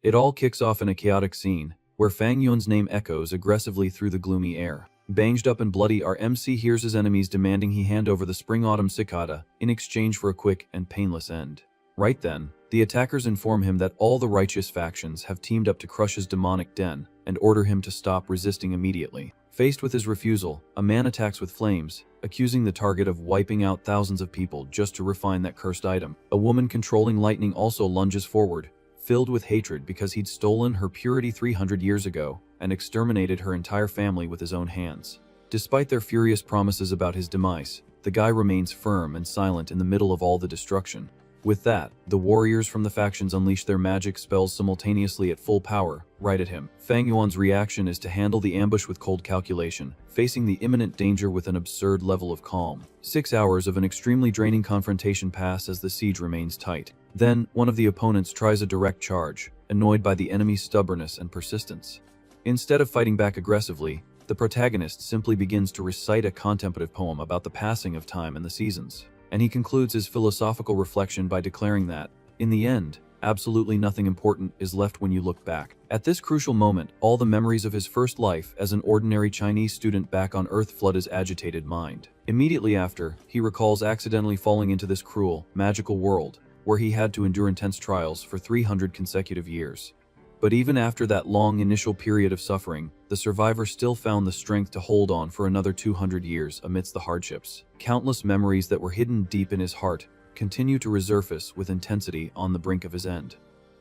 It all kicks off in a chaotic scene, where Fang Yuan's name echoes aggressively through the gloomy air. Banged up and bloody, our MC hears his enemies demanding he hand over the spring-autumn cicada in exchange for a quick and painless end. Right then, the attackers inform him that all the righteous factions have teamed up to crush his demonic den and order him to stop resisting immediately. Faced with his refusal, a man attacks with flames, accusing the target of wiping out thousands of people just to refine that cursed item. A woman controlling lightning also lunges forward, filled with hatred because he'd stolen her purity 300 years ago and exterminated her entire family with his own hands. Despite their furious promises about his demise, the guy remains firm and silent in the middle of all the destruction. With that, the warriors from the factions unleash their magic spells simultaneously at full power, right at him. Fang Yuan's reaction is to handle the ambush with cold calculation, facing the imminent danger with an absurd level of calm. 6 hours of an extremely draining confrontation pass as the siege remains tight. Then, one of the opponents tries a direct charge, annoyed by the enemy's stubbornness and persistence. Instead of fighting back aggressively, the protagonist simply begins to recite a contemplative poem about the passing of time and the seasons. And he concludes his philosophical reflection by declaring that, in the end, absolutely nothing important is left when you look back. At this crucial moment, all the memories of his first life as an ordinary Chinese student back on Earth flood his agitated mind. Immediately after, he recalls accidentally falling into this cruel, magical world, where he had to endure intense trials for 300 consecutive years. But even after that long initial period of suffering, the survivor still found the strength to hold on for another 200 years amidst the hardships. Countless memories that were hidden deep in his heart continue to resurface with intensity on the brink of his end.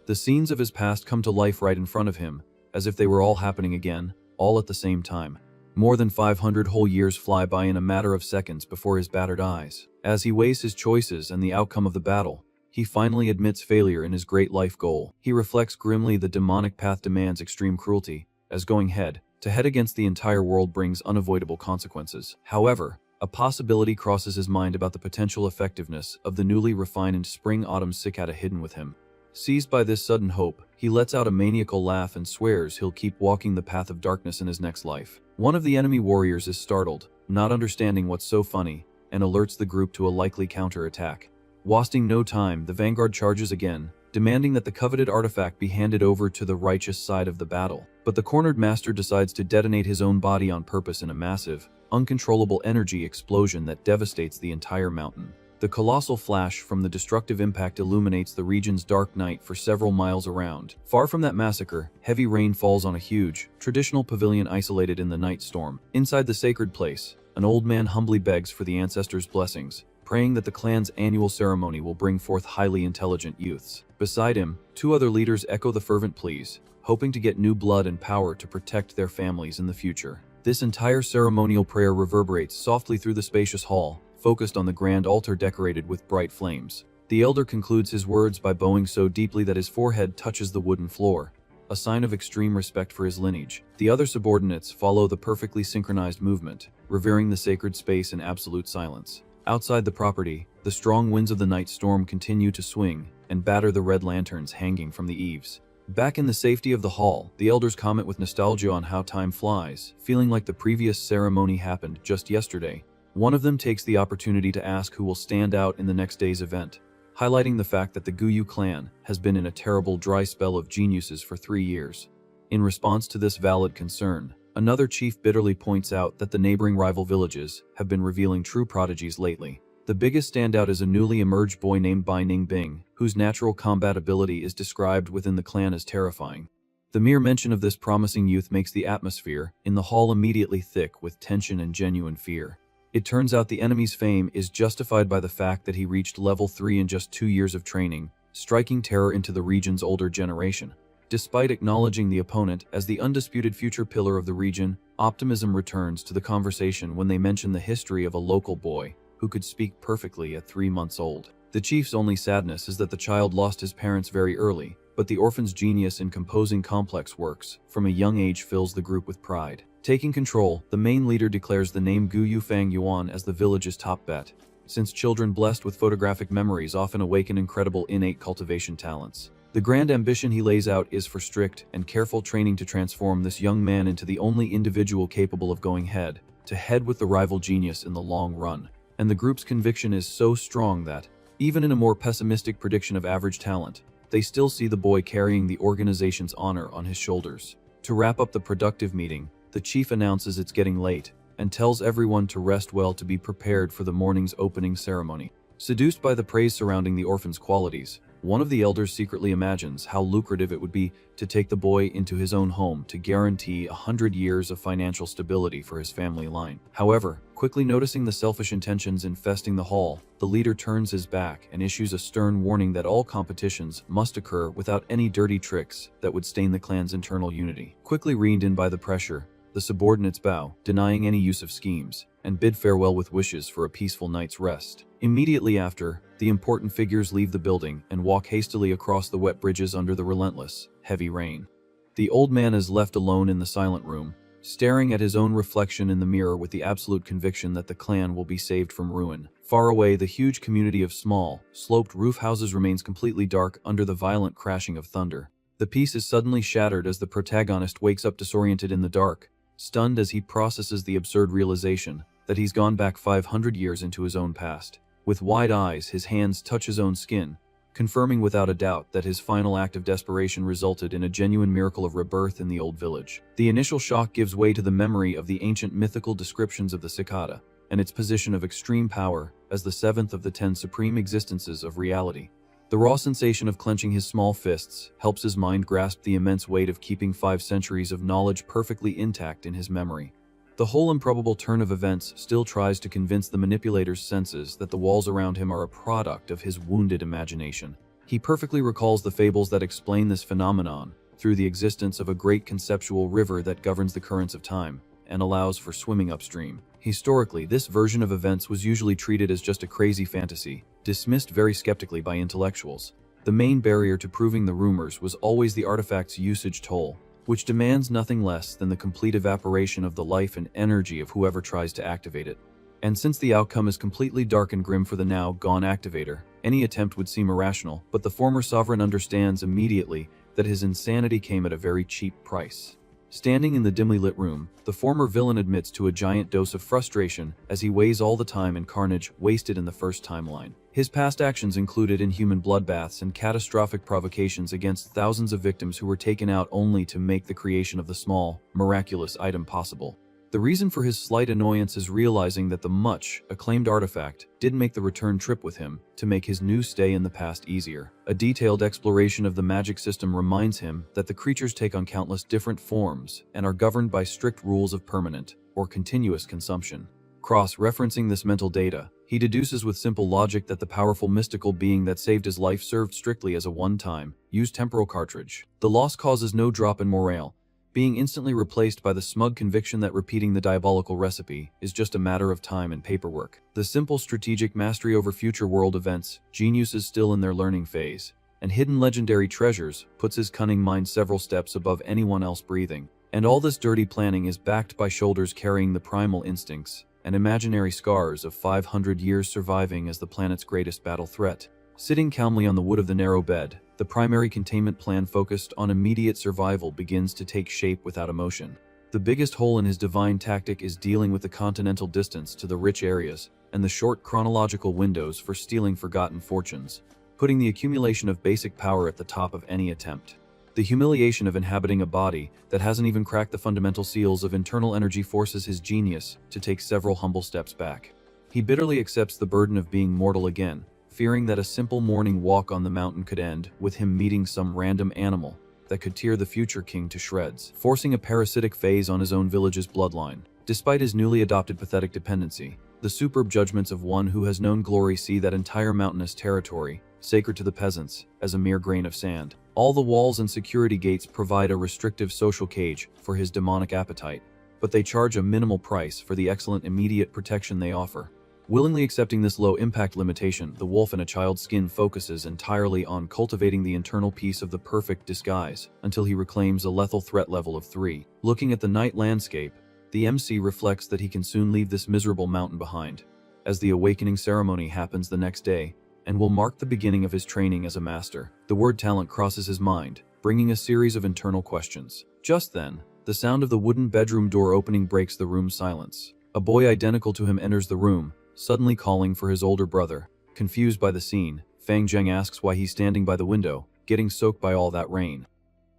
The scenes of his past come to life right in front of him, as if they were all happening again, all at the same time. More than 500 whole years fly by in a matter of seconds before his battered eyes. As he weighs his choices and the outcome of the battle, he finally admits failure in his great life goal. He reflects grimly the demonic path demands extreme cruelty, as going head to head against the entire world brings unavoidable consequences. However, a possibility crosses his mind about the potential effectiveness of the newly refined spring-autumn cicada hidden with him. Seized by this sudden hope, he lets out a maniacal laugh and swears he'll keep walking the path of darkness in his next life. One of the enemy warriors is startled, not understanding what's so funny, and alerts the group to a likely counterattack. Wasting no time, the vanguard charges again, demanding that the coveted artifact be handed over to the righteous side of the battle. But the cornered master decides to detonate his own body on purpose in a massive, uncontrollable energy explosion that devastates the entire mountain. The colossal flash from the destructive impact illuminates the region's dark night for several miles around. Far from that massacre, heavy rain falls on a huge, traditional pavilion isolated in the night storm. Inside the sacred place, an old man humbly begs for the ancestors' blessings, praying that the clan's annual ceremony will bring forth highly intelligent youths. Beside him, 2 other leaders echo the fervent pleas, hoping to get new blood and power to protect their families in the future. This entire ceremonial prayer reverberates softly through the spacious hall, focused on the grand altar decorated with bright flames. The elder concludes his words by bowing so deeply that his forehead touches the wooden floor, a sign of extreme respect for his lineage. The other subordinates follow the perfectly synchronized movement, revering the sacred space in absolute silence. Outside the property, the strong winds of the night storm continue to swing and batter the red lanterns hanging from the eaves. Back in the safety of the hall, the elders comment with nostalgia on how time flies, feeling like the previous ceremony happened just yesterday. One of them takes the opportunity to ask who will stand out in the next day's event, highlighting the fact that the Guyu clan has been in a terrible dry spell of geniuses for 3 years. In response to this valid concern, another chief bitterly points out that the neighboring rival villages have been revealing true prodigies lately. The biggest standout is a newly emerged boy named Bai Ningbing, whose natural combat ability is described within the clan as terrifying. The mere mention of this promising youth makes the atmosphere in the hall immediately thick with tension and genuine fear. It turns out the enemy's fame is justified by the fact that he reached level 3 in just 2 years of training, striking terror into the region's older generation. Despite acknowledging the opponent as the undisputed future pillar of the region, optimism returns to the conversation when they mention the history of a local boy who could speak perfectly at 3 months old. The chief's only sadness is that the child lost his parents very early, but the orphan's genius in composing complex works from a young age fills the group with pride. Taking control, the main leader declares the name Guyu Fang Yuan as the village's top bet, since children blessed with photographic memories often awaken incredible innate cultivation talents. The grand ambition he lays out is for strict and careful training to transform this young man into the only individual capable of going head to head with the rival genius in the long run. And the group's conviction is so strong that, even in a more pessimistic prediction of average talent, they still see the boy carrying the organization's honor on his shoulders. To wrap up the productive meeting, the chief announces it's getting late and tells everyone to rest well to be prepared for the morning's opening ceremony. Seduced by the praise surrounding the orphan's qualities, one of the elders secretly imagines how lucrative it would be to take the boy into his own home to guarantee 100 years of financial stability for his family line. However, quickly noticing the selfish intentions infesting the hall, the leader turns his back and issues a stern warning that all competitions must occur without any dirty tricks that would stain the clan's internal unity. Quickly reined in by the pressure, the subordinates bow, denying any use of schemes, and bid farewell with wishes for a peaceful night's rest. Immediately after, the important figures leave the building and walk hastily across the wet bridges under the relentless, heavy rain. The old man is left alone in the silent room, staring at his own reflection in the mirror with the absolute conviction that the clan will be saved from ruin. Far away, the huge community of small, sloped roof houses remains completely dark under the violent crashing of thunder. The peace is suddenly shattered as the protagonist wakes up disoriented in the dark, stunned as he processes the absurd realization that he's gone back 500 years into his own past. With wide eyes, his hands touch his own skin, confirming without a doubt that his final act of desperation resulted in a genuine miracle of rebirth in the old village. The initial shock gives way to the memory of the ancient mythical descriptions of the cicada, and its position of extreme power as the seventh of the 10 supreme existences of reality. The raw sensation of clenching his small fists helps his mind grasp the immense weight of keeping 5 centuries of knowledge perfectly intact in his memory. The whole improbable turn of events still tries to convince the manipulator's senses that the walls around him are a product of his wounded imagination. He perfectly recalls the fables that explain this phenomenon through the existence of a great conceptual river that governs the currents of time and allows for swimming upstream. Historically, this version of events was usually treated as just a crazy fantasy, dismissed very skeptically by intellectuals. The main barrier to proving the rumors was always the artifact's usage toll, which demands nothing less than the complete evaporation of the life and energy of whoever tries to activate it. And since the outcome is completely dark and grim for the now gone activator, any attempt would seem irrational, but the former sovereign understands immediately that his insanity came at a very cheap price. Standing in the dimly lit room, the former villain admits to a giant dose of frustration as he weighs all the time and carnage wasted in the first timeline. His past actions included inhuman bloodbaths and catastrophic provocations against thousands of victims who were taken out only to make the creation of the small, miraculous item possible. The reason for his slight annoyance is realizing that the much acclaimed artifact didn't make the return trip with him to make his new stay in the past easier. A detailed exploration of the magic system reminds him that the creatures take on countless different forms and are governed by strict rules of permanent or continuous consumption. Cross-referencing this mental data, he deduces with simple logic that the powerful mystical being that saved his life served strictly as a one-time, used temporal cartridge. The loss causes no drop in morale, being instantly replaced by the smug conviction that repeating the diabolical recipe is just a matter of time and paperwork. The simple strategic mastery over future world events, genius is still in their learning phase, and hidden legendary treasures puts his cunning mind several steps above anyone else breathing. And all this dirty planning is backed by shoulders carrying the primal instincts and imaginary scars of 500 years surviving as the planet's greatest battle threat. Sitting calmly on the wood of the narrow bed, the primary containment plan focused on immediate survival begins to take shape without emotion. The biggest hole in his divine tactic is dealing with the continental distance to the rich areas and the short chronological windows for stealing forgotten fortunes, putting the accumulation of basic power at the top of any attempt. The humiliation of inhabiting a body that hasn't even cracked the fundamental seals of internal energy forces his genius to take several humble steps back. He bitterly accepts the burden of being mortal again, fearing that a simple morning walk on the mountain could end with him meeting some random animal that could tear the future king to shreds, forcing a parasitic phase on his own village's bloodline. Despite his newly adopted pathetic dependency, the superb judgments of one who has known glory see that entire mountainous territory, sacred to the peasants, as a mere grain of sand. All the walls and security gates provide a restrictive social cage for his demonic appetite, but they charge a minimal price for the excellent immediate protection they offer. Willingly accepting this low-impact limitation, the wolf in a child's skin focuses entirely on cultivating the internal peace of the perfect disguise until he reclaims a lethal threat level of 3. Looking at the night landscape, the MC reflects that he can soon leave this miserable mountain behind, as the awakening ceremony happens the next day and will mark the beginning of his training as a master. The word talent crosses his mind, bringing a series of internal questions. Just then, the sound of the wooden bedroom door opening breaks the room's silence. A boy identical to him enters the room, suddenly calling for his older brother. Confused by the scene, Fang Zheng asks why he's standing by the window, getting soaked by all that rain.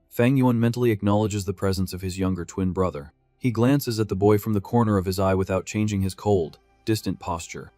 Fang Yuan mentally acknowledges the presence of his younger twin brother. He glances at the boy from the corner of his eye without changing his cold, distant posture.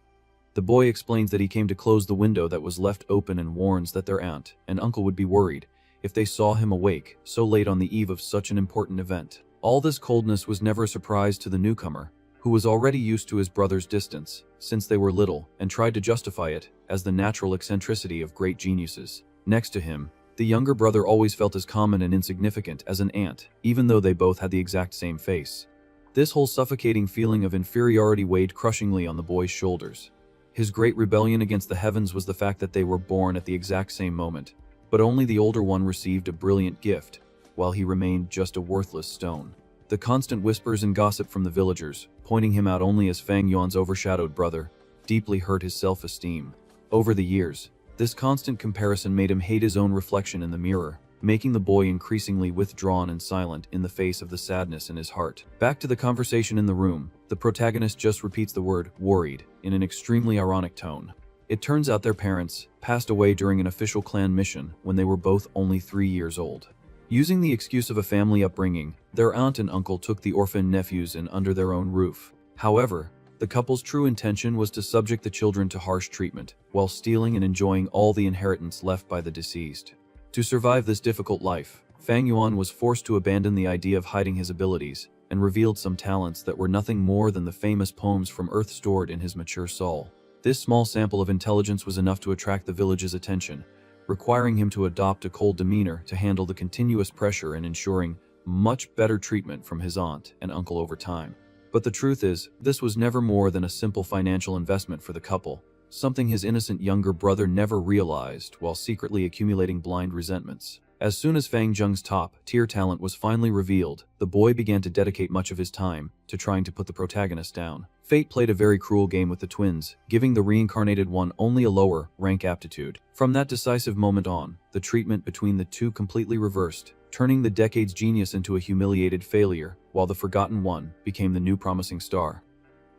The boy explains that he came to close the window that was left open and warns that their aunt and uncle would be worried if they saw him awake so late on the eve of such an important event. All this coldness was never a surprise to the newcomer, who was already used to his brother's distance since they were little and tried to justify it as the natural eccentricity of great geniuses. Next to him, the younger brother always felt as common and insignificant as an ant, even though they both had the exact same face. This whole suffocating feeling of inferiority weighed crushingly on the boy's shoulders. His great rebellion against the heavens was the fact that they were born at the exact same moment, but only the older one received a brilliant gift, while he remained just a worthless stone. The constant whispers and gossip from the villagers, pointing him out only as Fang Yuan's overshadowed brother, deeply hurt his self-esteem. Over the years, this constant comparison made him hate his own reflection in the mirror, making the boy increasingly withdrawn and silent in the face of the sadness in his heart. Back to the conversation in the room, the protagonist just repeats the word worried in an extremely ironic tone. It turns out their parents passed away during an official clan mission when they were both only 3 years old. Using the excuse of a family upbringing, their aunt and uncle took the orphan nephews in under their own roof. However, the couple's true intention was to subject the children to harsh treatment, while stealing and enjoying all the inheritance left by the deceased. To survive this difficult life, Fang Yuan was forced to abandon the idea of hiding his abilities, and revealed some talents that were nothing more than the famous poems from Earth stored in his mature soul. This small sample of intelligence was enough to attract the village's attention, requiring him to adopt a cold demeanor to handle the continuous pressure and ensuring much better treatment from his aunt and uncle over time. But the truth is, this was never more than a simple financial investment for the couple, something his innocent younger brother never realized while secretly accumulating blind resentments. As soon as Fang Zheng's top-tier talent was finally revealed, the boy began to dedicate much of his time to trying to put the protagonist down. Fate played a very cruel game with the twins, giving the reincarnated one only a lower rank aptitude. From that decisive moment on, the treatment between the two completely reversed, turning the decade's genius into a humiliated failure, while the forgotten one became the new promising star.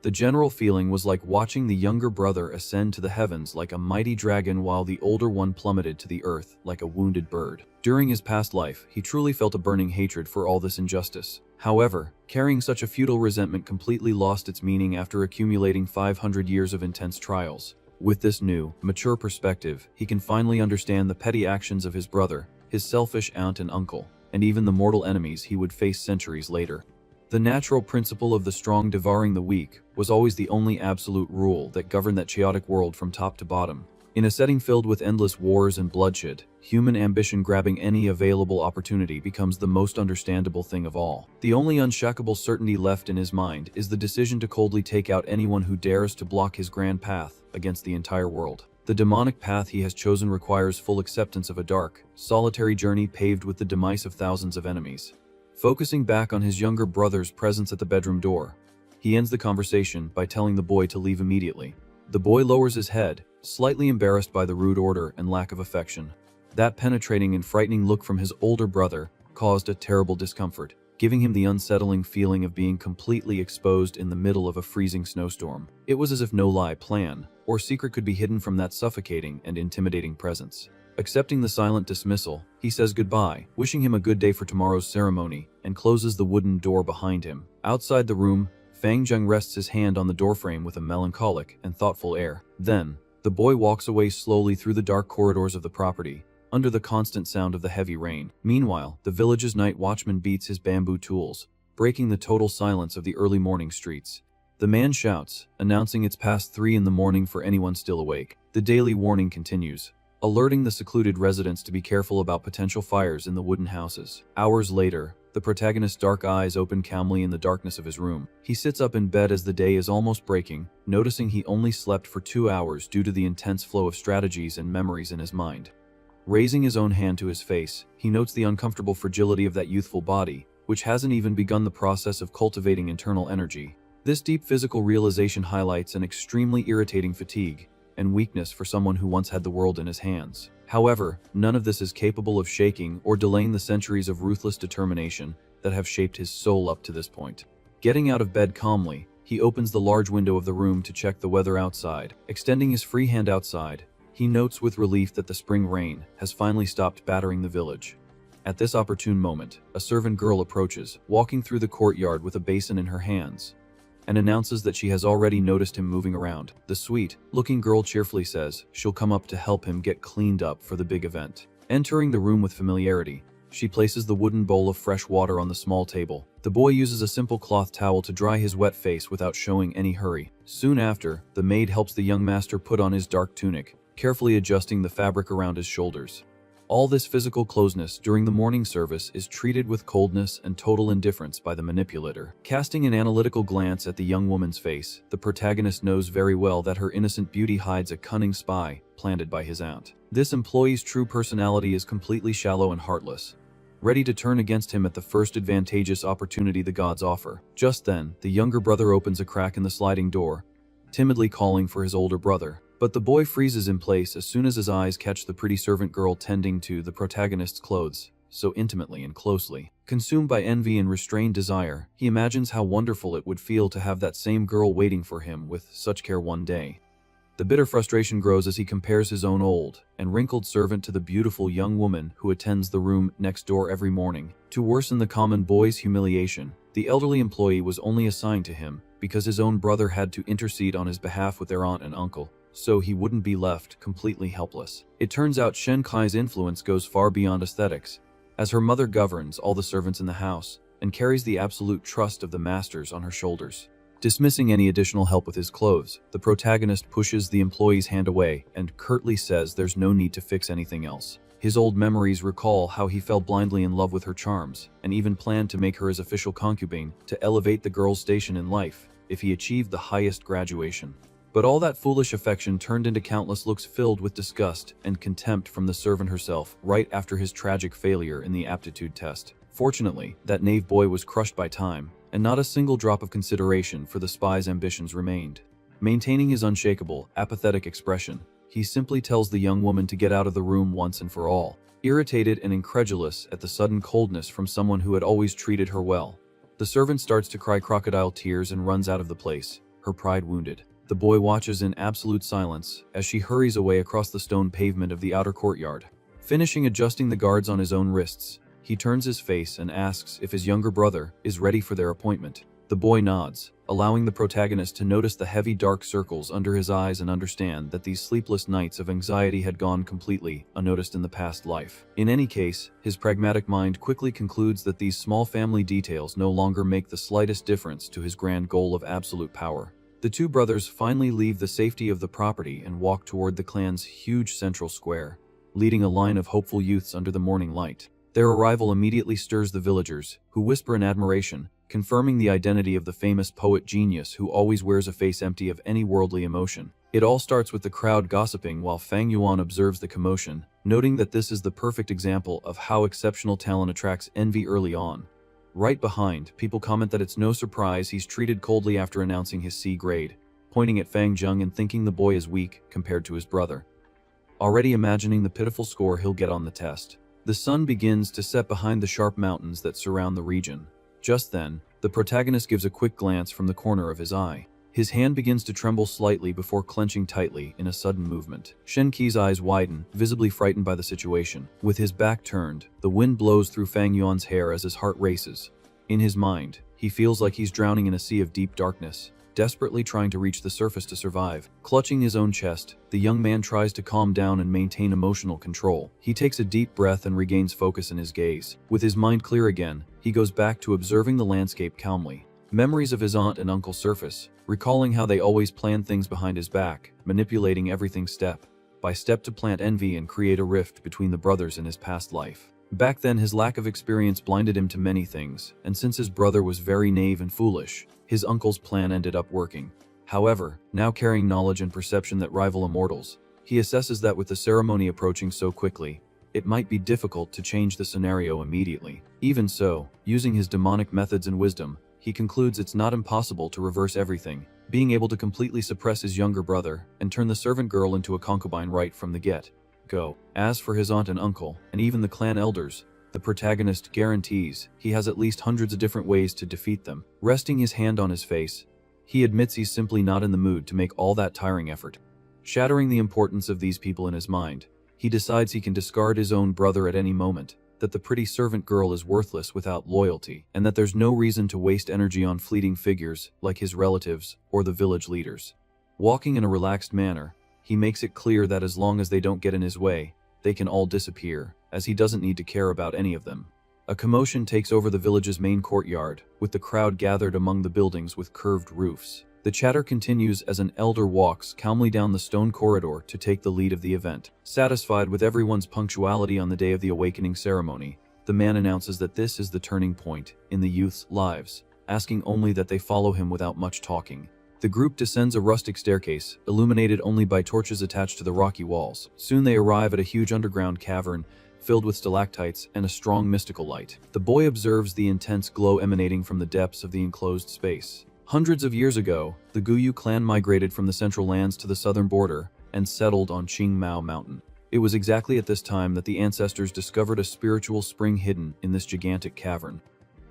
The general feeling was like watching the younger brother ascend to the heavens like a mighty dragon while the older one plummeted to the earth like a wounded bird. During his past life, he truly felt a burning hatred for all this injustice. However, carrying such a futile resentment completely lost its meaning after accumulating 500 years of intense trials. With this new, mature perspective, he can finally understand the petty actions of his brother, his selfish aunt and uncle, and even the mortal enemies he would face centuries later. The natural principle of the strong devouring the weak was always the only absolute rule that governed that chaotic world from top to bottom. In a setting filled with endless wars and bloodshed, human ambition grabbing any available opportunity becomes the most understandable thing of all. The only unshakable certainty left in his mind is the decision to coldly take out anyone who dares to block his grand path against the entire world. The demonic path he has chosen requires full acceptance of a dark, solitary journey paved with the demise of thousands of enemies. Focusing back on his younger brother's presence at the bedroom door, he ends the conversation by telling the boy to leave immediately. The boy lowers his head, slightly embarrassed by the rude order and lack of affection. That penetrating and frightening look from his older brother caused a terrible discomfort, giving him the unsettling feeling of being completely exposed in the middle of a freezing snowstorm. It was as if no lie, plan, or secret could be hidden from that suffocating and intimidating presence. Accepting the silent dismissal, he says goodbye, wishing him a good day for tomorrow's ceremony, and closes the wooden door behind him. Outside the room, Fang Zheng rests his hand on the doorframe with a melancholic and thoughtful air. Then, the boy walks away slowly through the dark corridors of the property, under the constant sound of the heavy rain. Meanwhile, the village's night watchman beats his bamboo tools, breaking the total silence of the early morning streets. The man shouts, announcing it's past 3 in the morning for anyone still awake. The daily warning continues, alerting the secluded residents to be careful about potential fires in the wooden houses. Hours later, the protagonist's dark eyes open calmly in the darkness of his room. He sits up in bed as the day is almost breaking, noticing he only slept for 2 hours due to the intense flow of strategies and memories in his mind. Raising his own hand to his face, he notes the uncomfortable fragility of that youthful body, which hasn't even begun the process of cultivating internal energy. This deep physical realization highlights an extremely irritating fatigue and weakness for someone who once had the world in his hands. However, none of this is capable of shaking or delaying the centuries of ruthless determination that have shaped his soul up to this point. Getting out of bed calmly, he opens the large window of the room to check the weather outside. Extending his free hand outside, he He notes with relief that the spring rain has finally stopped battering the village. At this opportune moment, a servant girl approaches, walking through the courtyard with a basin in her hands, and announces that she has already noticed him moving around. The sweet-looking girl cheerfully says she'll come up to help him get cleaned up for the big event. Entering the room with familiarity, she places the wooden bowl of fresh water on the small table. The boy uses a simple cloth towel to dry his wet face without showing any hurry. Soon after, the maid helps the young master put on his dark tunic, carefully adjusting the fabric around his shoulders. All this physical closeness during the morning service is treated with coldness and total indifference by the manipulator. Casting an analytical glance at the young woman's face, the protagonist knows very well that her innocent beauty hides a cunning spy planted by his aunt. This employee's true personality is completely shallow and heartless, ready to turn against him at the first advantageous opportunity the gods offer. Just then, the younger brother opens a crack in the sliding door, timidly calling for his older brother. But the boy freezes in place as soon as his eyes catch the pretty servant girl tending to the protagonist's clothes, so intimately and closely. Consumed by envy and restrained desire, he imagines how wonderful it would feel to have that same girl waiting for him with such care one day. The bitter frustration grows as he compares his own old and wrinkled servant to the beautiful young woman who attends the room next door every morning. To worsen the common boy's humiliation, the elderly employee was only assigned to him because his own brother had to intercede on his behalf with their aunt and uncle, so he wouldn't be left completely helpless. It turns out Shen Kai's influence goes far beyond aesthetics, as her mother governs all the servants in the house and carries the absolute trust of the masters on her shoulders. Dismissing any additional help with his clothes, the protagonist pushes the employee's hand away and curtly says there's no need to fix anything else. His old memories recall how he fell blindly in love with her charms and even planned to make her his official concubine to elevate the girl's station in life if he achieved the highest graduation. But all that foolish affection turned into countless looks filled with disgust and contempt from the servant herself right after his tragic failure in the aptitude test. Fortunately, that knave boy was crushed by time, and not a single drop of consideration for the spy's ambitions remained. Maintaining his unshakable, apathetic expression, he simply tells the young woman to get out of the room once and for all. Irritated and incredulous at the sudden coldness from someone who had always treated her well, the servant starts to cry crocodile tears and runs out of the place, her pride wounded. The boy watches in absolute silence as she hurries away across the stone pavement of the outer courtyard. Finishing adjusting the guards on his own wrists, he turns his face and asks if his younger brother is ready for their appointment. The boy nods, allowing the protagonist to notice the heavy dark circles under his eyes and understand that these sleepless nights of anxiety had gone completely unnoticed in the past life. In any case, his pragmatic mind quickly concludes that these small family details no longer make the slightest difference to his grand goal of absolute power. The two brothers finally leave the safety of the property and walk toward the clan's huge central square, leading a line of hopeful youths under the morning light. Their arrival immediately stirs the villagers, who whisper in admiration, confirming the identity of the famous poet genius who always wears a face empty of any worldly emotion. It all starts with the crowd gossiping while Fang Yuan observes the commotion, noting that this is the perfect example of how exceptional talent attracts envy early on. Right behind, people comment that it's no surprise he's treated coldly after announcing his C grade, pointing at Fang Zheng and thinking the boy is weak compared to his brother. Already imagining the pitiful score he'll get on the test. The sun begins to set behind the sharp mountains that surround the region. Just then, the protagonist gives a quick glance from the corner of his eye. His hand begins to tremble slightly before clenching tightly in a sudden movement. Shen Qi's eyes widen, visibly frightened by the situation. With his back turned, the wind blows through Fang Yuan's hair as his heart races. In his mind, he feels like he's drowning in a sea of deep darkness, desperately trying to reach the surface to survive. Clutching his own chest, the young man tries to calm down and maintain emotional control. He takes a deep breath and regains focus in his gaze. With his mind clear again, he goes back to observing the landscape calmly. Memories of his aunt and uncle surface, recalling how they always planned things behind his back, manipulating everything step by step to plant envy and create a rift between the brothers in his past life. Back then, his lack of experience blinded him to many things, and since his brother was very naive and foolish, his uncle's plan ended up working. However, now carrying knowledge and perception that rival immortals, he assesses that with the ceremony approaching so quickly, it might be difficult to change the scenario immediately. Even so, using his demonic methods and wisdom, he concludes it's not impossible to reverse everything, being able to completely suppress his younger brother and turn the servant girl into a concubine right from the get-go. As for his aunt and uncle, and even the clan elders, the protagonist guarantees he has at least hundreds of different ways to defeat them. Resting his hand on his face, he admits he's simply not in the mood to make all that tiring effort. Shattering the importance of these people in his mind, he decides he can discard his own brother at any moment, that the pretty servant girl is worthless without loyalty, and that there's no reason to waste energy on fleeting figures like his relatives or the village leaders. Walking in a relaxed manner, he makes it clear that as long as they don't get in his way, they can all disappear, as he doesn't need to care about any of them. A commotion takes over the village's main courtyard, with the crowd gathered among the buildings with curved roofs. The chatter continues as an elder walks calmly down the stone corridor to take the lead of the event. Satisfied with everyone's punctuality on the day of the awakening ceremony, the man announces that this is the turning point in the youth's lives, asking only that they follow him without much talking. The group descends a rustic staircase, illuminated only by torches attached to the rocky walls. Soon they arrive at a huge underground cavern filled with stalactites and a strong mystical light. The boy observes the intense glow emanating from the depths of the enclosed space. Hundreds of years ago, the Guyu clan migrated from the central lands to the southern border and settled on Qingmao Mountain. It was exactly at this time that the ancestors discovered a spiritual spring hidden in this gigantic cavern.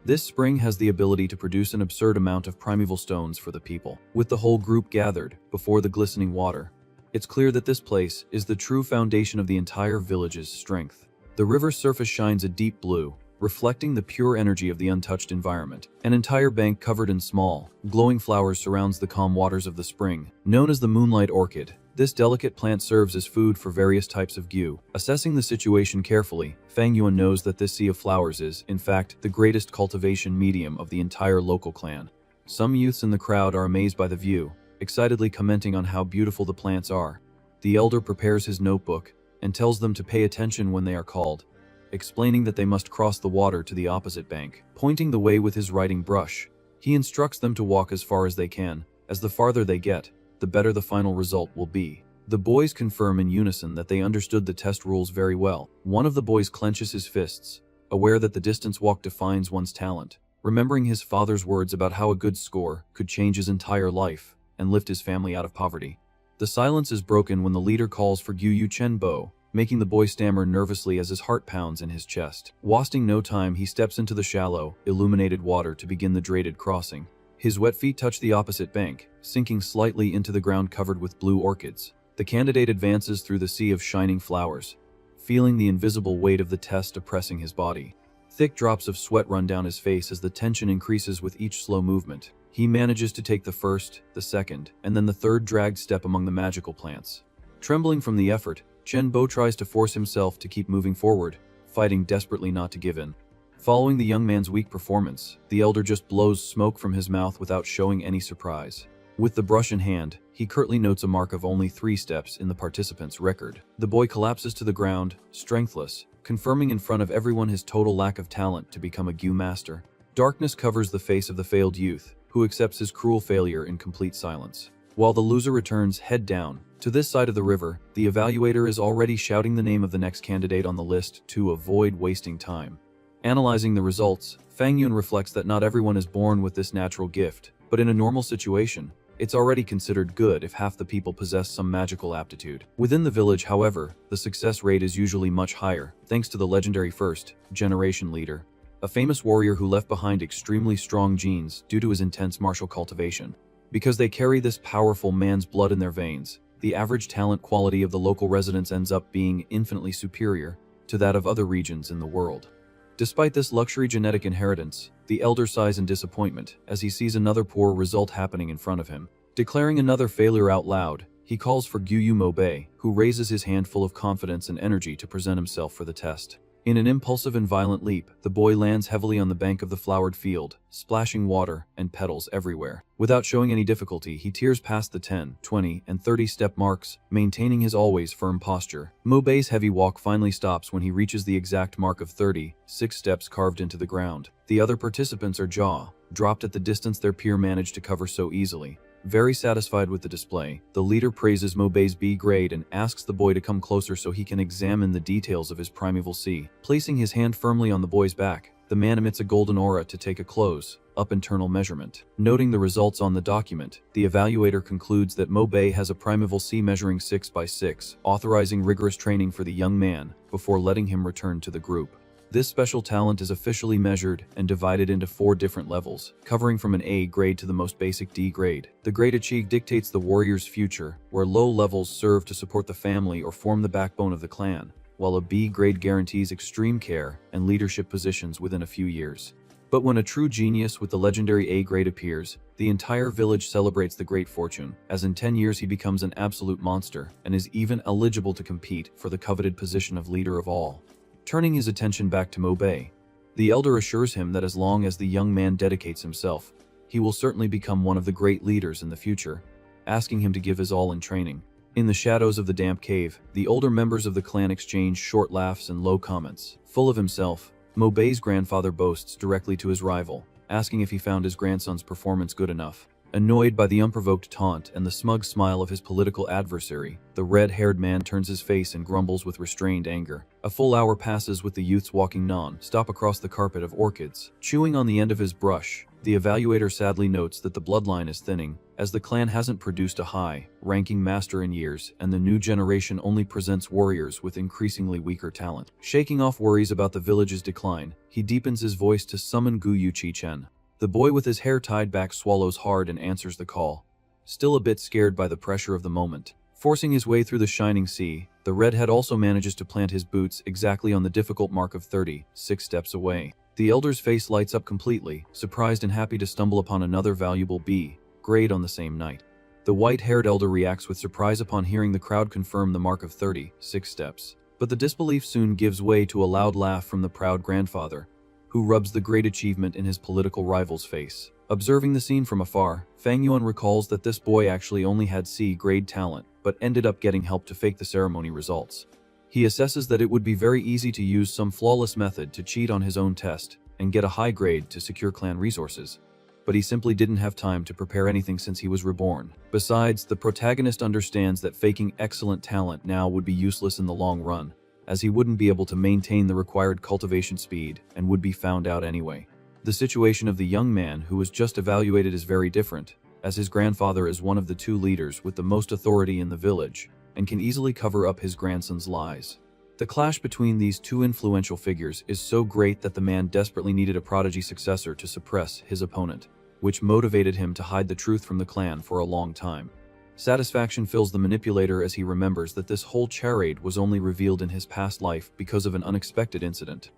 This spring has the ability to produce an absurd amount of primeval stones for the people. With the whole group gathered before the glistening water, it's clear that this place is the true foundation of the entire village's strength. The river's surface shines a deep blue, reflecting the pure energy of the untouched environment. An entire bank covered in small, glowing flowers surrounds the calm waters of the spring. Known as the moonlight orchid, this delicate plant serves as food for various types of gyu. Assessing the situation carefully, Fang Yuan knows that this sea of flowers is, in fact, the greatest cultivation medium of the entire local clan. Some youths in the crowd are amazed by the view, excitedly commenting on how beautiful the plants are. The elder prepares his notebook and tells them to pay attention when they are called, explaining that they must cross the water to the opposite bank. Pointing the way with his writing brush, he instructs them to walk as far as they can, as the farther they get, the better the final result will be. The boys confirm in unison that they understood the test rules very well. One of the boys clenches his fists, aware that the distance walk defines one's talent, remembering his father's words about how a good score could change his entire life and lift his family out of poverty. The silence is broken when the leader calls for Guyu Chenbo, making the boy stammer nervously as his heart pounds in his chest. Wasting no time, he steps into the shallow, illuminated water to begin the dreaded crossing. His wet feet touch the opposite bank, sinking slightly into the ground covered with blue orchids. The candidate advances through the sea of shining flowers, feeling the invisible weight of the test oppressing his body. Thick drops of sweat run down his face as the tension increases with each slow movement. He manages to take the first, the second, and then the third dragged step among the magical plants. Trembling from the effort, Chen Bo tries to force himself to keep moving forward, fighting desperately not to give in. Following the young man's weak performance, the elder just blows smoke from his mouth without showing any surprise. With the brush in hand, he curtly notes a mark of only 3 steps in the participant's record. The boy collapses to the ground, strengthless, confirming in front of everyone his total lack of talent to become a Gyu master. Darkness covers the face of the failed youth, who accepts his cruel failure in complete silence. While the loser returns head down to this side of the river, the evaluator is already shouting the name of the next candidate on the list to avoid wasting time. Analyzing the results, Fang Yun reflects that not everyone is born with this natural gift, but in a normal situation, it's already considered good if half the people possess some magical aptitude. Within the village, however, the success rate is usually much higher, thanks to the legendary first-generation leader, a famous warrior who left behind extremely strong genes due to his intense martial cultivation. Because they carry this powerful man's blood in their veins, the average talent quality of the local residents ends up being infinitely superior to that of other regions in the world. Despite this luxury genetic inheritance, the elder sighs in disappointment as he sees another poor result happening in front of him. Declaring another failure out loud, he calls for Guyu Mobei, who raises his hand full of confidence and energy to present himself for the test. In an impulsive and violent leap, the boy lands heavily on the bank of the flowered field, splashing water and petals everywhere. Without showing any difficulty, he tears past the 10, 20, and 30-step marks, maintaining his always firm posture. Mobei's heavy walk finally stops when he reaches the exact mark of 30, 6 steps carved into the ground. The other participants are jaw-dropped at the distance their peer managed to cover so easily. Very satisfied with the display, the leader praises Mobei's B grade and asks the boy to come closer so he can examine the details of his primeval sea. Placing his hand firmly on the boy's back, the man emits a golden aura to take a close-up internal measurement. Noting the results on the document, the evaluator concludes that Mobei has a primeval sea measuring 6 by 6, authorizing rigorous training for the young man before letting him return to the group. This special talent is officially measured and divided into 4 different levels, covering from an A grade to the most basic D grade. The grade achieved dictates the warrior's future, where low levels serve to support the family or form the backbone of the clan, while a B grade guarantees extreme care and leadership positions within a few years. But when a true genius with the legendary A grade appears, the entire village celebrates the great fortune, as in 10 years he becomes an absolute monster and is even eligible to compete for the coveted position of leader of all. Turning his attention back to Mobei, the elder assures him that as long as the young man dedicates himself, he will certainly become one of the great leaders in the future, asking him to give his all in training. In the shadows of the damp cave, the older members of the clan exchange short laughs and low comments. Full of himself, Mobei's grandfather boasts directly to his rival, asking if he found his grandson's performance good enough. Annoyed by the unprovoked taunt and the smug smile of his political adversary, the red-haired man turns his face and grumbles with restrained anger. A full hour passes with the youths walking non-stop across the carpet of orchids. Chewing on the end of his brush, the evaluator sadly notes that the bloodline is thinning, as the clan hasn't produced a high-ranking master in years, and the new generation only presents warriors with increasingly weaker talent. Shaking off worries about the village's decline, he deepens his voice to summon Gu Yuchi-chen. The boy with his hair tied back swallows hard and answers the call, still a bit scared by the pressure of the moment. Forcing his way through the shining sea, the redhead also manages to plant his boots exactly on the difficult mark of 36 steps away. The elder's face lights up completely, surprised and happy to stumble upon another valuable B grade on the same night. The white-haired elder reacts with surprise upon hearing the crowd confirm the mark of 36 steps, but the disbelief soon gives way to a loud laugh from the proud grandfather, who rubs the great achievement in his political rival's face. Observing the scene from afar, Fang Yuan recalls that this boy actually only had C-grade talent, but ended up getting help to fake the ceremony results. He assesses that it would be very easy to use some flawless method to cheat on his own test and get a high grade to secure clan resources. But he simply didn't have time to prepare anything since he was reborn. Besides, the protagonist understands that faking excellent talent now would be useless in the long run, as he wouldn't be able to maintain the required cultivation speed and would be found out anyway. The situation of the young man who was just evaluated is very different, as his grandfather is one of the 2 leaders with the most authority in the village and can easily cover up his grandson's lies. The clash between these 2 influential figures is so great that the man desperately needed a prodigy successor to suppress his opponent, which motivated him to hide the truth from the clan for a long time. Satisfaction fills the manipulator as he remembers that this whole charade was only revealed in his past life because of an unexpected incident.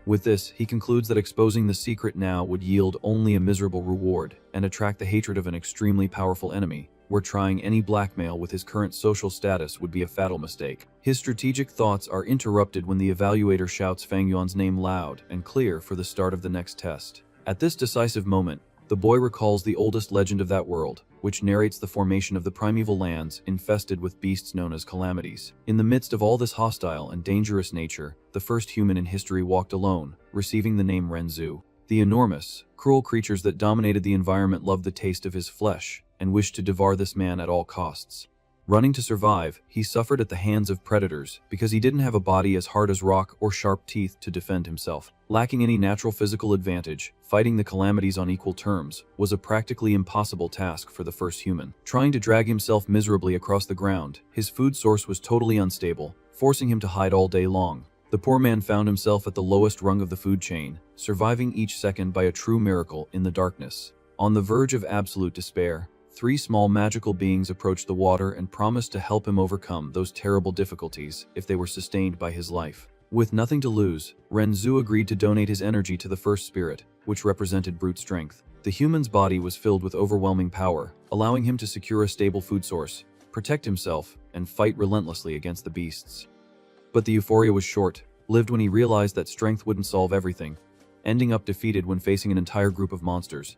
With this, he concludes that exposing the secret now would yield only a miserable reward and attract the hatred of an extremely powerful enemy, where trying any blackmail with his current social status would be a fatal mistake. His strategic thoughts are interrupted when the evaluator shouts Fang Yuan's name loud and clear for the start of the next test. At this decisive moment, the boy recalls the oldest legend of that world, which narrates the formation of the primeval lands infested with beasts known as calamities. In the midst of all this hostile and dangerous nature, the first human in history walked alone, receiving the name Renzu. The enormous, cruel creatures that dominated the environment loved the taste of his flesh and wished to devour this man at all costs. Running to survive, he suffered at the hands of predators because he didn't have a body as hard as rock or sharp teeth to defend himself. Lacking any natural physical advantage, fighting the calamities on equal terms was a practically impossible task for the first human. Trying to drag himself miserably across the ground, his food source was totally unstable, forcing him to hide all day long. The poor man found himself at the lowest rung of the food chain, surviving each second by a true miracle in the darkness. On the verge of absolute despair, 3 small magical beings approached the water and promised to help him overcome those terrible difficulties if they were sustained by his life. With nothing to lose, Renzu agreed to donate his energy to the first spirit, which represented brute strength. The human's body was filled with overwhelming power, allowing him to secure a stable food source, protect himself, and fight relentlessly against the beasts. But the euphoria was short-lived when he realized that strength wouldn't solve everything, ending up defeated when facing an entire group of monsters,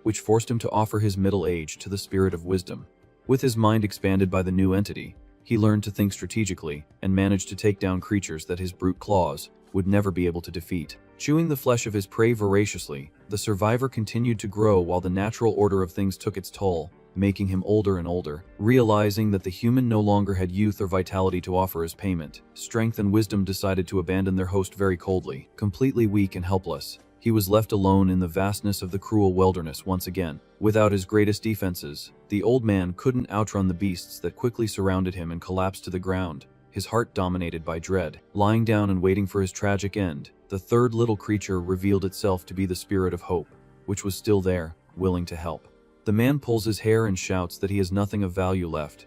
which forced him to offer his middle age to the spirit of wisdom. With his mind expanded by the new entity, he learned to think strategically and managed to take down creatures that his brute claws would never be able to defeat. Chewing the flesh of his prey voraciously, the survivor continued to grow while the natural order of things took its toll, making him older and older. Realizing that the human no longer had youth or vitality to offer as payment, strength and wisdom decided to abandon their host very coldly. Completely weak and helpless, he was left alone in the vastness of the cruel wilderness once again. Without his greatest defenses, the old man couldn't outrun the beasts that quickly surrounded him and collapsed to the ground, his heart dominated by dread. Lying down and waiting for his tragic end, the third little creature revealed itself to be the spirit of hope, which was still there, willing to help. The man pulls his hair and shouts that he has nothing of value left,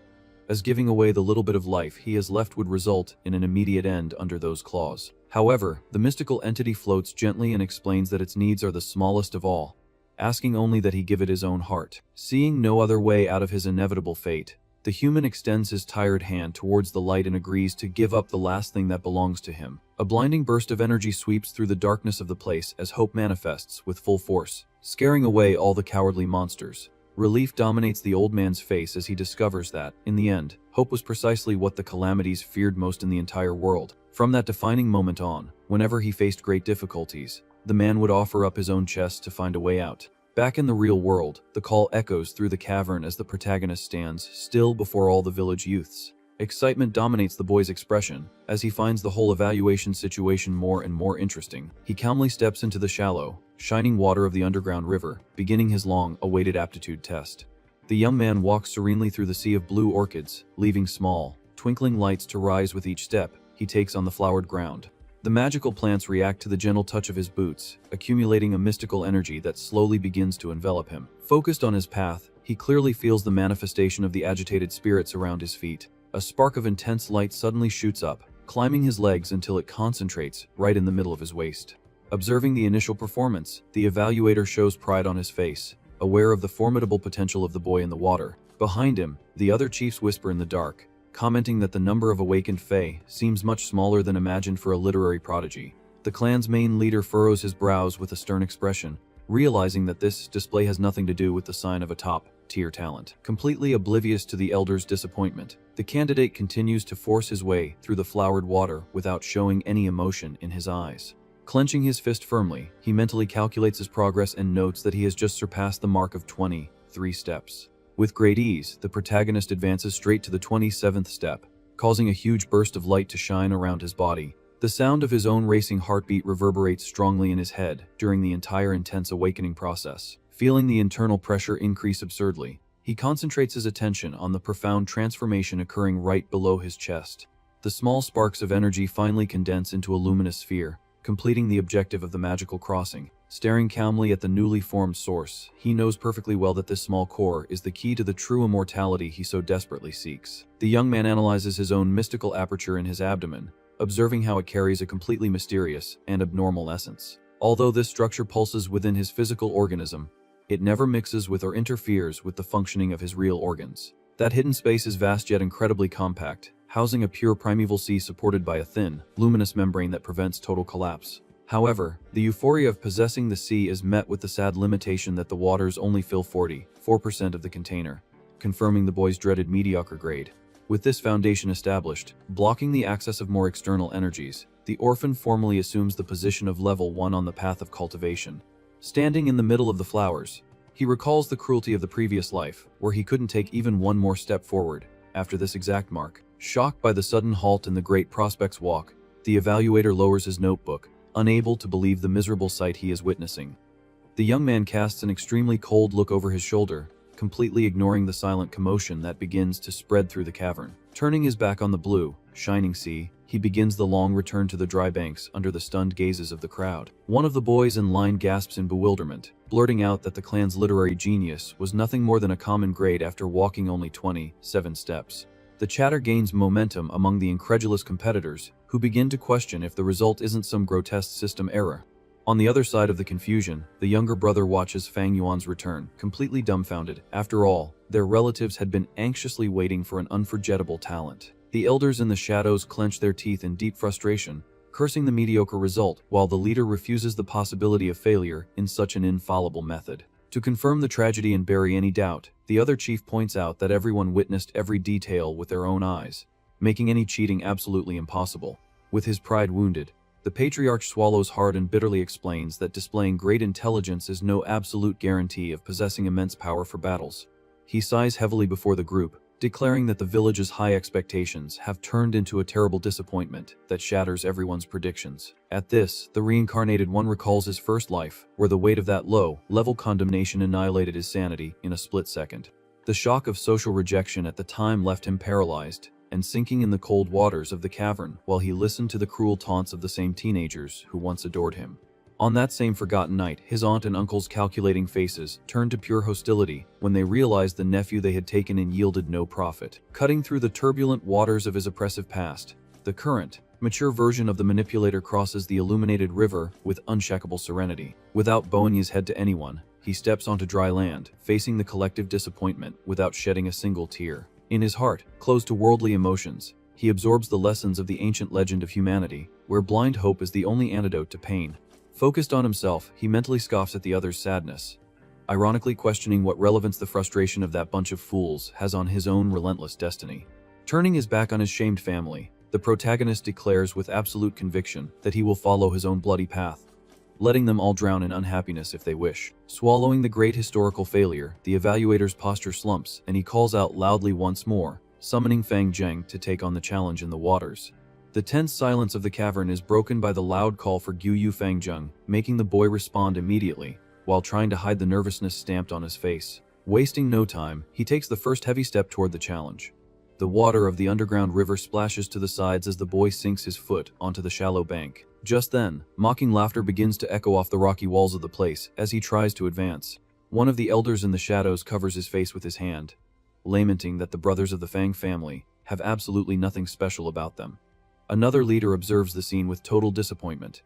as giving away the little bit of life he has left would result in an immediate end under those claws. However, the mystical entity floats gently and explains that its needs are the smallest of all, asking only that he give it his own heart. Seeing no other way out of his inevitable fate, the human extends his tired hand towards the light and agrees to give up the last thing that belongs to him. A blinding burst of energy sweeps through the darkness of the place as hope manifests with full force, scaring away all the cowardly monsters. Relief dominates the old man's face as he discovers that, in the end, hope was precisely what the calamities feared most in the entire world. From that defining moment on, whenever he faced great difficulties, the man would offer up his own chest to find a way out. Back in the real world, the call echoes through the cavern as the protagonist stands still before all the village youths. Excitement dominates the boy's expression as he finds the whole evaluation situation more and more interesting. He calmly steps into the shallow, shining water of the underground river, beginning his long-awaited aptitude test. The young man walks serenely through the sea of blue orchids, leaving small, twinkling lights to rise with each step he takes on the flowered ground. The magical plants react to the gentle touch of his boots, accumulating a mystical energy that slowly begins to envelop him. Focused on his path, he clearly feels the manifestation of the agitated spirits around his feet. A spark of intense light suddenly shoots up, climbing his legs until it concentrates right in the middle of his waist. Observing the initial performance, the evaluator shows pride on his face, aware of the formidable potential of the boy in the water. Behind him, the other chiefs whisper in the dark, commenting that the number of awakened Fae seems much smaller than imagined for a literary prodigy. The clan's main leader furrows his brows with a stern expression, realizing that this display has nothing to do with the sign of a top-tier talent. Completely oblivious to the elder's disappointment, the candidate continues to force his way through the flowered water without showing any emotion in his eyes. Clenching his fist firmly, he mentally calculates his progress and notes that he has just surpassed the mark of 23 steps. With great ease, the protagonist advances straight to the 27th step, causing a huge burst of light to shine around his body. The sound of his own racing heartbeat reverberates strongly in his head during the entire intense awakening process. Feeling the internal pressure increase absurdly, he concentrates his attention on the profound transformation occurring right below his chest. The small sparks of energy finally condense into a luminous sphere, completing the objective of the magical crossing. Staring calmly at the newly formed source, he knows perfectly well that this small core is the key to the true immortality he so desperately seeks. The young man analyzes his own mystical aperture in his abdomen, observing how it carries a completely mysterious and abnormal essence. Although this structure pulses within his physical organism, it never mixes with or interferes with the functioning of his real organs. That hidden space is vast yet incredibly compact, housing a pure primeval sea supported by a thin, luminous membrane that prevents total collapse. However, the euphoria of possessing the sea is met with the sad limitation that the waters only fill 44% of the container, confirming the boy's dreaded mediocre grade. With this foundation established, blocking the access of more external energies, the orphan formally assumes the position of level 1 on the path of cultivation. Standing in the middle of the flowers, he recalls the cruelty of the previous life, where he couldn't take even one more step forward after this exact mark. Shocked by the sudden halt in the Great Prospects Walk, the evaluator lowers his notebook, unable to believe the miserable sight he is witnessing. The young man casts an extremely cold look over his shoulder, completely ignoring the silent commotion that begins to spread through the cavern. Turning his back on the blue, shining sea, he begins the long return to the dry banks under the stunned gazes of the crowd. One of the boys in line gasps in bewilderment, blurting out that the clan's literary genius was nothing more than a common grade after walking only 27 steps. The chatter gains momentum among the incredulous competitors, who begin to question if the result isn't some grotesque system error. On the other side of the confusion, the younger brother watches Fang Yuan's return, completely dumbfounded. After all, their relatives had been anxiously waiting for an unforgettable talent. The elders in the shadows clench their teeth in deep frustration, cursing the mediocre result, while the leader refuses the possibility of failure in such an infallible method. To confirm the tragedy and bury any doubt, the other chief points out that everyone witnessed every detail with their own eyes, making any cheating absolutely impossible. With his pride wounded, the patriarch swallows hard and bitterly explains that displaying great intelligence is no absolute guarantee of possessing immense power for battles. He sighs heavily before the group, declaring that the village's high expectations have turned into a terrible disappointment that shatters everyone's predictions. At this, the reincarnated one recalls his first life, where the weight of that low-level condemnation annihilated his sanity in a split second. The shock of social rejection at the time left him paralyzed, and sinking in the cold waters of the cavern while he listened to the cruel taunts of the same teenagers who once adored him. On that same forgotten night, his aunt and uncle's calculating faces turned to pure hostility when they realized the nephew they had taken in yielded no profit. Cutting through the turbulent waters of his oppressive past, the current, mature version of the manipulator crosses the illuminated river with unshakable serenity. Without bowing his head to anyone, he steps onto dry land, facing the collective disappointment without shedding a single tear. In his heart, closed to worldly emotions, he absorbs the lessons of the ancient legend of humanity, where blind hope is the only antidote to pain. Focused on himself, he mentally scoffs at the other's sadness, ironically questioning what relevance the frustration of that bunch of fools has on his own relentless destiny. Turning his back on his shamed family, the protagonist declares with absolute conviction that he will follow his own bloody path, letting them all drown in unhappiness if they wish. Swallowing the great historical failure, the evaluator's posture slumps, and he calls out loudly once more, summoning Fang Zheng to take on the challenge in the waters. The tense silence of the cavern is broken by the loud call for Gu Yu Fang Zheng, making the boy respond immediately, while trying to hide the nervousness stamped on his face. Wasting no time, he takes the first heavy step toward the challenge. The water of the underground river splashes to the sides as the boy sinks his foot onto the shallow bank. Just then, mocking laughter begins to echo off the rocky walls of the place as he tries to advance. One of the elders in the shadows covers his face with his hand, lamenting that the brothers of the Fang family have absolutely nothing special about them. Another leader observes the scene with total disappointment,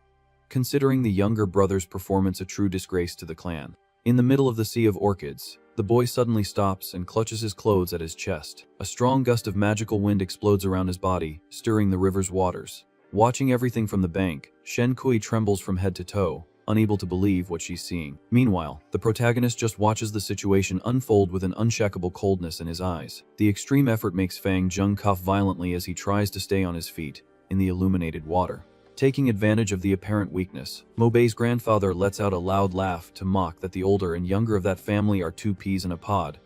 considering the younger brother's performance a true disgrace to the clan. In the middle of the sea of orchids, the boy suddenly stops and clutches his clothes at his chest. A strong gust of magical wind explodes around his body, stirring the river's waters. Watching everything from the bank, Shen Kui trembles from head to toe, unable to believe what she's seeing. Meanwhile, the protagonist just watches the situation unfold with an unshakable coldness in his eyes. The extreme effort makes Fang Zheng cough violently as he tries to stay on his feet in the illuminated water. Taking advantage of the apparent weakness, Mobei's grandfather lets out a loud laugh to mock that the older and younger of that family are two peas in a pod,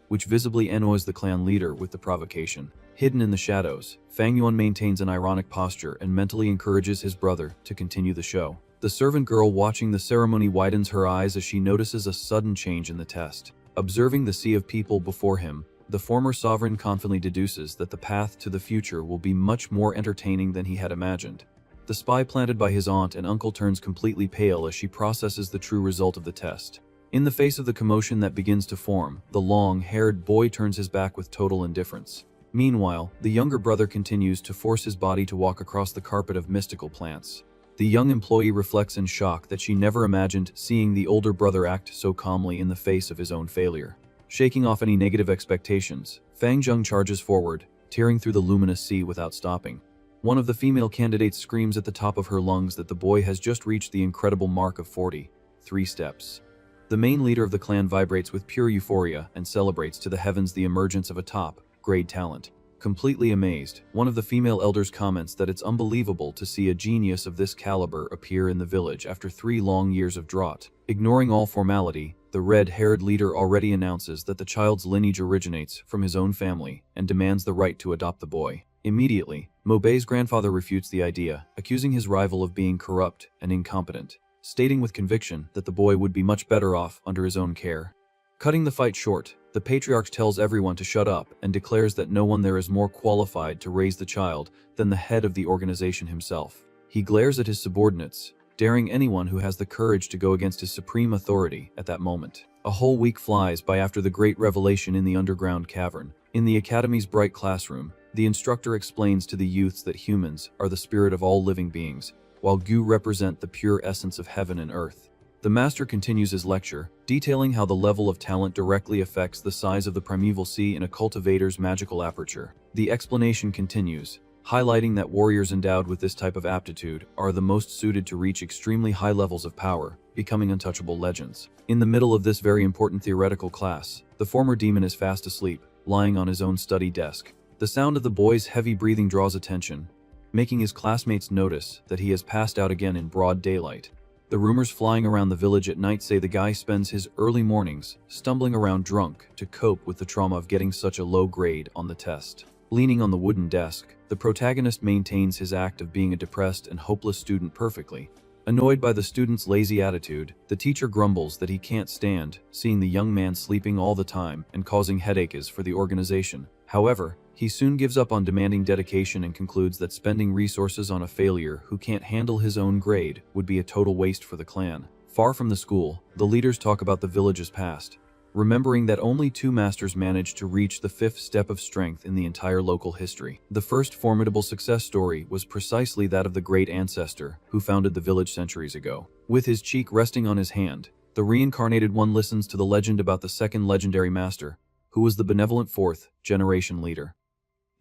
which visibly annoys the clan leader with the provocation. Hidden in the shadows, Fang Yuan maintains an ironic posture and mentally encourages his brother to continue the show. The servant girl watching the ceremony widens her eyes as she notices a sudden change in the test. Observing the sea of people before him, the former sovereign confidently deduces that the path to the future will be much more entertaining than he had imagined. The spy planted by his aunt and uncle turns completely pale as she processes the true result of the test. In the face of the commotion that begins to form, the long-haired boy turns his back with total indifference. Meanwhile, the younger brother continues to force his body to walk across the carpet of mystical plants. The young employee reflects in shock that she never imagined seeing the older brother act so calmly in the face of his own failure. Shaking off any negative expectations, Fang Zheng charges forward, tearing through the luminous sea without stopping. One of the female candidates screams at the top of her lungs that the boy has just reached the incredible mark of 43 steps. The main leader of the clan vibrates with pure euphoria and celebrates to the heavens the emergence of a top-grade talent. Completely amazed, one of the female elders comments that it's unbelievable to see a genius of this caliber appear in the village after 3 long years of drought. Ignoring all formality, the red-haired leader already announces that the child's lineage originates from his own family and demands the right to adopt the boy. Immediately, Mobei's grandfather refutes the idea, accusing his rival of being corrupt and incompetent, stating with conviction that the boy would be much better off under his own care. Cutting the fight short, the patriarch tells everyone to shut up and declares that no one there is more qualified to raise the child than the head of the organization himself. He glares at his subordinates, daring anyone who has the courage to go against his supreme authority at that moment. A whole week flies by after the great revelation in the underground cavern. In the academy's bright classroom, the instructor explains to the youths that humans are the spirit of all living beings, while Gu represent the pure essence of heaven and earth. The master continues his lecture, detailing how the level of talent directly affects the size of the primeval sea in a cultivator's magical aperture. The explanation continues, highlighting that warriors endowed with this type of aptitude are the most suited to reach extremely high levels of power, becoming untouchable legends. In the middle of this very important theoretical class, the former demon is fast asleep, lying on his own study desk. The sound of the boy's heavy breathing draws attention, making his classmates notice that he has passed out again in broad daylight. The rumors flying around the village at night say the guy spends his early mornings stumbling around drunk to cope with the trauma of getting such a low grade on the test. Leaning on the wooden desk, the protagonist maintains his act of being a depressed and hopeless student perfectly. Annoyed by the student's lazy attitude, the teacher grumbles that he can't stand seeing the young man sleeping all the time and causing headaches for the organization. However, He soon gives up on demanding dedication and concludes that spending resources on a failure who can't handle his own grade would be a total waste for the clan. Far from the school, the leaders talk about the village's past, remembering that only 2 masters managed to reach the 5th step of strength in the entire local history. The first formidable success story was precisely that of the great ancestor who founded the village centuries ago. With his cheek resting on his hand, the reincarnated one listens to the legend about the second legendary master, who was the benevolent 4th generation leader.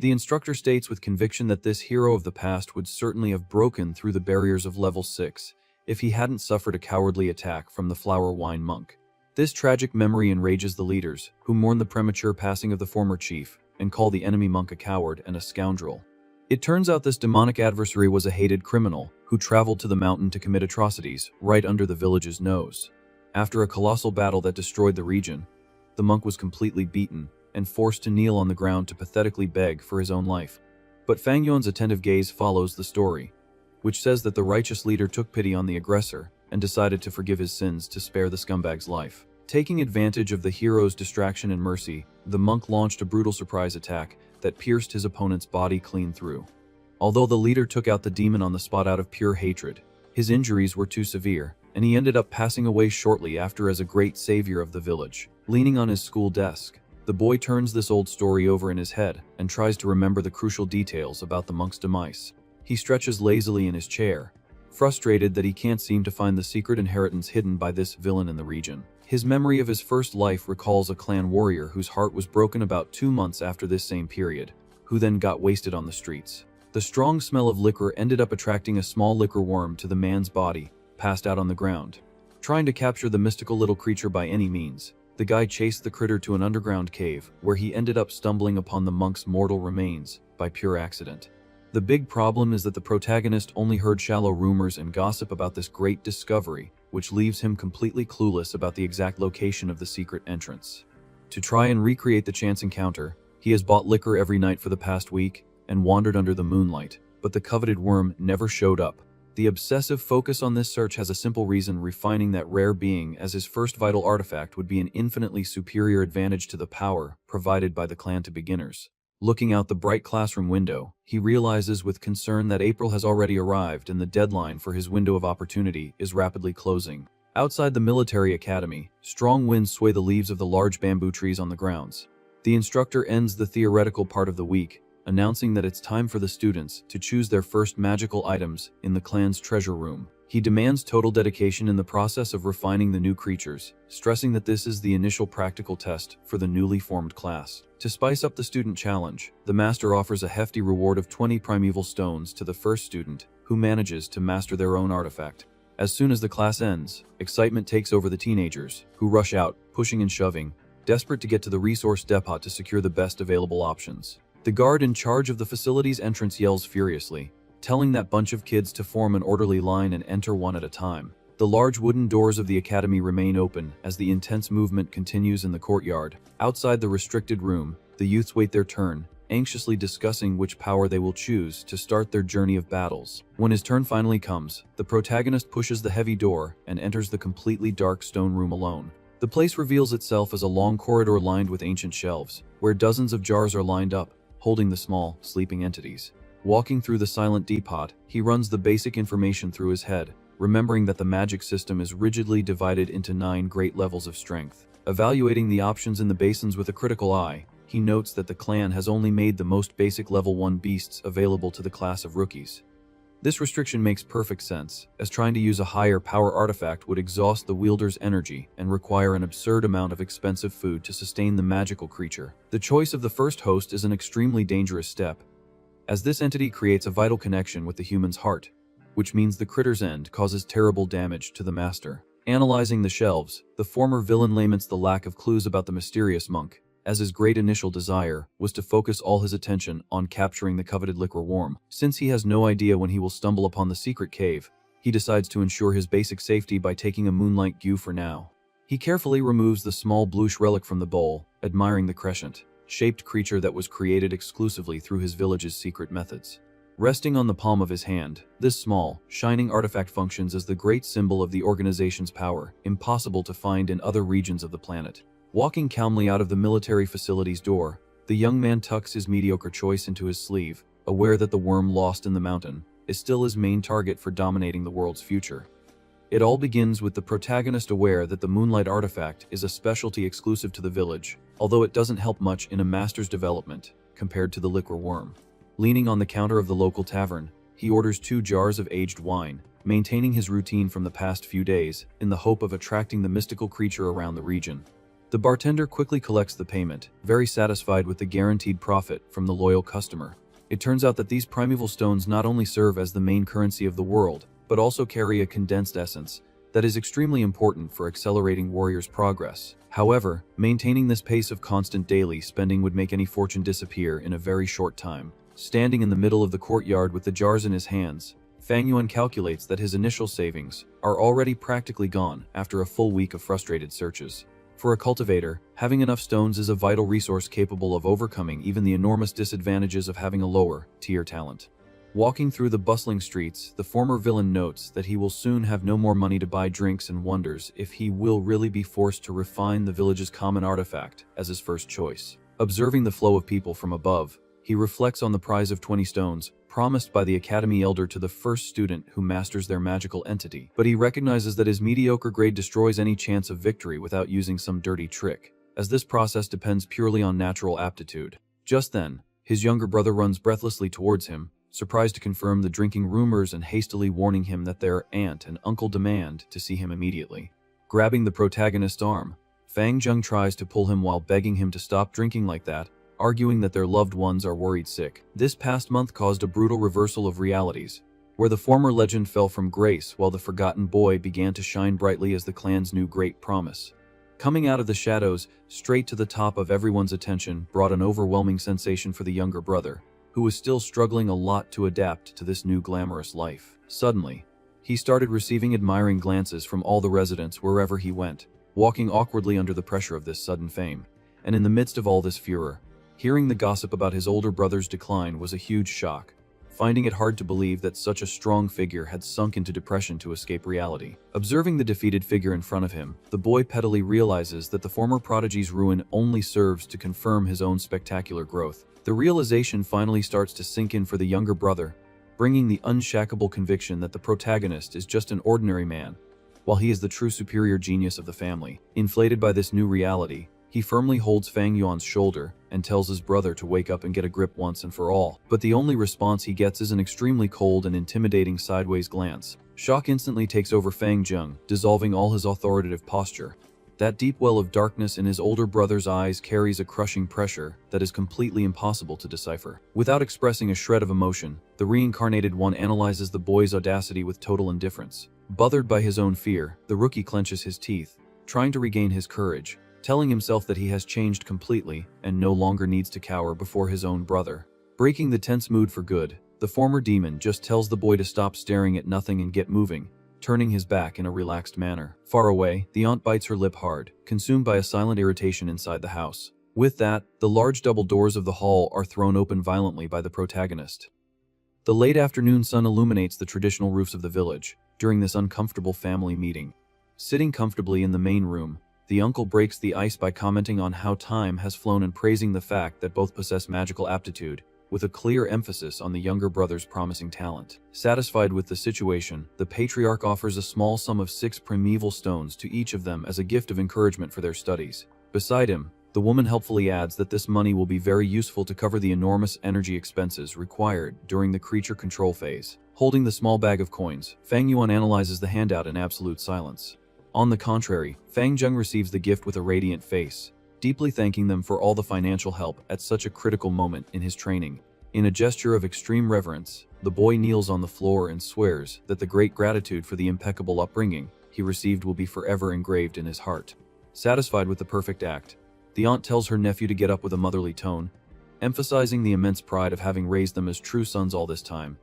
The instructor states with conviction that this hero of the past would certainly have broken through the barriers of level 6 if he hadn't suffered a cowardly attack from the flower wine monk. This tragic memory enrages the leaders, who mourn the premature passing of the former chief and call the enemy monk a coward and a scoundrel. It turns out this demonic adversary was a hated criminal who traveled to the mountain to commit atrocities right under the village's nose. After a colossal battle that destroyed the region, the monk was completely beaten and forced to kneel on the ground to pathetically beg for his own life. But Fang Yuan's attentive gaze follows the story, which says that the righteous leader took pity on the aggressor and decided to forgive his sins to spare the scumbag's life. Taking advantage of the hero's distraction and mercy, the monk launched a brutal surprise attack that pierced his opponent's body clean through. Although the leader took out the demon on the spot out of pure hatred, his injuries were too severe, and he ended up passing away shortly after as a great savior of the village. Leaning on his school desk, the boy turns this old story over in his head and tries to remember the crucial details about the monk's demise. He stretches lazily in his chair, frustrated that he can't seem to find the secret inheritance hidden by this villain in the region. His memory of his first life recalls a clan warrior whose heart was broken about 2 months after this same period, who then got wasted on the streets. The strong smell of liquor ended up attracting a small liquor worm to the man's body, passed out on the ground. Trying to capture the mystical little creature by any means, the guy chased the critter to an underground cave, where he ended up stumbling upon the monk's mortal remains by pure accident. The big problem is that the protagonist only heard shallow rumors and gossip about this great discovery, which leaves him completely clueless about the exact location of the secret entrance. To try and recreate the chance encounter, he has bought liquor every night for the past week and wandered under the moonlight, but the coveted worm never showed up. The obsessive focus on this search has a simple reason: refining that rare being as his first vital artifact would be an infinitely superior advantage to the power provided by the clan to beginners. Looking out the bright classroom window, he realizes with concern that April has already arrived and the deadline for his window of opportunity is rapidly closing. Outside the military academy, strong winds sway the leaves of the large bamboo trees on the grounds. The instructor ends the theoretical part of the week, announcing that it's time for the students to choose their first magical items in the clan's treasure room. He demands total dedication in the process of refining the new creatures, stressing that this is the initial practical test for the newly formed class. To spice up the student challenge, the master offers a hefty reward of 20 primeval stones to the first student who manages to master their own artifact. As soon as the class ends, excitement takes over the teenagers, who rush out, pushing and shoving, desperate to get to the resource depot to secure the best available options. The guard in charge of the facility's entrance yells furiously, telling that bunch of kids to form an orderly line and enter one at a time. The large wooden doors of the academy remain open as the intense movement continues in the courtyard. Outside the restricted room, the youths wait their turn, anxiously discussing which power they will choose to start their journey of battles. When his turn finally comes, the protagonist pushes the heavy door and enters the completely dark stone room alone. The place reveals itself as a long corridor lined with ancient shelves, where dozens of jars are lined up, holding the small, sleeping entities. Walking through the silent depot, he runs the basic information through his head, remembering that the magic system is rigidly divided into 9 great levels of strength. Evaluating the options in the basins with a critical eye, he notes that the clan has only made the most basic level 1 beasts available to the class of rookies. This restriction makes perfect sense, as trying to use a higher power artifact would exhaust the wielder's energy and require an absurd amount of expensive food to sustain the magical creature. The choice of the first host is an extremely dangerous step, as this entity creates a vital connection with the human's heart, which means the critter's end causes terrible damage to the master. Analyzing the shelves, the former villain laments the lack of clues about the mysterious monk, as his great initial desire was to focus all his attention on capturing the coveted liquor worm. Since he has no idea when he will stumble upon the secret cave, he decides to ensure his basic safety by taking a moonlight dew for now. He carefully removes the small bluish relic from the bowl, admiring the crescent-shaped creature that was created exclusively through his village's secret methods. Resting on the palm of his hand, this small, shining artifact functions as the great symbol of the organization's power, impossible to find in other regions of the planet. Walking calmly out of the military facility's door, The young man tucks his mediocre choice into his sleeve, aware that the worm lost in the mountain is still his main target for dominating the world's future. It all begins with the protagonist aware that the Moonlight artifact is a specialty exclusive to the village, although it doesn't help much in a master's development compared to the liquor worm. Leaning on the counter of the local tavern, he orders 2 jars of aged wine, maintaining his routine from the past few days in the hope of attracting the mystical creature around the region. The bartender quickly collects the payment, very satisfied with the guaranteed profit from the loyal customer. It turns out that these primeval stones not only serve as the main currency of the world, but also carry a condensed essence that is extremely important for accelerating warriors' progress. However, maintaining this pace of constant daily spending would make any fortune disappear in a very short time. Standing in the middle of the courtyard with the jars in his hands, Fang Yuan calculates that his initial savings are already practically gone after a full week of frustrated searches. For a cultivator, having enough stones is a vital resource capable of overcoming even the enormous disadvantages of having a lower-tier talent. Walking through the bustling streets, the former villain notes that he will soon have no more money to buy drinks and wonders if he will really be forced to refine the village's common artifact as his first choice. Observing the flow of people from above, he reflects on the prize of 20 stones, promised by the Academy Elder to the first student who masters their magical entity, but he recognizes that his mediocre grade destroys any chance of victory without using some dirty trick, as this process depends purely on natural aptitude. Just then, his younger brother runs breathlessly towards him, surprised to confirm the drinking rumors and hastily warning him that their aunt and uncle demand to see him immediately. Grabbing the protagonist's arm, Fang Zheng tries to pull him while begging him to stop drinking like that, arguing that their loved ones are worried sick. This past month caused a brutal reversal of realities, where the former legend fell from grace while the forgotten boy began to shine brightly as the clan's new great promise. Coming out of the shadows, straight to the top of everyone's attention, brought an overwhelming sensation for the younger brother, who was still struggling a lot to adapt to this new glamorous life. Suddenly, he started receiving admiring glances from all the residents wherever he went, walking awkwardly under the pressure of this sudden fame. And in the midst of all this furor, hearing the gossip about his older brother's decline was a huge shock, finding it hard to believe that such a strong figure had sunk into depression to escape reality. Observing the defeated figure in front of him, the boy pettily realizes that the former prodigy's ruin only serves to confirm his own spectacular growth. The realization finally starts to sink in for the younger brother, bringing the unshackable conviction that the protagonist is just an ordinary man, while he is the true superior genius of the family. Inflated by this new reality, he firmly holds Fang Yuan's shoulder and tells his brother to wake up and get a grip once and for all. But the only response he gets is an extremely cold and intimidating sideways glance. Shock instantly takes over Fang Zheng, dissolving all his authoritative posture. That deep well of darkness in his older brother's eyes carries a crushing pressure that is completely impossible to decipher. Without expressing a shred of emotion, the reincarnated one analyzes the boy's audacity with total indifference. Bothered by his own fear, the rookie clenches his teeth, trying to regain his courage, telling himself that he has changed completely and no longer needs to cower before his own brother. Breaking the tense mood for good, the former demon just tells the boy to stop staring at nothing and get moving, turning his back in a relaxed manner. Far away, the aunt bites her lip hard, consumed by a silent irritation inside the house. With that, the large double doors of the hall are thrown open violently by the protagonist. The late afternoon sun illuminates the traditional roofs of the village during this uncomfortable family meeting. Sitting comfortably in the main room, the uncle breaks the ice by commenting on how time has flown and praising the fact that both possess magical aptitude, with a clear emphasis on the younger brother's promising talent. Satisfied with the situation, the patriarch offers a small sum of 6 primeval stones to each of them as a gift of encouragement for their studies. Beside him, the woman helpfully adds that this money will be very useful to cover the enormous energy expenses required during the creature control phase. Holding the small bag of coins, Fang Yuan analyzes the handout in absolute silence. On the contrary, Fang Zheng receives the gift with a radiant face, deeply thanking them for all the financial help at such a critical moment in his training. In a gesture of extreme reverence, the boy kneels on the floor and swears that the great gratitude for the impeccable upbringing he received will be forever engraved in his heart. Satisfied with the perfect act, the aunt tells her nephew to get up with a motherly tone, emphasizing the immense pride of having raised them as true sons all this time,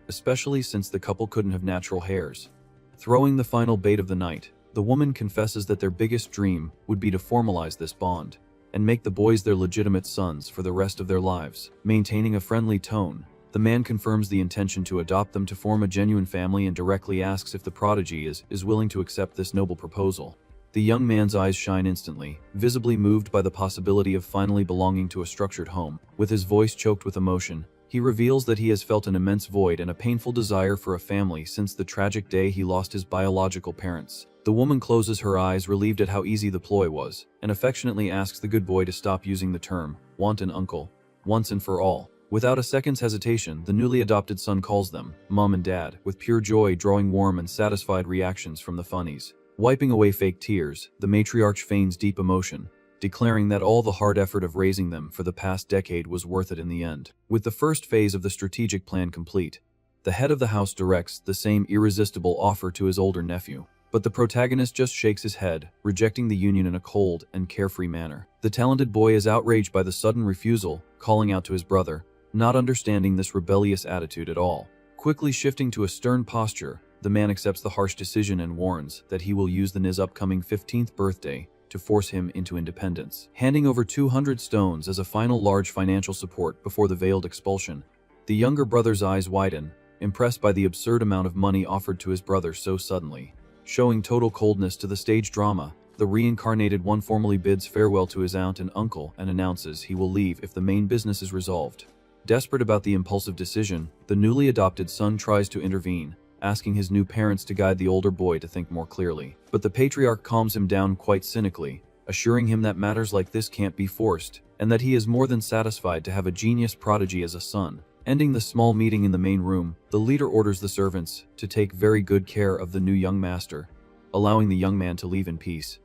especially since the couple couldn't have natural heirs. Throwing the final bait of the night, the woman confesses that their biggest dream would be to formalize this bond and make the boys their legitimate sons for the rest of their lives. Maintaining a friendly tone, the man confirms the intention to adopt them to form a genuine family and directly asks if the prodigy is willing to accept this noble proposal. The young man's eyes shine instantly, visibly moved by the possibility of finally belonging to a structured home. With his voice choked with emotion, he reveals that he has felt an immense void and a painful desire for a family since the tragic day he lost his biological parents. The woman closes her eyes, relieved at how easy the ploy was, and affectionately asks the good boy to stop using the term want an uncle, once and for all. Without a second's hesitation, the newly adopted son calls them Mom and Dad, with pure joy drawing warm and satisfied reactions from the funnies. Wiping away fake tears, the matriarch feigns deep emotion, declaring that all the hard effort of raising them for the past decade was worth it in the end. With the first phase of the strategic plan complete, the head of the house directs the same irresistible offer to his older nephew. But the protagonist just shakes his head, rejecting the union in a cold and carefree manner. The talented boy is outraged by the sudden refusal, calling out to his brother, not understanding this rebellious attitude at all. Quickly shifting to a stern posture, the man accepts the harsh decision and warns that he will use the N's upcoming 15th birthday to force him into independence. Handing over 200 stones as a final large financial support before the veiled expulsion, the younger brother's eyes widen, impressed by the absurd amount of money offered to his brother so suddenly. Showing total coldness to the stage drama, the reincarnated one formally bids farewell to his aunt and uncle and announces he will leave if the main business is resolved. Desperate about the impulsive decision, the newly adopted son tries to intervene, asking his new parents to guide the older boy to think more clearly. But the patriarch calms him down quite cynically, assuring him that matters like this can't be forced, and that he is more than satisfied to have a genius prodigy as a son. Ending the small meeting in the main room, the leader orders the servants to take very good care of the new young master, allowing the young man to leave in peace.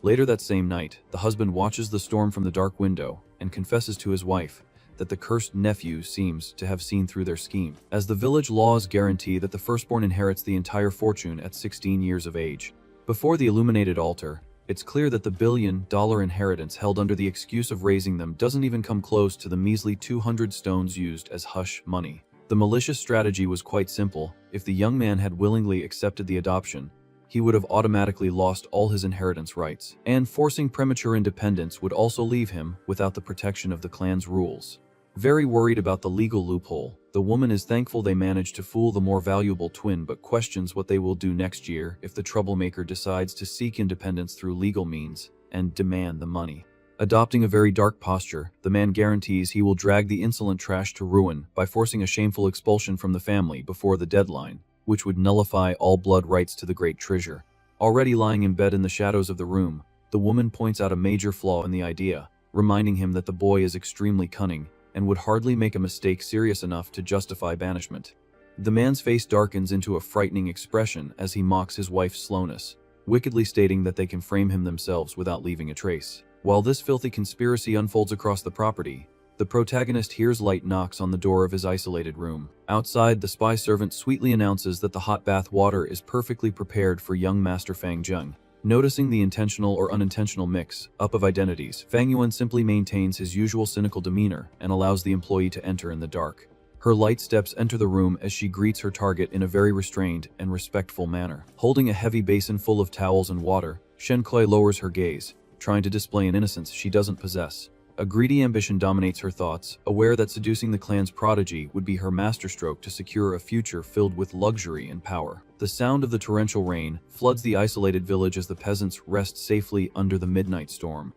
Later that same night, the husband watches the storm from the dark window and confesses to his wife that the cursed nephew seems to have seen through their scheme, as the village laws guarantee that the firstborn inherits the entire fortune at 16 years of age. Before the illuminated altar, it's clear that the billion-dollar inheritance held under the excuse of raising them doesn't even come close to the measly 200 stones used as hush money. The malicious strategy was quite simple. If the young man had willingly accepted the adoption, he would have automatically lost all his inheritance rights, and forcing premature independence would also leave him without the protection of the clan's rules. Very worried about the legal loophole, the woman is thankful they managed to fool the more valuable twin but questions what they will do next year if the troublemaker decides to seek independence through legal means and demand the money. Adopting a very dark posture, the man guarantees he will drag the insolent trash to ruin by forcing a shameful expulsion from the family before the deadline, which would nullify all blood rights to the great treasure. Already lying in bed in the shadows of the room, the woman points out a major flaw in the idea, reminding him that the boy is extremely cunning and would hardly make a mistake serious enough to justify banishment. The man's face darkens into a frightening expression as he mocks his wife's slowness, wickedly stating that they can frame him themselves without leaving a trace. While this filthy conspiracy unfolds across the property, the protagonist hears light knocks on the door of his isolated room. Outside, the spy servant sweetly announces that the hot bath water is perfectly prepared for young Master Fang Zheng. Noticing the intentional or unintentional mix-up of identities, Fang Yuan simply maintains his usual cynical demeanor and allows the employee to enter in the dark. Her light steps enter the room as she greets her target in a very restrained and respectful manner. Holding a heavy basin full of towels and water, Shen Kuei lowers her gaze, trying to display an innocence she doesn't possess. A greedy ambition dominates her thoughts, aware that seducing the clan's prodigy would be her masterstroke to secure a future filled with luxury and power. The sound of the torrential rain floods the isolated village as the peasants rest safely under the midnight storm.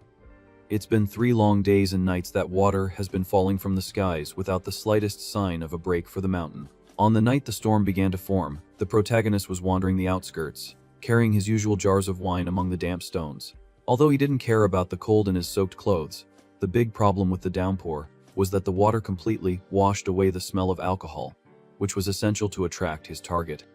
It's been 3 long days and nights that water has been falling from the skies without the slightest sign of a break for the mountain. On the night the storm began to form, the protagonist was wandering the outskirts, carrying his usual jars of wine among the damp stones. Although he didn't care about the cold in his soaked clothes, the big problem with the downpour was that the water completely washed away the smell of alcohol, which was essential to attract his target.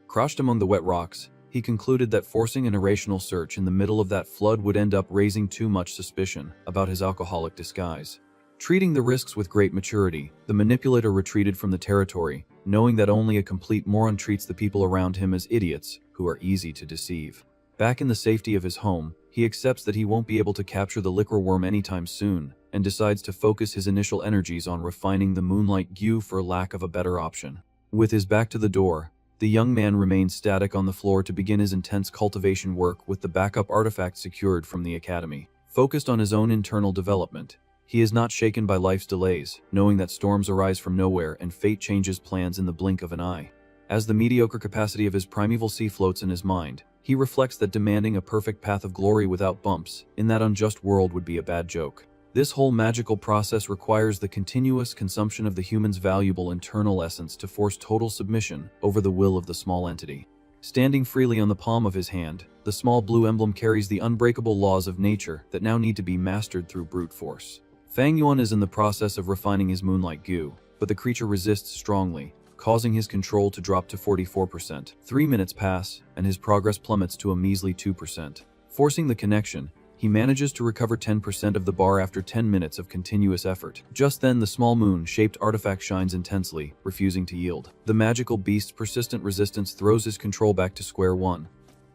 Crouched among the wet rocks, he concluded that forcing an irrational search in the middle of that flood would end up raising too much suspicion about his alcoholic disguise. Treating the risks with great maturity, the manipulator retreated from the territory, knowing that only a complete moron treats the people around him as idiots who are easy to deceive. Back in the safety of his home, he accepts that he won't be able to capture the liquor worm anytime soon, and decides to focus his initial energies on refining the moonlight goo for lack of a better option. With his back to the door, the young man remains static on the floor to begin his intense cultivation work with the backup artifact secured from the academy. Focused on his own internal development, he is not shaken by life's delays, knowing that storms arise from nowhere and fate changes plans in the blink of an eye. As the mediocre capacity of his primeval sea floats in his mind, He reflects that demanding a perfect path of glory without bumps in that unjust world would be a bad joke. This whole magical process requires the continuous consumption of the human's valuable internal essence to force total submission over the will of the small entity. Standing freely on the palm of his hand, the small blue emblem carries the unbreakable laws of nature that now need to be mastered through brute force. Fang Yuan is in the process of refining his moonlight goo, but the creature resists strongly, causing his control to drop to 44%. 3 minutes pass, and his progress plummets to a measly 2%. Forcing the connection, he manages to recover 10% of the bar after 10 minutes of continuous effort. Just then, the small moon-shaped artifact shines intensely, refusing to yield. The magical beast's persistent resistance throws his control back to square one,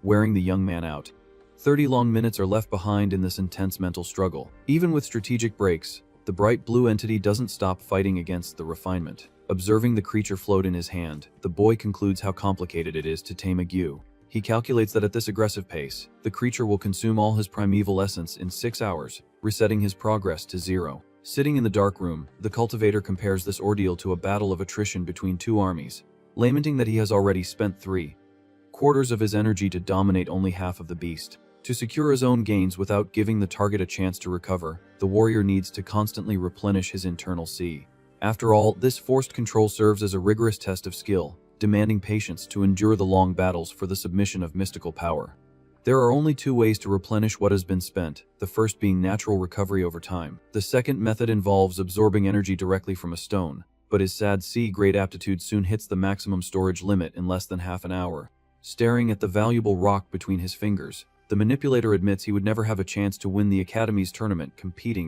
wearing the young man out. 30 long minutes are left behind in this intense mental struggle. Even with strategic breaks, the bright blue entity doesn't stop fighting against the refinement. Observing the creature float in his hand, the boy concludes how complicated it is to tame a gyu. He calculates that at this aggressive pace, the creature will consume all his primeval essence in 6 hours, resetting his progress to 0. Sitting in the dark room, the cultivator compares this ordeal to a battle of attrition between two armies, lamenting that he has already spent 3/4 of his energy to dominate only half of the beast. To secure his own gains without giving the target a chance to recover, the warrior needs to constantly replenish his internal chi. After all, this forced control serves as a rigorous test of skill, demanding patience to endure the long battles for the submission of mystical power. There are only 2 ways to replenish what has been spent, the first being natural recovery over time. The second method involves absorbing energy directly from a stone, but his sad C-grade aptitude soon hits the maximum storage limit in less than half an hour. Staring at the valuable rock between his fingers, the manipulator admits he would never have a chance to win the Academy's tournament competing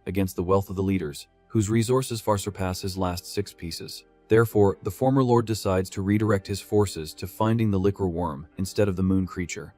against the wealth of the leaders, whose resources far surpass his last 6 pieces. Therefore, the former lord decides to redirect his forces to finding the liquor worm instead of the moon creature.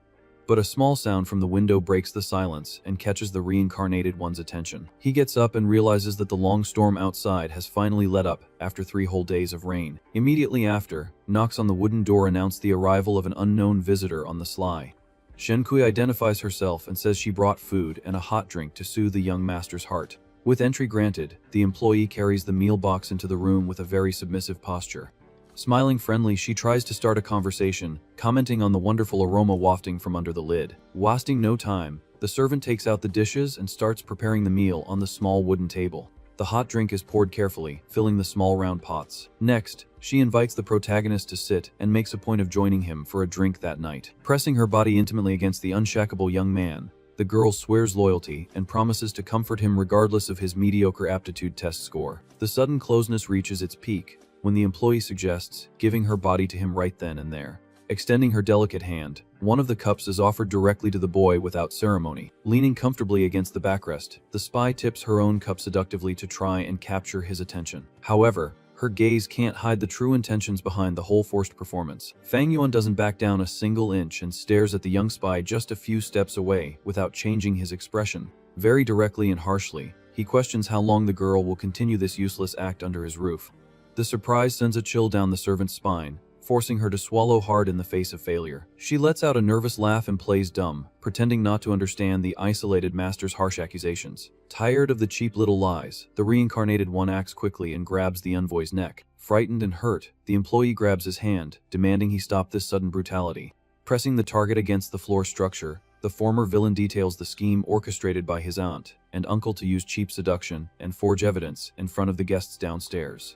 But a small sound from the window breaks the silence and catches the reincarnated one's attention. He gets up and realizes that the long storm outside has finally let up after 3 whole days of rain. Immediately after, knocks on the wooden door announce the arrival of an unknown visitor on the sly. Shenkui identifies herself and says she brought food and a hot drink to soothe the young master's heart. With entry granted, the employee carries the meal box into the room with a very submissive posture. Smiling friendly, she tries to start a conversation, commenting on the wonderful aroma wafting from under the lid. Wasting no time, the servant takes out the dishes and starts preparing the meal on the small wooden table. The hot drink is poured carefully, filling the small round pots. Next, she invites the protagonist to sit and makes a point of joining him for a drink that night. Pressing her body intimately against the unshackable young man, the girl swears loyalty and promises to comfort him regardless of his mediocre aptitude test score. The sudden closeness reaches its peak when the employee suggests giving her body to him right then and there. Extending her delicate hand, one of the cups is offered directly to the boy without ceremony. Leaning comfortably against the backrest, the spy tips her own cup seductively to try and capture his attention. However, her gaze can't hide the true intentions behind the whole forced performance. Fang Yuan doesn't back down a single inch and stares at the young spy just a few steps away without changing his expression. Very directly and harshly, he questions how long the girl will continue this useless act under his roof. The surprise sends a chill down the servant's spine, forcing her to swallow hard in the face of failure. She lets out a nervous laugh and plays dumb, pretending not to understand the isolated master's harsh accusations. Tired of the cheap little lies, the reincarnated one acts quickly and grabs the envoy's neck. Frightened and hurt, the employee grabs his hand, demanding he stop this sudden brutality. Pressing the target against the floor structure, the former villain details the scheme orchestrated by his aunt and uncle to use cheap seduction and forge evidence in front of the guests downstairs.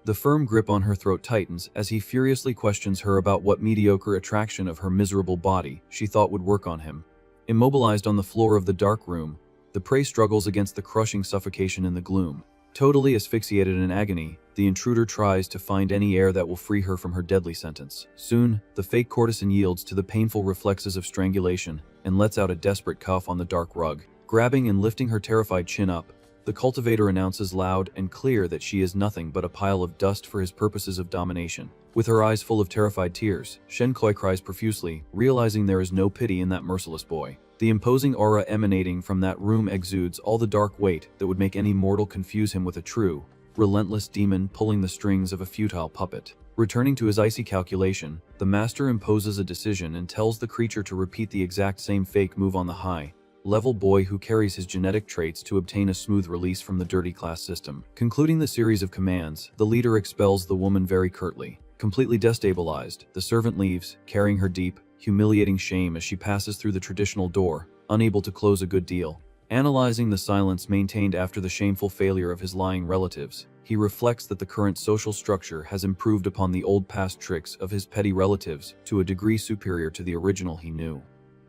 The firm grip on her throat tightens as he furiously questions her about what mediocre attraction of her miserable body she thought would work on him. Immobilized on the floor of the dark room, the prey struggles against the crushing suffocation in the gloom. Totally asphyxiated in agony, the intruder tries to find any air that will free her from her deadly sentence. Soon, the fake courtesan yields to the painful reflexes of strangulation and lets out a desperate cough on the dark rug. Grabbing and lifting her terrified chin up, the cultivator announces loud and clear that she is nothing but a pile of dust for his purposes of domination. With her eyes full of terrified tears, Shen Koi cries profusely, realizing there is no pity in that merciless boy. The imposing aura emanating from that room exudes all the dark weight that would make any mortal confuse him with a true, relentless demon pulling the strings of a futile puppet. Returning to his icy calculation, the master imposes a decision and tells the creature to repeat the exact same fake move on the high-level boy who carries his genetic traits to obtain a smooth release from the dirty class system. Concluding the series of commands, the leader expels the woman very curtly. Completely destabilized, the servant leaves, carrying her deep, humiliating shame as she passes through the traditional door, unable to close a good deal. Analyzing the silence maintained after the shameful failure of his lying relatives, he reflects that the current social structure has improved upon the old past tricks of his petty relatives to a degree superior to the original he knew.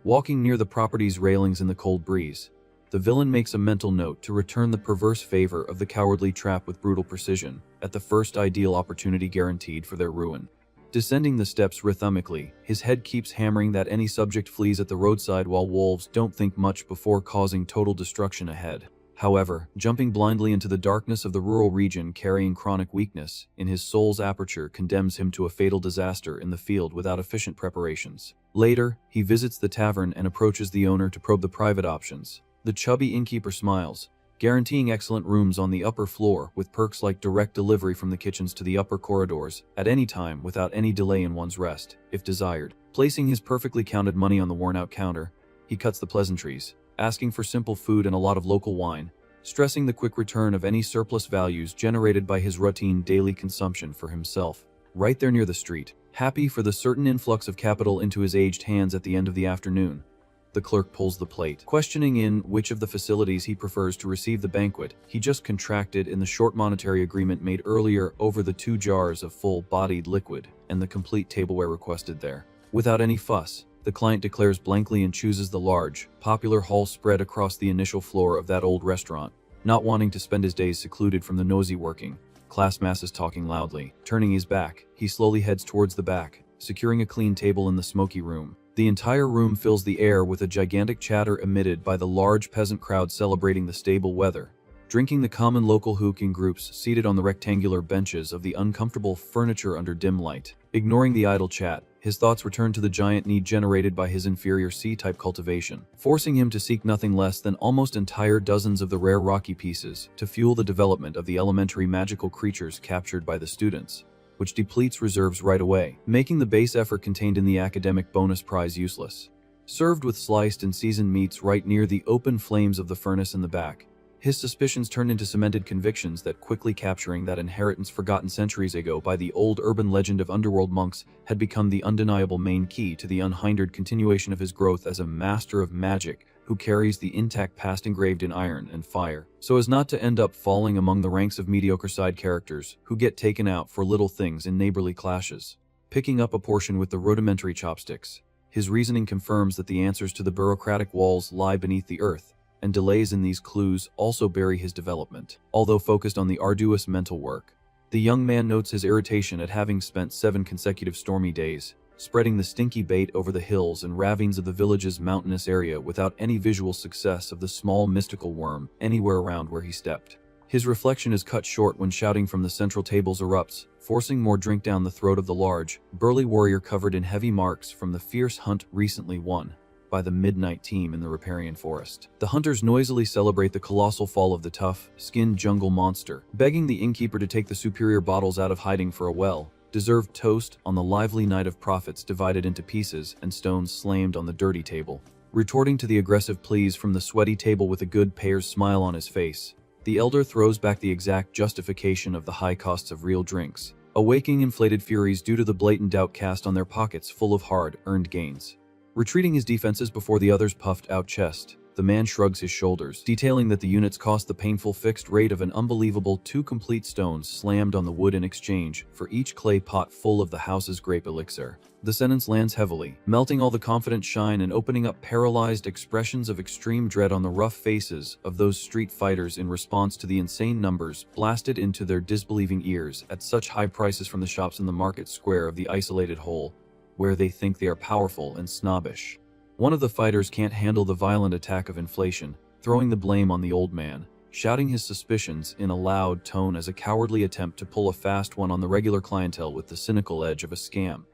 Walking near the property's railings in the cold breeze, the villain makes a mental note to return the perverse favor of the cowardly trap with brutal precision, at the first ideal opportunity guaranteed for their ruin. Descending the steps rhythmically, his head keeps hammering that any subject flees at the roadside while wolves don't think much before causing total destruction ahead. However, jumping blindly into the darkness of the rural region carrying chronic weakness in his soul's aperture condemns him to a fatal disaster in the field without efficient preparations. Later, he visits the tavern and approaches the owner to probe the private options. The chubby innkeeper smiles, guaranteeing excellent rooms on the upper floor with perks like direct delivery from the kitchens to the upper corridors at any time without any delay in one's rest, if desired. Placing his perfectly counted money on the worn-out counter, he cuts the pleasantries, asking for simple food and a lot of local wine, stressing the quick return of any surplus values generated by his routine daily consumption for himself. Right there near the street, happy for the certain influx of capital into his aged hands at the end of the afternoon, the clerk pulls the plate, questioning in which of the facilities he prefers to receive the banquet he just contracted in the short monetary agreement made earlier over the 2 jars of full-bodied liquid and the complete tableware requested there. Without any fuss, the client declares blankly and chooses the large, popular hall spread across the initial floor of that old restaurant, not wanting to spend his days secluded from the nosy working class masses talking loudly. Turning his back, he slowly heads towards the back, securing a clean table in the smoky room. The entire room fills the air with a gigantic chatter emitted by the large peasant crowd celebrating the stable weather, drinking the common local hook in groups seated on the rectangular benches of the uncomfortable furniture under dim light. Ignoring the idle chat, his thoughts return to the giant need generated by his inferior C-type cultivation, forcing him to seek nothing less than almost entire dozens of the rare rocky pieces to fuel the development of the elementary magical creatures captured by the students, which depletes reserves right away, making the base effort contained in the academic bonus prize useless. Served with sliced and seasoned meats right near the open flames of the furnace in the back, his suspicions turned into cemented convictions that quickly capturing that inheritance forgotten centuries ago by the old urban legend of underworld monks had become the undeniable main key to the unhindered continuation of his growth as a master of magic who carries the intact past engraved in iron and fire, so as not to end up falling among the ranks of mediocre side characters who get taken out for little things in neighborly clashes. Picking up a portion with the rudimentary chopsticks, his reasoning confirms that the answers to the bureaucratic walls lie beneath the earth, and delays in these clues also bury his development. Although focused on the arduous mental work, the young man notes his irritation at having spent 7 consecutive stormy days spreading the stinky bait over the hills and ravines of the village's mountainous area without any visual success of the small mystical worm anywhere around where he stepped. His reflection is cut short when shouting from the central tables erupts, forcing more drink down the throat of the large, burly warrior covered in heavy marks from the fierce hunt recently won by the midnight team in the riparian forest. The hunters noisily celebrate the colossal fall of the tough, skinned jungle monster, begging the innkeeper to take the superior bottles out of hiding for a well-deserved toast on the lively night of profits divided into pieces and stones slammed on the dirty table. Retorting to the aggressive pleas from the sweaty table with a good payer's smile on his face, the elder throws back the exact justification of the high costs of real drinks, awaking inflated furies due to the blatant doubt cast on their pockets full of hard-earned gains. Retreating his defenses before the other's puffed-out chest, the man shrugs his shoulders, detailing that the units cost the painful fixed rate of an unbelievable 2 complete stones slammed on the wood in exchange for each clay pot full of the house's grape elixir. The sentence lands heavily, melting all the confident shine and opening up paralyzed expressions of extreme dread on the rough faces of those street fighters in response to the insane numbers blasted into their disbelieving ears at such high prices from the shops in the market square of the isolated hole, where they think they are powerful and snobbish. One of the fighters can't handle the violent attack of inflation, throwing the blame on the old man, shouting his suspicions in a loud tone as a cowardly attempt to pull a fast one on the regular clientele with the cynical edge of a scam.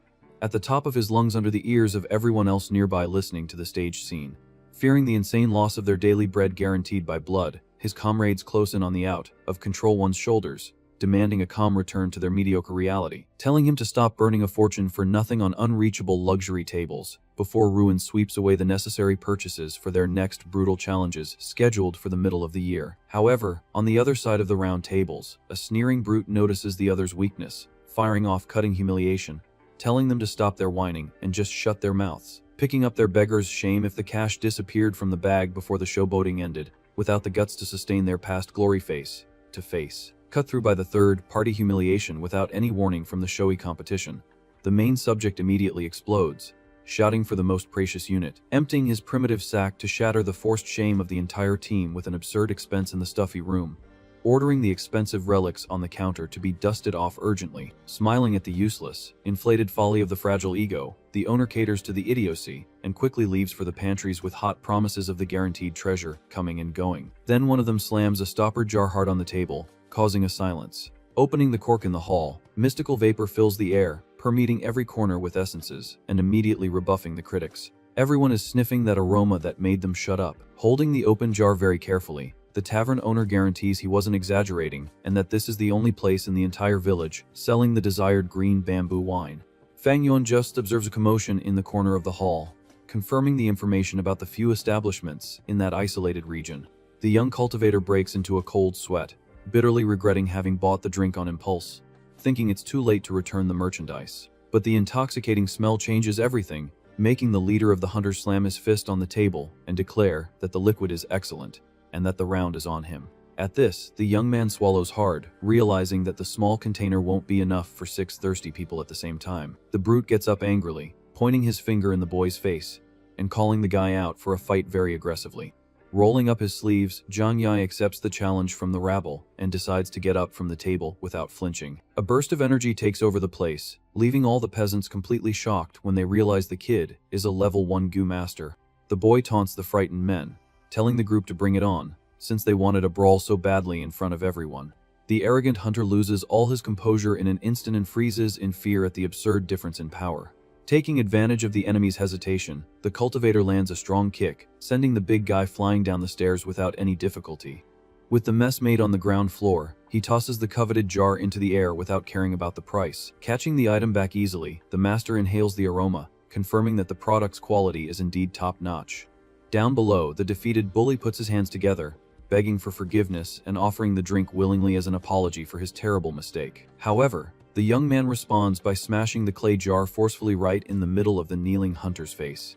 At the top of his lungs under the ears of everyone else nearby listening to the stage scene. Fearing the insane loss of their daily bread guaranteed by blood, his comrades close in on the out of control one's shoulders, demanding a calm return to their mediocre reality, telling him to stop burning a fortune for nothing on unreachable luxury tables, before ruin sweeps away the necessary purchases for their next brutal challenges scheduled for the middle of the year. However, on the other side of the round tables, a sneering brute notices the other's weakness, firing off cutting humiliation, telling them to stop their whining and just shut their mouths, picking up their beggar's shame if the cash disappeared from the bag before the showboating ended, without the guts to sustain their past glory face to face. Cut through by the third-party humiliation without any warning from the showy competition. The main subject immediately explodes, shouting for the most precious unit, emptying his primitive sack to shatter the forced shame of the entire team with an absurd expense in the stuffy room, ordering the expensive relics on the counter to be dusted off urgently, smiling at the useless, inflated folly of the fragile ego. The owner caters to the idiocy and quickly leaves for the pantries with hot promises of the guaranteed treasure coming and going. Then one of them slams a stopper jar hard on the table, causing a silence. Opening the cork in the hall, mystical vapor fills the air, permeating every corner with essences and immediately rebuffing the critics. Everyone is sniffing that aroma that made them shut up. Holding the open jar very carefully, the tavern owner guarantees he wasn't exaggerating and that this is the only place in the entire village selling the desired green bamboo wine. Fang Yuan just observes a commotion in the corner of the hall, confirming the information about the few establishments in that isolated region. The young cultivator breaks into a cold sweat, bitterly regretting having bought the drink on impulse, thinking it's too late to return the merchandise. But the intoxicating smell changes everything, making the leader of the hunters slam his fist on the table and declare that the liquid is excellent and that the round is on him. At this, the young man swallows hard, realizing that the small container won't be enough for 6 thirsty people at the same time. The brute gets up angrily, pointing his finger in the boy's face and calling the guy out for a fight very aggressively. Rolling up his sleeves, Zhang Yai accepts the challenge from the rabble and decides to get up from the table without flinching. A burst of energy takes over the place, leaving all the peasants completely shocked when they realize the kid is a level 1 Gu master. The boy taunts the frightened men, telling the group to bring it on, since they wanted a brawl so badly in front of everyone. The arrogant hunter loses all his composure in an instant and freezes in fear at the absurd difference in power. Taking advantage of the enemy's hesitation, the cultivator lands a strong kick, sending the big guy flying down the stairs without any difficulty. With the mess made on the ground floor, he tosses the coveted jar into the air without caring about the price. Catching the item back easily, the master inhales the aroma, confirming that the product's quality is indeed top-notch. Down below, the defeated bully puts his hands together, begging for forgiveness and offering the drink willingly as an apology for his terrible mistake. However, the young man responds by smashing the clay jar forcefully right in the middle of the kneeling hunter's face.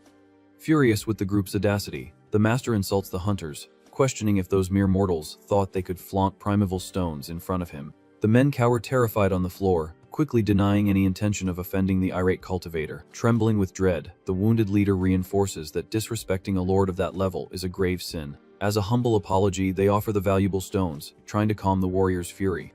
Furious with the group's audacity, the master insults the hunters, questioning if those mere mortals thought they could flaunt primeval stones in front of him. The men cower terrified on the floor, quickly denying any intention of offending the irate cultivator. Trembling with dread, the wounded leader reinforces that disrespecting a lord of that level is a grave sin. As a humble apology, they offer the valuable stones, trying to calm the warrior's fury.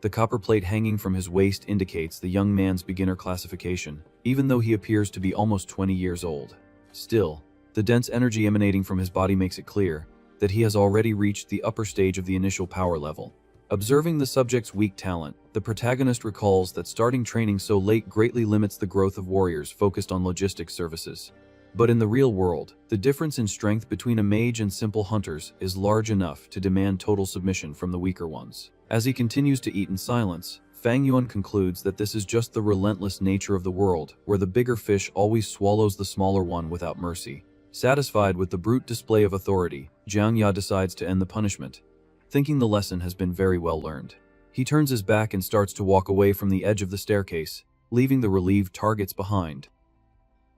The copper plate hanging from his waist indicates the young man's beginner classification, even though he appears to be almost 20 years old. Still, the dense energy emanating from his body makes it clear that he has already reached the upper stage of the initial power level. Observing the subject's weak talent, the protagonist recalls that starting training so late greatly limits the growth of warriors focused on logistics services. But in the real world, the difference in strength between a mage and simple hunters is large enough to demand total submission from the weaker ones. As he continues to eat in silence, Fang Yuan concludes that this is just the relentless nature of the world, where the bigger fish always swallows the smaller one without mercy. Satisfied with the brute display of authority, Zhang Ya decides to end the punishment, thinking the lesson has been very well learned. He turns his back and starts to walk away from the edge of the staircase, leaving the relieved targets behind.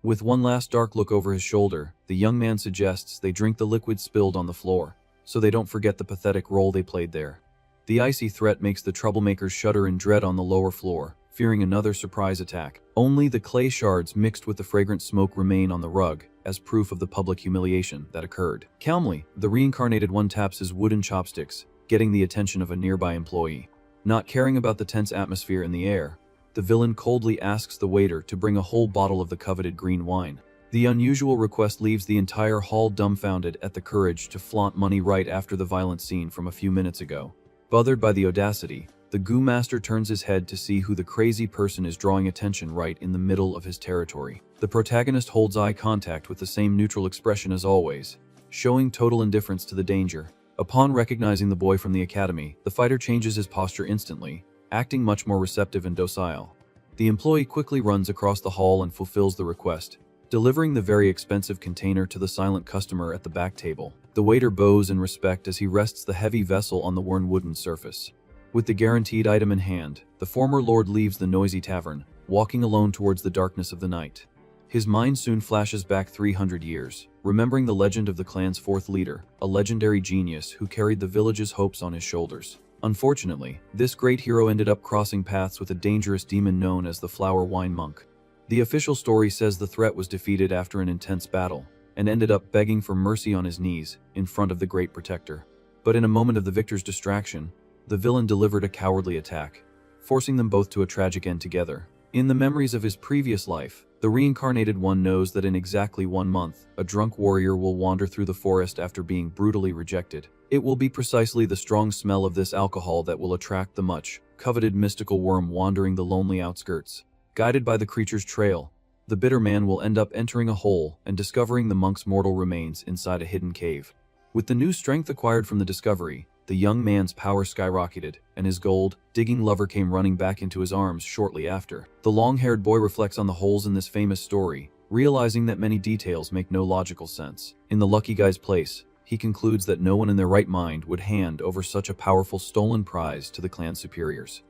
With one last dark look over his shoulder, the young man suggests they drink the liquid spilled on the floor, so they don't forget the pathetic role they played there. The icy threat makes the troublemakers shudder in dread on the lower floor, fearing another surprise attack. Only the clay shards mixed with the fragrant smoke remain on the rug, as proof of the public humiliation that occurred. Calmly, the reincarnated one taps his wooden chopsticks, getting the attention of a nearby employee. Not caring about the tense atmosphere in the air, the villain coldly asks the waiter to bring a whole bottle of the coveted green wine. The unusual request leaves the entire hall dumbfounded at the courage to flaunt money right after the violent scene from a few minutes ago. Bothered by the audacity, the Gu Master turns his head to see who the crazy person is drawing attention right in the middle of his territory. The protagonist holds eye contact with the same neutral expression as always, showing total indifference to the danger. Upon recognizing the boy from the academy, the fighter changes his posture instantly, acting much more receptive and docile. The employee quickly runs across the hall and fulfills the request, delivering the very expensive container to the silent customer at the back table. The waiter bows in respect as he rests the heavy vessel on the worn wooden surface. With the guaranteed item in hand, the former lord leaves the noisy tavern, walking alone towards the darkness of the night. His mind soon flashes back 300 years, remembering the legend of the clan's fourth leader, a legendary genius who carried the village's hopes on his shoulders. Unfortunately, this great hero ended up crossing paths with a dangerous demon known as the Flower Wine Monk. The official story says the threat was defeated after an intense battle, and ended up begging for mercy on his knees in front of the great protector. But in a moment of the victor's distraction, the villain delivered a cowardly attack, forcing them both to a tragic end together. In the memories of his previous life, the reincarnated one knows that in exactly 1 month, a drunk warrior will wander through the forest after being brutally rejected. It will be precisely the strong smell of this alcohol that will attract the much coveted mystical worm wandering the lonely outskirts. Guided by the creature's trail, the bitter man will end up entering a hole and discovering the monk's mortal remains inside a hidden cave. With the new strength acquired from the discovery, the young man's power skyrocketed, and his gold-digging lover came running back into his arms shortly after. The long-haired boy reflects on the holes in this famous story, realizing that many details make no logical sense. In the lucky guy's place, he concludes that no one in their right mind would hand over such a powerful stolen prize to the clan superiors.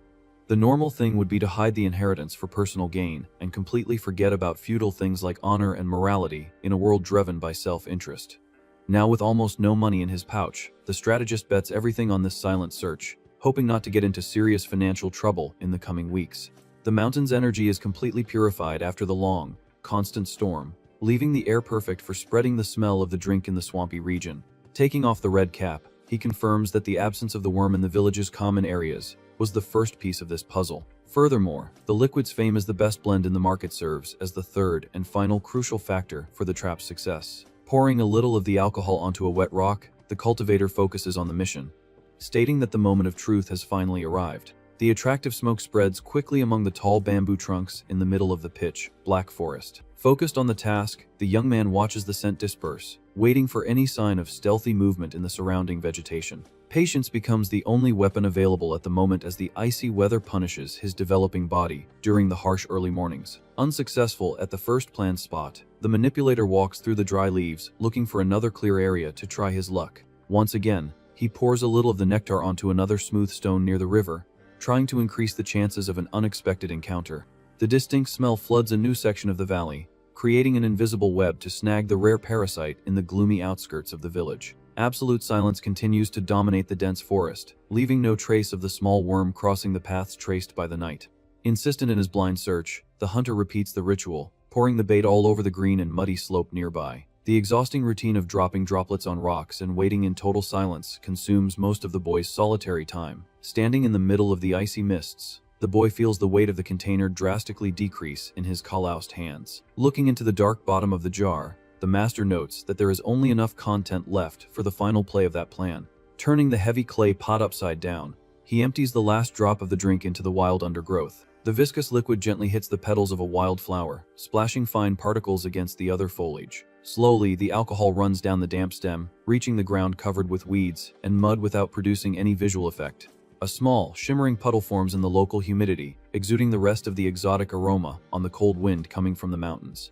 The normal thing would be to hide the inheritance for personal gain and completely forget about feudal things like honor and morality in a world driven by self-interest. Now with almost no money in his pouch, the strategist bets everything on this silent search, hoping not to get into serious financial trouble in the coming weeks. The mountain's energy is completely purified after the long, constant storm, leaving the air perfect for spreading the smell of the drink in the swampy region. Taking off the red cap, he confirms that the absence of the worm in the village's common areas was the first piece of this puzzle. Furthermore, the liquid's fame as the best blend in the market serves as the third and final crucial factor for the trap's success. Pouring a little of the alcohol onto a wet rock, the cultivator focuses on the mission, stating that the moment of truth has finally arrived. The attractive smoke spreads quickly among the tall bamboo trunks in the middle of the pitch-black forest. Focused on the task, the young man watches the scent disperse, waiting for any sign of stealthy movement in the surrounding vegetation. Patience becomes the only weapon available at the moment as the icy weather punishes his developing body during the harsh early mornings. Unsuccessful at the first planned spot, the manipulator walks through the dry leaves, looking for another clear area to try his luck. Once again, he pours a little of the nectar onto another smooth stone near the river, trying to increase the chances of an unexpected encounter. The distinct smell floods a new section of the valley, creating an invisible web to snag the rare parasite in the gloomy outskirts of the village. Absolute silence continues to dominate the dense forest, leaving no trace of the small worm crossing the paths traced by the night. Insistent in his blind search, the hunter repeats the ritual, pouring the bait all over the green and muddy slope nearby. The exhausting routine of dropping droplets on rocks and waiting in total silence consumes most of the boy's solitary time. Standing in the middle of the icy mists, the boy feels the weight of the container drastically decrease in his calloused hands. Looking into the dark bottom of the jar, the master notes that there is only enough content left for the final play of that plan. Turning the heavy clay pot upside down, he empties the last drop of the drink into the wild undergrowth. The viscous liquid gently hits the petals of a wild flower, splashing fine particles against the other foliage. Slowly, the alcohol runs down the damp stem, reaching the ground covered with weeds and mud without producing any visual effect. A small, shimmering puddle forms in the local humidity, exuding the rest of the exotic aroma on the cold wind coming from the mountains.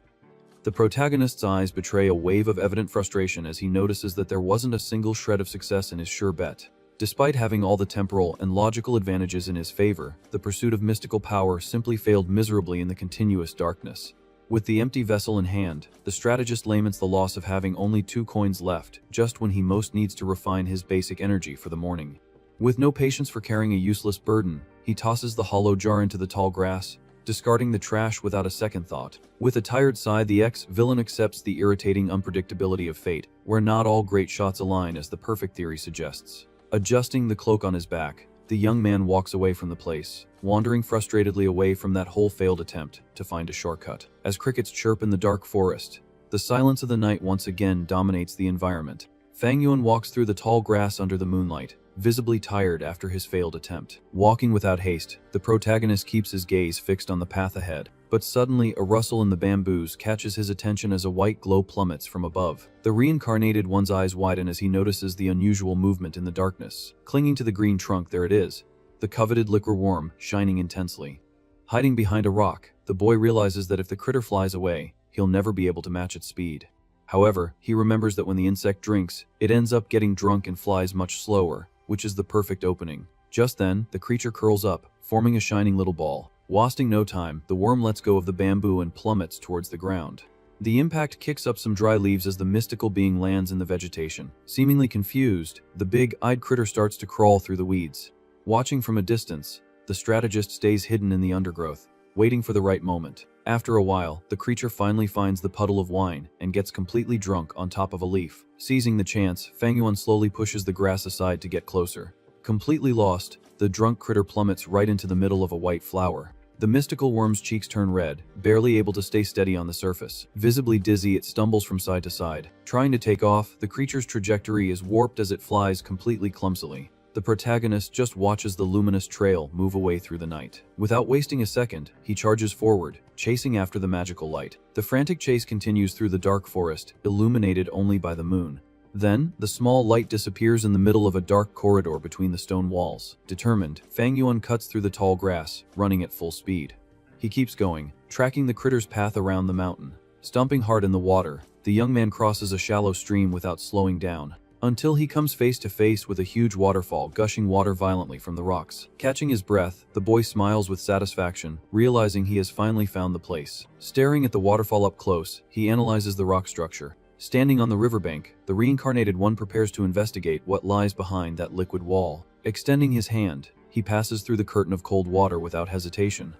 The protagonist's eyes betray a wave of evident frustration as he notices that there wasn't a single shred of success in his sure bet. Despite having all the temporal and logical advantages in his favor, the pursuit of mystical power simply failed miserably in the continuous darkness. With the empty vessel in hand, the strategist laments the loss of having only 2 coins left, just when he most needs to refine his basic energy for the morning. With no patience for carrying a useless burden, he tosses the hollow jar into the tall grass, discarding the trash without a second thought. With a tired sigh, the ex-villain accepts the irritating unpredictability of fate, where not all great shots align as the perfect theory suggests. Adjusting the cloak on his back, the young man walks away from the place, wandering frustratedly away from that whole failed attempt to find a shortcut. As crickets chirp in the dark forest, the silence of the night once again dominates the environment. Fang Yuan walks through the tall grass under the moonlight, visibly tired after his failed attempt. Walking without haste, the protagonist keeps his gaze fixed on the path ahead, but suddenly a rustle in the bamboos catches his attention as a white glow plummets from above. The reincarnated one's eyes widen as he notices the unusual movement in the darkness. Clinging to the green trunk, there it is, the coveted liquor worm, shining intensely. Hiding behind a rock, the boy realizes that if the critter flies away, he'll never be able to match its speed. However, he remembers that when the insect drinks, it ends up getting drunk and flies much slower, which is the perfect opening. Just then, the creature curls up, forming a shining little ball, Wasting no time, the worm lets go of the bamboo and plummets towards the ground. The impact kicks up some dry leaves as the mystical being lands in the vegetation. Seemingly confused, the big-eyed critter starts to crawl through the weeds. Watching from a distance, the strategist stays hidden in the undergrowth, waiting for the right moment. After a while, the creature finally finds the puddle of wine and gets completely drunk on top of a leaf. Seizing the chance, Fang Yuan slowly pushes the grass aside to get closer. Completely lost, the drunk critter plummets right into the middle of a white flower. The mystical worm's cheeks turn red, barely able to stay steady on the surface. Visibly dizzy, it stumbles from side to side. Trying to take off, the creature's trajectory is warped as it flies completely clumsily. The protagonist just watches the luminous trail move away through the night. Without wasting a second, he charges forward, chasing after the magical light. The frantic chase continues through the dark forest, illuminated only by the moon. Then, the small light disappears in the middle of a dark corridor between the stone walls. Determined, Fang Yuan cuts through the tall grass, running at full speed. He keeps going, tracking the critter's path around the mountain. Stomping hard in the water, the young man crosses a shallow stream without slowing down, until he comes face to face with a huge waterfall gushing water violently from the rocks. Catching his breath, the boy smiles with satisfaction, realizing he has finally found the place. Staring at the waterfall up close, he analyzes the rock structure. Standing on the riverbank, the reincarnated one prepares to investigate what lies behind that liquid wall. Extending his hand, he passes through the curtain of cold water without hesitation.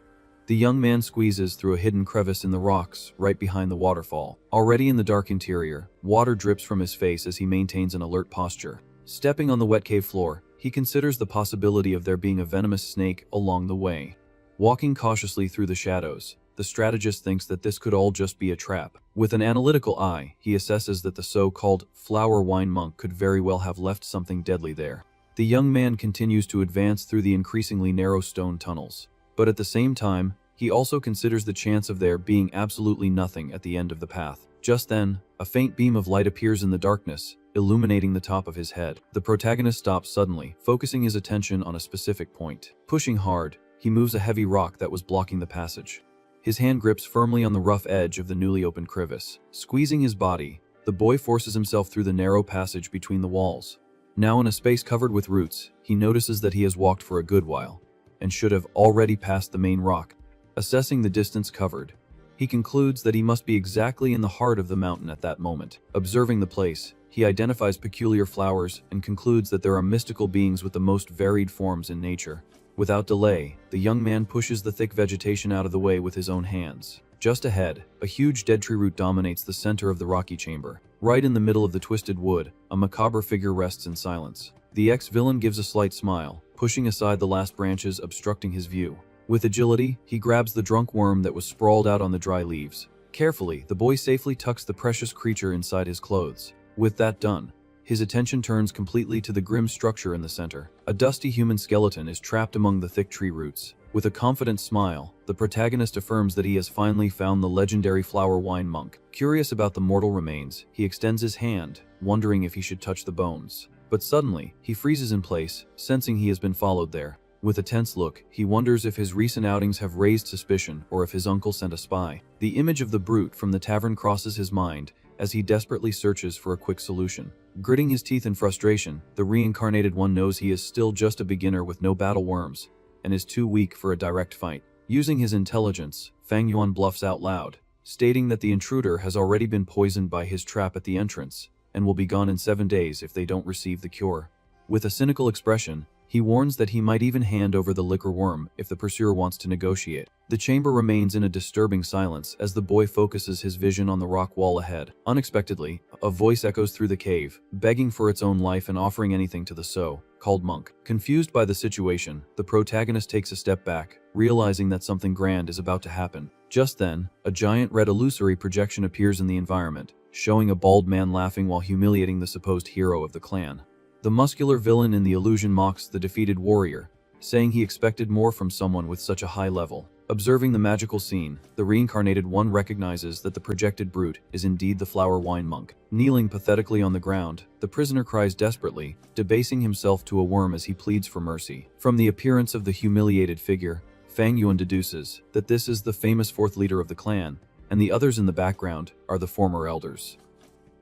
The young man squeezes through a hidden crevice in the rocks right behind the waterfall. Already in the dark interior, water drips from his face as he maintains an alert posture. Stepping on the wet cave floor, he considers the possibility of there being a venomous snake along the way. Walking cautiously through the shadows, the strategist thinks that this could all just be a trap. With an analytical eye, he assesses that the so-called flower wine monk could very well have left something deadly there. The young man continues to advance through the increasingly narrow stone tunnels. But at the same time, he also considers the chance of there being absolutely nothing at the end of the path. Just then, a faint beam of light appears in the darkness, illuminating the top of his head. The protagonist stops suddenly, focusing his attention on a specific point. Pushing hard, he moves a heavy rock that was blocking the passage. His hand grips firmly on the rough edge of the newly opened crevice. Squeezing his body, the boy forces himself through the narrow passage between the walls. Now in a space covered with roots, he notices that he has walked for a good while, and should have already passed the main rock. Assessing the distance covered, he concludes that he must be exactly in the heart of the mountain at that moment. Observing the place, he identifies peculiar flowers and concludes that there are mystical beings with the most varied forms in nature. Without delay, the young man pushes the thick vegetation out of the way with his own hands. Just ahead, a huge dead tree root dominates the center of the rocky chamber. Right in the middle of the twisted wood, a macabre figure rests in silence. The ex-villain gives a slight smile, pushing aside the last branches obstructing his view. With agility, he grabs the drunk worm that was sprawled out on the dry leaves. Carefully, the boy safely tucks the precious creature inside his clothes. With that done, his attention turns completely to the grim structure in the center. A dusty human skeleton is trapped among the thick tree roots. With a confident smile, the protagonist affirms that he has finally found the legendary flower wine monk. Curious about the mortal remains, he extends his hand, wondering if he should touch the bones. But suddenly, he freezes in place, sensing he has been followed there. With a tense look, he wonders if his recent outings have raised suspicion or if his uncle sent a spy. The image of the brute from the tavern crosses his mind as he desperately searches for a quick solution. Gritting his teeth in frustration, the reincarnated one knows he is still just a beginner with no battle worms, and is too weak for a direct fight. Using his intelligence, Fang Yuan bluffs out loud, stating that the intruder has already been poisoned by his trap at the entrance, and will be gone in 7 days if they don't receive the cure. With a cynical expression, he warns that he might even hand over the liquor worm if the pursuer wants to negotiate. The chamber remains in a disturbing silence as the boy focuses his vision on the rock wall ahead. Unexpectedly, a voice echoes through the cave, begging for its own life and offering anything to the so-called monk. Confused by the situation, the protagonist takes a step back, realizing that something grand is about to happen. Just then, a giant red illusory projection appears in the environment, showing a bald man laughing while humiliating the supposed hero of the clan. The muscular villain in the illusion mocks the defeated warrior, saying he expected more from someone with such a high level. Observing the magical scene, the reincarnated one recognizes that the projected brute is indeed the flower wine monk. Kneeling pathetically on the ground, the prisoner cries desperately, debasing himself to a worm as he pleads for mercy. From the appearance of the humiliated figure, Fang Yuan deduces that this is the famous fourth leader of the clan, and the others in the background are the former elders.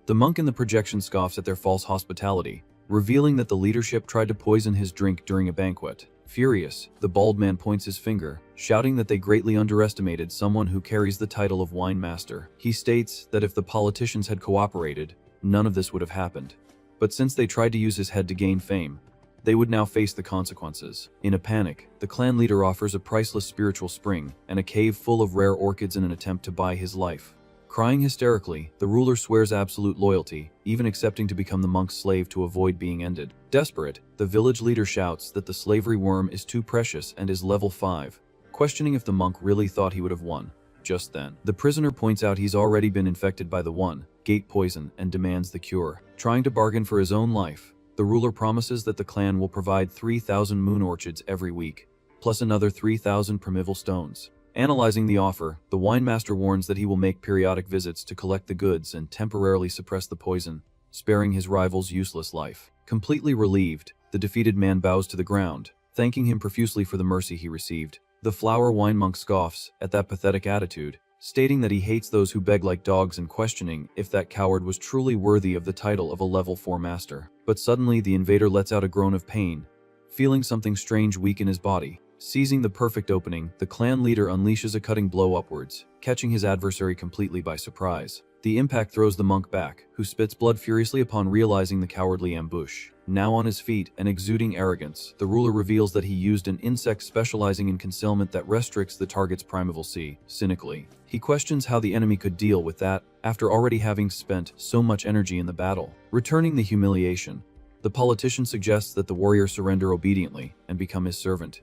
The monk in the projection scoffs at their false hospitality, revealing that the leadership tried to poison his drink during a banquet. Furious, the bald man points his finger, shouting that they greatly underestimated someone who carries the title of wine master. He states that if the politicians had cooperated, none of this would have happened. But since they tried to use his head to gain fame, they would now face the consequences. In a panic, the clan leader offers a priceless spiritual spring and a cave full of rare orchids in an attempt to buy his life. Crying hysterically, the ruler swears absolute loyalty, even accepting to become the monk's slave to avoid being ended. Desperate, the village leader shouts that the slavery worm is too precious and is level 5, questioning if the monk really thought he would have won. Just then, the prisoner points out he's already been infected by the gate poison and demands the cure. Trying to bargain for his own life, the ruler promises that the clan will provide 3,000 moon orchids every week, plus another 3,000 primeval stones. Analyzing the offer, the wine master warns that he will make periodic visits to collect the goods and temporarily suppress the poison, sparing his rival's useless life. Completely relieved, the defeated man bows to the ground, thanking him profusely for the mercy he received. The flower wine monk scoffs at that pathetic attitude, stating that he hates those who beg like dogs and questioning if that coward was truly worthy of the title of a level 4 master. But suddenly the invader lets out a groan of pain, feeling something strange weaken his body. Seizing the perfect opening, the clan leader unleashes a cutting blow upwards, catching his adversary completely by surprise. The impact throws the monk back, who spits blood furiously upon realizing the cowardly ambush. Now on his feet and exuding arrogance, the ruler reveals that he used an insect specializing in concealment that restricts the target's primeval C. Cynically, he questions how the enemy could deal with that after already having spent so much energy in the battle. Returning the humiliation, the politician suggests that the warrior surrender obediently and become his servant,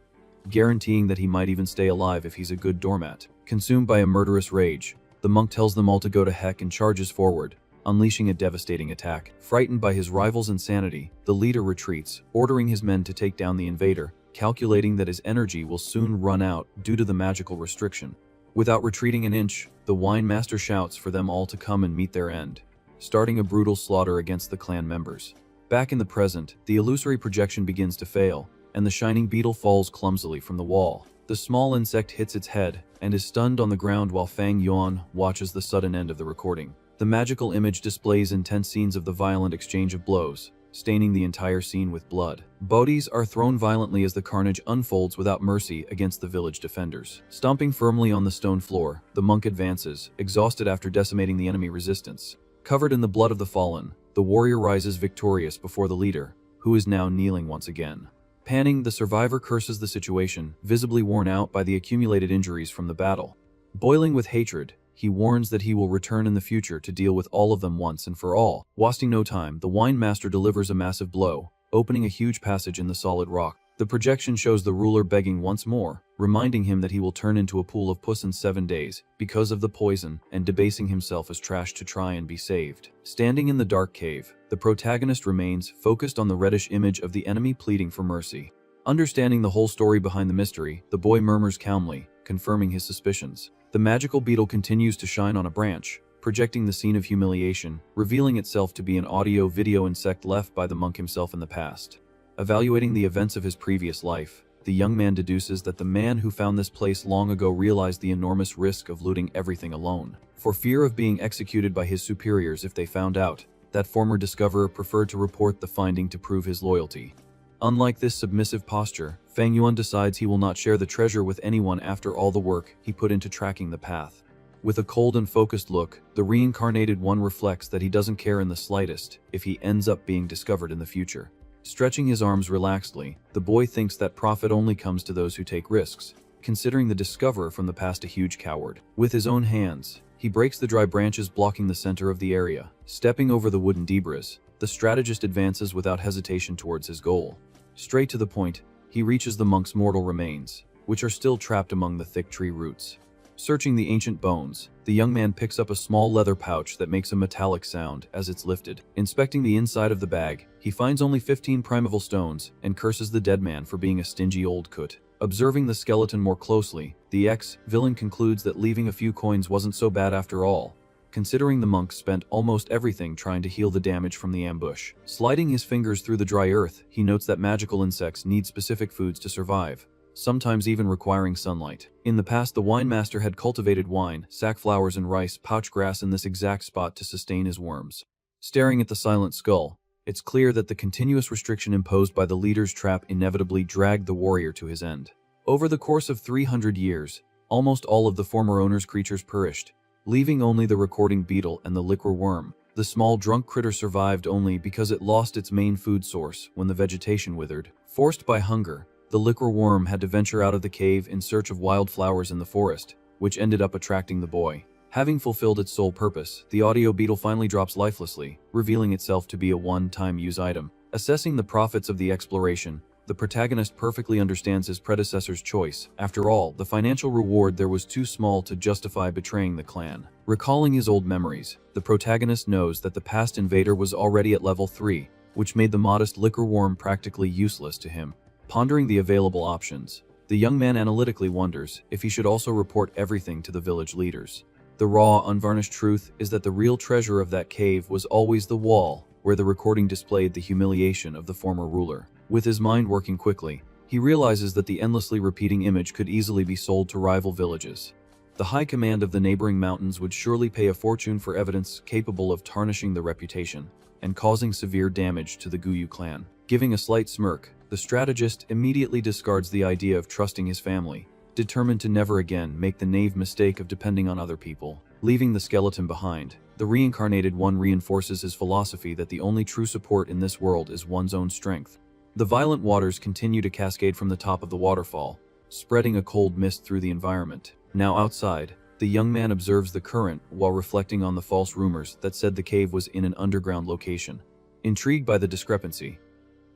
guaranteeing that he might even stay alive if he's a good doormat. Consumed by a murderous rage, the monk tells them all to go to heck and charges forward, unleashing a devastating attack. Frightened by his rival's insanity, the leader retreats, ordering his men to take down the invader, calculating that his energy will soon run out due to the magical restriction. Without retreating an inch, the wine master shouts for them all to come and meet their end, starting a brutal slaughter against the clan members. Back in the present, the illusory projection begins to fail, and the shining beetle falls clumsily from the wall. The small insect hits its head and is stunned on the ground while Fang Yuan watches the sudden end of the recording. The magical image displays intense scenes of the violent exchange of blows, staining the entire scene with blood. Bodies are thrown violently as the carnage unfolds without mercy against the village defenders. Stomping firmly on the stone floor, the monk advances, exhausted after decimating the enemy resistance. Covered in the blood of the fallen, the warrior rises victorious before the leader, who is now kneeling once again. Panning, the survivor curses the situation, visibly worn out by the accumulated injuries from the battle. Boiling with hatred, he warns that he will return in the future to deal with all of them once and for all. Wasting no time, the wine master delivers a massive blow, opening a huge passage in the solid rock. The projection shows the ruler begging once more, reminding him that he will turn into a pool of puss in 7 days because of the poison, and debasing himself as trash to try and be saved. Standing in the dark cave, the protagonist remains focused on the reddish image of the enemy pleading for mercy. Understanding the whole story behind the mystery, the boy murmurs calmly, confirming his suspicions. The magical beetle continues to shine on a branch, projecting the scene of humiliation, revealing itself to be an audio-video insect left by the monk himself in the past. Evaluating the events of his previous life, the young man deduces that the man who found this place long ago realized the enormous risk of looting everything alone. For fear of being executed by his superiors if they found out, that former discoverer preferred to report the finding to prove his loyalty. Unlike this submissive posture, Fang Yuan decides he will not share the treasure with anyone after all the work he put into tracking the path. With a cold and focused look, the reincarnated one reflects that he doesn't care in the slightest if he ends up being discovered in the future. Stretching his arms relaxedly, the boy thinks that profit only comes to those who take risks, considering the discoverer from the past a huge coward. With his own hands, he breaks the dry branches blocking the center of the area. Stepping over the wooden debris, the strategist advances without hesitation towards his goal. Straight to the point, he reaches the monk's mortal remains, which are still trapped among the thick tree roots. Searching the ancient bones, the young man picks up a small leather pouch that makes a metallic sound as it's lifted. Inspecting the inside of the bag, he finds only 15 primeval stones and curses the dead man for being a stingy old coot. Observing the skeleton more closely, the ex-villain concludes that leaving a few coins wasn't so bad after all, considering the monk spent almost everything trying to heal the damage from the ambush. Sliding his fingers through the dry earth, he notes that magical insects need specific foods to survive, sometimes even requiring sunlight. In the past, the wine master had cultivated wine, sackflowers and rice pouch grass in this exact spot to sustain his worms. Staring at the silent skull, It's clear that the continuous restriction imposed by the leader's trap inevitably dragged the warrior to his end. Over the course of 300 years, almost all of the former owner's creatures perished, leaving only the recording beetle and the liquor worm. The small drunk critter survived only because it lost its main food source when the vegetation withered. Forced by hunger, the liquor worm had to venture out of the cave in search of wildflowers in the forest, which ended up attracting the boy. Having fulfilled its sole purpose, the audio beetle finally drops lifelessly, revealing itself to be a one-time use item. Assessing the profits of the exploration, the protagonist perfectly understands his predecessor's choice. After all, the financial reward there was too small to justify betraying the clan. Recalling his old memories, the protagonist knows that the past invader was already at level 3, which made the modest liquor worm practically useless to him. Pondering the available options, the young man analytically wonders if he should also report everything to the village leaders. The raw, unvarnished truth is that the real treasure of that cave was always the wall, where the recording displayed the humiliation of the former ruler. With his mind working quickly, he realizes that the endlessly repeating image could easily be sold to rival villages. The high command of the neighboring mountains would surely pay a fortune for evidence capable of tarnishing the reputation and causing severe damage to the Guyu clan. Giving a slight smirk, the strategist immediately discards the idea of trusting his family, determined to never again make the naive mistake of depending on other people. Leaving the skeleton behind, the reincarnated one reinforces his philosophy that the only true support in this world is one's own strength. The violent waters continue to cascade from the top of the waterfall, spreading a cold mist through the environment. Now outside, the young man observes the current while reflecting on the false rumors that said the cave was in an underground location. Intrigued by the discrepancy,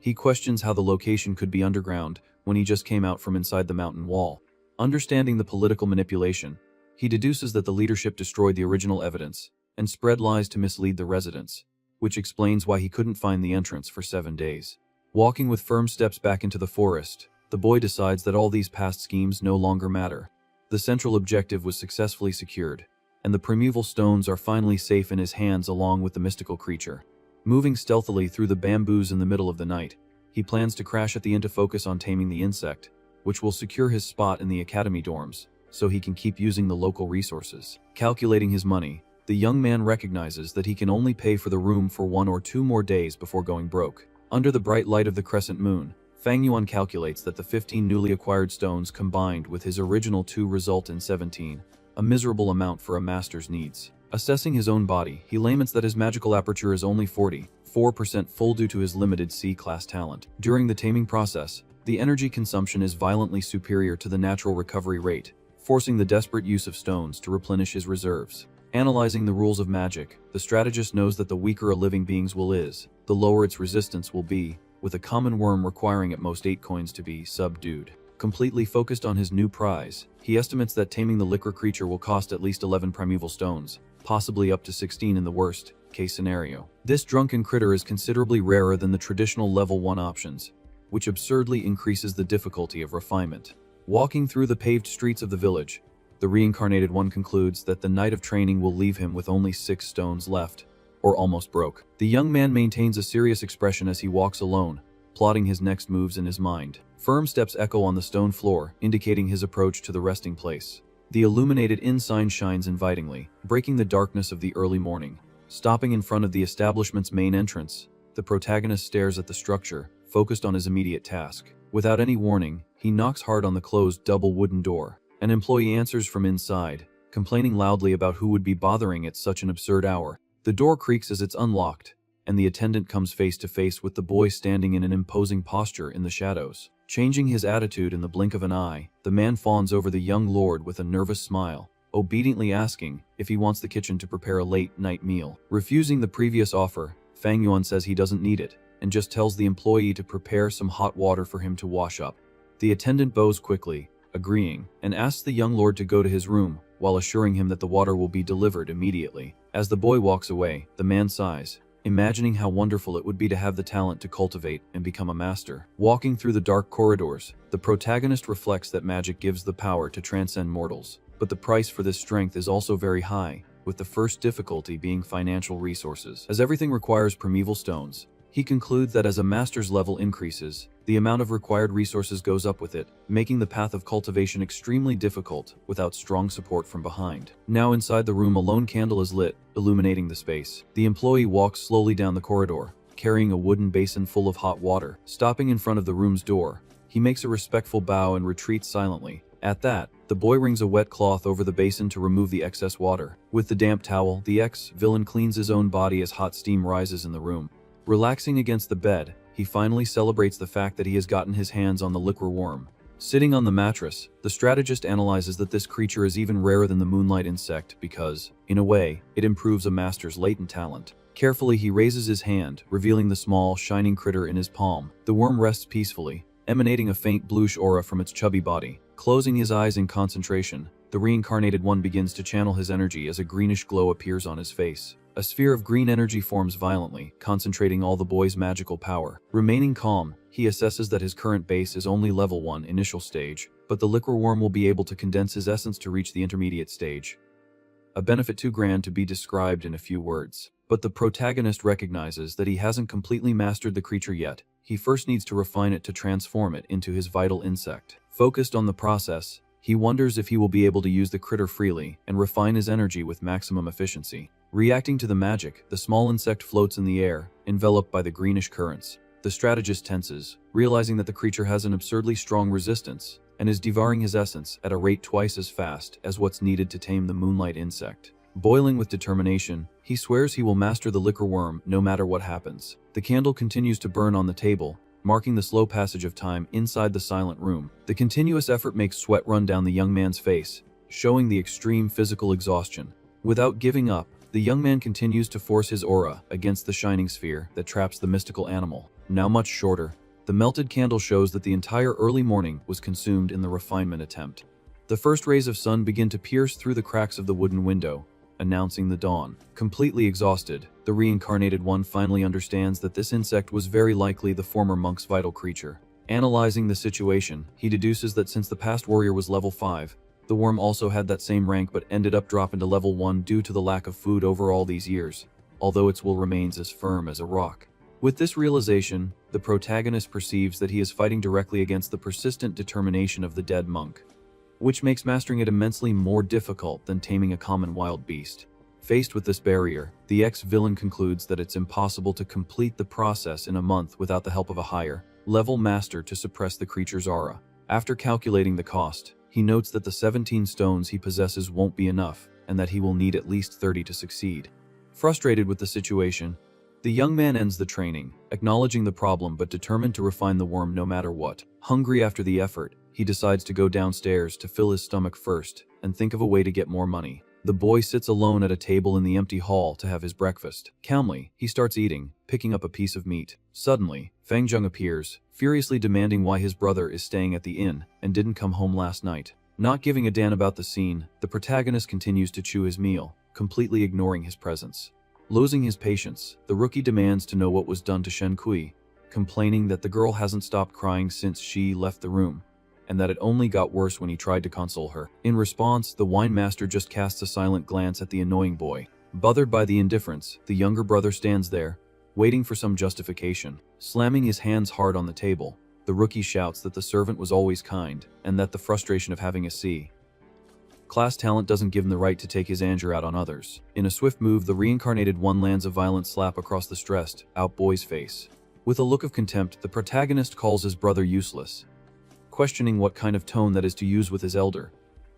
he questions how the location could be underground when he just came out from inside the mountain wall. Understanding the political manipulation, he deduces that the leadership destroyed the original evidence and spread lies to mislead the residents, which explains why he couldn't find the entrance for 7 days. Walking with firm steps back into the forest, the boy decides that all these past schemes no longer matter. The central objective was successfully secured, and the primeval stones are finally safe in his hands along with the mystical creature. Moving stealthily through the bamboos in the middle of the night, he plans to crash at the inn to focus on taming the insect, which will secure his spot in the academy dorms, so he can keep using the local resources. Calculating his money, the young man recognizes that he can only pay for the room for 1 or 2 more days before going broke. Under the bright light of the crescent moon, Fang Yuan calculates that the 15 newly acquired stones combined with his original 2 result in 17, a miserable amount for a master's needs. Assessing his own body, he laments that his magical aperture is only 44% full due to his limited C-class talent. During the taming process, the energy consumption is violently superior to the natural recovery rate, forcing the desperate use of stones to replenish his reserves. Analyzing the rules of magic, the strategist knows that the weaker a living being's will is, the lower its resistance will be, with a common worm requiring at most 8 coins to be subdued. Completely focused on his new prize, he estimates that taming the liquor creature will cost at least 11 primeval stones, possibly up to 16 in the worst-case scenario. This drunken critter is considerably rarer than the traditional level 1 options, which absurdly increases the difficulty of refinement. Walking through the paved streets of the village, the reincarnated one concludes that the night of training will leave him with only 6 stones left, or almost broke. The young man maintains a serious expression as he walks alone, plotting his next moves in his mind. Firm steps echo on the stone floor, indicating his approach to the resting place. The illuminated inn sign shines invitingly, breaking the darkness of the early morning. Stopping in front of the establishment's main entrance, the protagonist stares at the structure, focused on his immediate task. Without any warning, he knocks hard on the closed double wooden door. An employee answers from inside, complaining loudly about who would be bothering at such an absurd hour. The door creaks as it's unlocked, and the attendant comes face to face with the boy standing in an imposing posture in the shadows. Changing his attitude in the blink of an eye, the man fawns over the young lord with a nervous smile, obediently asking if he wants the kitchen to prepare a late-night meal. Refusing the previous offer, Fang Yuan says he doesn't need it, and just tells the employee to prepare some hot water for him to wash up. The attendant bows quickly, agreeing, and asks the young lord to go to his room, while assuring him that the water will be delivered immediately. As the boy walks away, the man sighs, imagining how wonderful it would be to have the talent to cultivate and become a master. Walking through the dark corridors, the protagonist reflects that magic gives the power to transcend mortals, but the price for this strength is also very high, with the first difficulty being financial resources. As everything requires primeval stones, he concludes that as a master's level increases, the amount of required resources goes up with it, making the path of cultivation extremely difficult without strong support from behind. Now inside the room, a lone candle is lit, illuminating the space. The employee walks slowly down the corridor, carrying a wooden basin full of hot water. Stopping in front of the room's door, he makes a respectful bow and retreats silently. At that, the boy wrings a wet cloth over the basin to remove the excess water. With the damp towel, the ex-villain cleans his own body as hot steam rises in the room. Relaxing against the bed, he finally celebrates the fact that he has gotten his hands on the liquor worm. Sitting on the mattress, the strategist analyzes that this creature is even rarer than the moonlight insect because, in a way, it improves a master's latent talent. Carefully, he raises his hand, revealing the small, shining critter in his palm. The worm rests peacefully, emanating a faint bluish aura from its chubby body. Closing his eyes in concentration, the reincarnated one begins to channel his energy as a greenish glow appears on his face. A sphere of green energy forms violently, concentrating all the boy's magical power. Remaining calm, he assesses that his current base is only level 1 initial stage, but the liquor worm will be able to condense his essence to reach the intermediate stage. A benefit too grand to be described in a few words. But the protagonist recognizes that he hasn't completely mastered the creature yet. He first needs to refine it to transform it into his vital insect. Focused on the process, he wonders if he will be able to use the critter freely and refine his energy with maximum efficiency. Reacting to the magic, the small insect floats in the air, enveloped by the greenish currents. The strategist tenses, realizing that the creature has an absurdly strong resistance and is devouring his essence at a rate twice as fast as what's needed to tame the moonlight insect. Boiling with determination, he swears he will master the liquor worm no matter what happens. The candle continues to burn on the table, marking the slow passage of time inside the silent room. The continuous effort makes sweat run down the young man's face, showing the extreme physical exhaustion. Without giving up, the young man continues to force his aura against the shining sphere that traps the mystical animal. Now much shorter, the melted candle shows that the entire early morning was consumed in the refinement attempt. The first rays of sun begin to pierce through the cracks of the wooden window, announcing the dawn. Completely exhausted, the reincarnated one finally understands that this insect was very likely the former monk's vital creature. Analyzing the situation, he deduces that since the past warrior was level 5, the worm also had that same rank but ended up dropping to level 1 due to the lack of food over all these years, although its will remains as firm as a rock. With this realization, the protagonist perceives that he is fighting directly against the persistent determination of the dead monk, which makes mastering it immensely more difficult than taming a common wild beast. Faced with this barrier, the ex-villain concludes that it's impossible to complete the process in a month without the help of a higher-level master to suppress the creature's aura. After calculating the cost, he notes that the 17 stones he possesses won't be enough, and that he will need at least 30 to succeed. Frustrated with the situation, the young man ends the training, acknowledging the problem but determined to refine the worm no matter what. Hungry after the effort, he decides to go downstairs to fill his stomach first and think of a way to get more money. The boy sits alone at a table in the empty hall to have his breakfast. Calmly, he starts eating, picking up a piece of meat. Suddenly, Fang Zheng appears, furiously demanding why his brother is staying at the inn and didn't come home last night. Not giving a damn about the scene, the protagonist continues to chew his meal, completely ignoring his presence. Losing his patience, the rookie demands to know what was done to Shen Kui, complaining that the girl hasn't stopped crying since she left the room, and that it only got worse when he tried to console her. In response, the wine master just casts a silent glance at the annoying boy. Bothered by the indifference, the younger brother stands there, waiting for some justification. Slamming his hands hard on the table, the rookie shouts that the servant was always kind, and that the frustration of having a C-class talent doesn't give him the right to take his anger out on others. In a swift move, the reincarnated one lands a violent slap across the stressed-out boy's face. With a look of contempt, the protagonist calls his brother useless, questioning what kind of tone that is to use with his elder,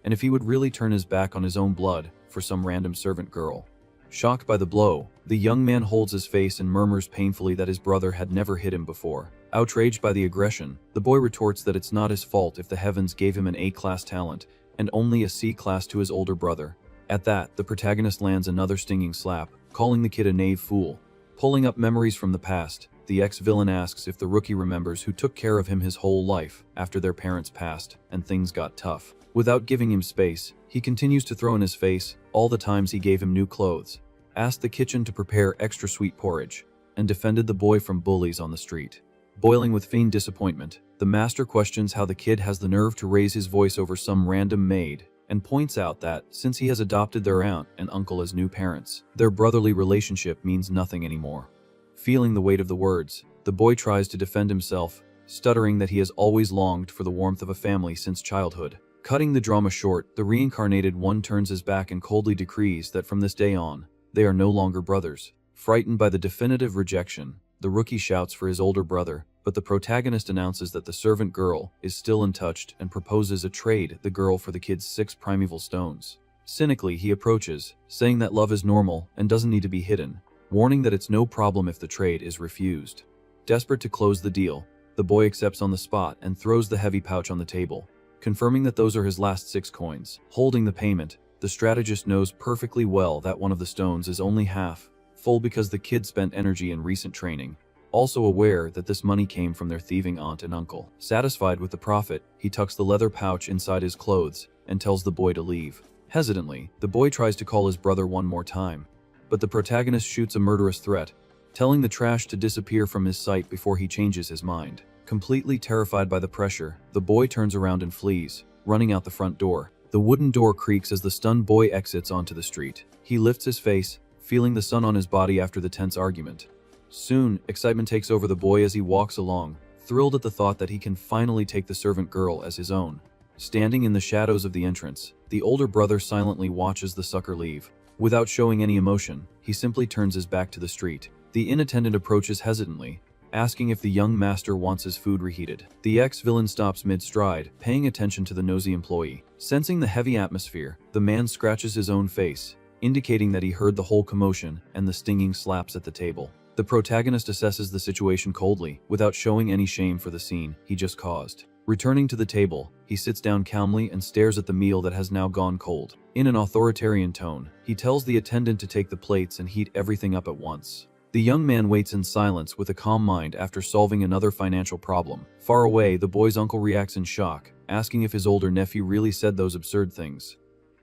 and if he would really turn his back on his own blood for some random servant girl. Shocked by the blow, the young man holds his face and murmurs painfully that his brother had never hit him before. Outraged by the aggression, the boy retorts that it's not his fault if the heavens gave him an A-class talent and only a C-class to his older brother. At that, the protagonist lands another stinging slap, calling the kid a naive fool. Pulling up memories from the past, the ex-villain asks if the rookie remembers who took care of him his whole life after their parents passed and things got tough. Without giving him space, he continues to throw in his face all the times he gave him new clothes, asked the kitchen to prepare extra sweet porridge, and defended the boy from bullies on the street. Boiling with feigned disappointment, the master questions how the kid has the nerve to raise his voice over some random maid, and points out that, since he has adopted their aunt and uncle as new parents, their brotherly relationship means nothing anymore. Feeling the weight of the words, the boy tries to defend himself, stuttering that he has always longed for the warmth of a family since childhood. Cutting the drama short, the reincarnated one turns his back and coldly decrees that from this day on, they are no longer brothers. Frightened by the definitive rejection, the rookie shouts for his older brother, but the protagonist announces that the servant girl is still untouched and proposes a trade the girl for the kid's 6 primeval stones. Cynically, he approaches, saying that love is normal and doesn't need to be hidden, warning that it's no problem if the trade is refused. Desperate to close the deal, the boy accepts on the spot and throws the heavy pouch on the table, confirming that those are his last 6 coins. Holding the payment, the strategist knows perfectly well that one of the stones is only half full because the kid spent energy in recent training, also aware that this money came from their thieving aunt and uncle. Satisfied with the profit, he tucks the leather pouch inside his clothes and tells the boy to leave. Hesitantly, the boy tries to call his brother one more time, but the protagonist shoots a murderous threat, telling the trash to disappear from his sight before he changes his mind. Completely terrified by the pressure, the boy turns around and flees, running out the front door. The wooden door creaks as the stunned boy exits onto the street. He lifts his face, feeling the sun on his body after the tense argument. Soon, excitement takes over the boy as he walks along, thrilled at the thought that he can finally take the servant girl as his own. Standing in the shadows of the entrance, the older brother silently watches the sucker leave. Without showing any emotion, he simply turns his back to the street. The inn attendant approaches hesitantly, asking if the young master wants his food reheated. The ex-villain stops mid-stride, paying attention to the nosy employee. Sensing the heavy atmosphere, the man scratches his own face, indicating that he heard the whole commotion and the stinging slaps at the table. The protagonist assesses the situation coldly, without showing any shame for the scene he just caused. Returning to the table, he sits down calmly and stares at the meal that has now gone cold. In an authoritarian tone, he tells the attendant to take the plates and heat everything up at once. The young man waits in silence with a calm mind after solving another financial problem. Far away, the boy's uncle reacts in shock, asking if his older nephew really said those absurd things.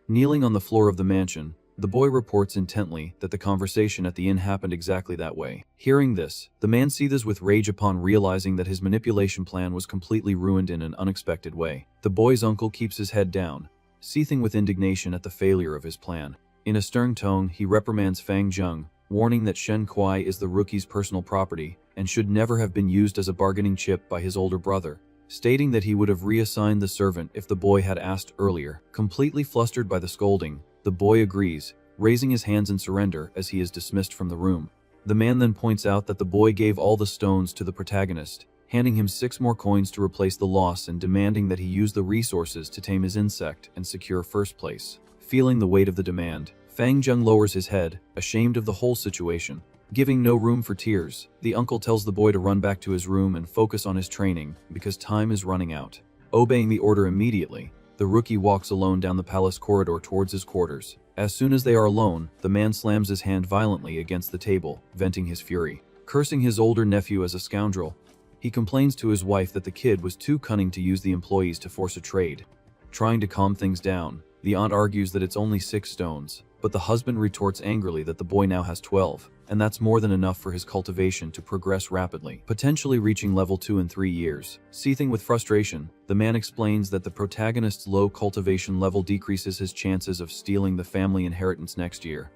Kneeling on the floor of the mansion, the boy reports intently that the conversation at the inn happened exactly that way. Hearing this, the man seethes with rage upon realizing that his manipulation plan was completely ruined in an unexpected way. The boy's uncle keeps his head down, seething with indignation at the failure of his plan. In a stern tone, he reprimands Fang Zheng, warning that Shen Kuai is the rookie's personal property and should never have been used as a bargaining chip by his older brother, stating that he would have reassigned the servant if the boy had asked earlier. Completely flustered by the scolding, the boy agrees, raising his hands in surrender as he is dismissed from the room. The man then points out that the boy gave all the stones to the protagonist, handing him 6 more coins to replace the loss and demanding that he use the resources to tame his insect and secure first place. Feeling the weight of the demand, Fang Zheng lowers his head, ashamed of the whole situation. Giving no room for tears, the uncle tells the boy to run back to his room and focus on his training because time is running out. Obeying the order immediately, the rookie walks alone down the palace corridor towards his quarters. As soon as they are alone, the man slams his hand violently against the table, venting his fury. Cursing his older nephew as a scoundrel, he complains to his wife that the kid was too cunning to use the employees to force a trade. Trying to calm things down, the aunt argues that it's only 6 stones, but the husband retorts angrily that the boy now has 12, and that's more than enough for his cultivation to progress rapidly, potentially reaching level 2 in 3 years. Seething with frustration, the man explains that the protagonist's low cultivation level decreases his chances of stealing the family inheritance next year,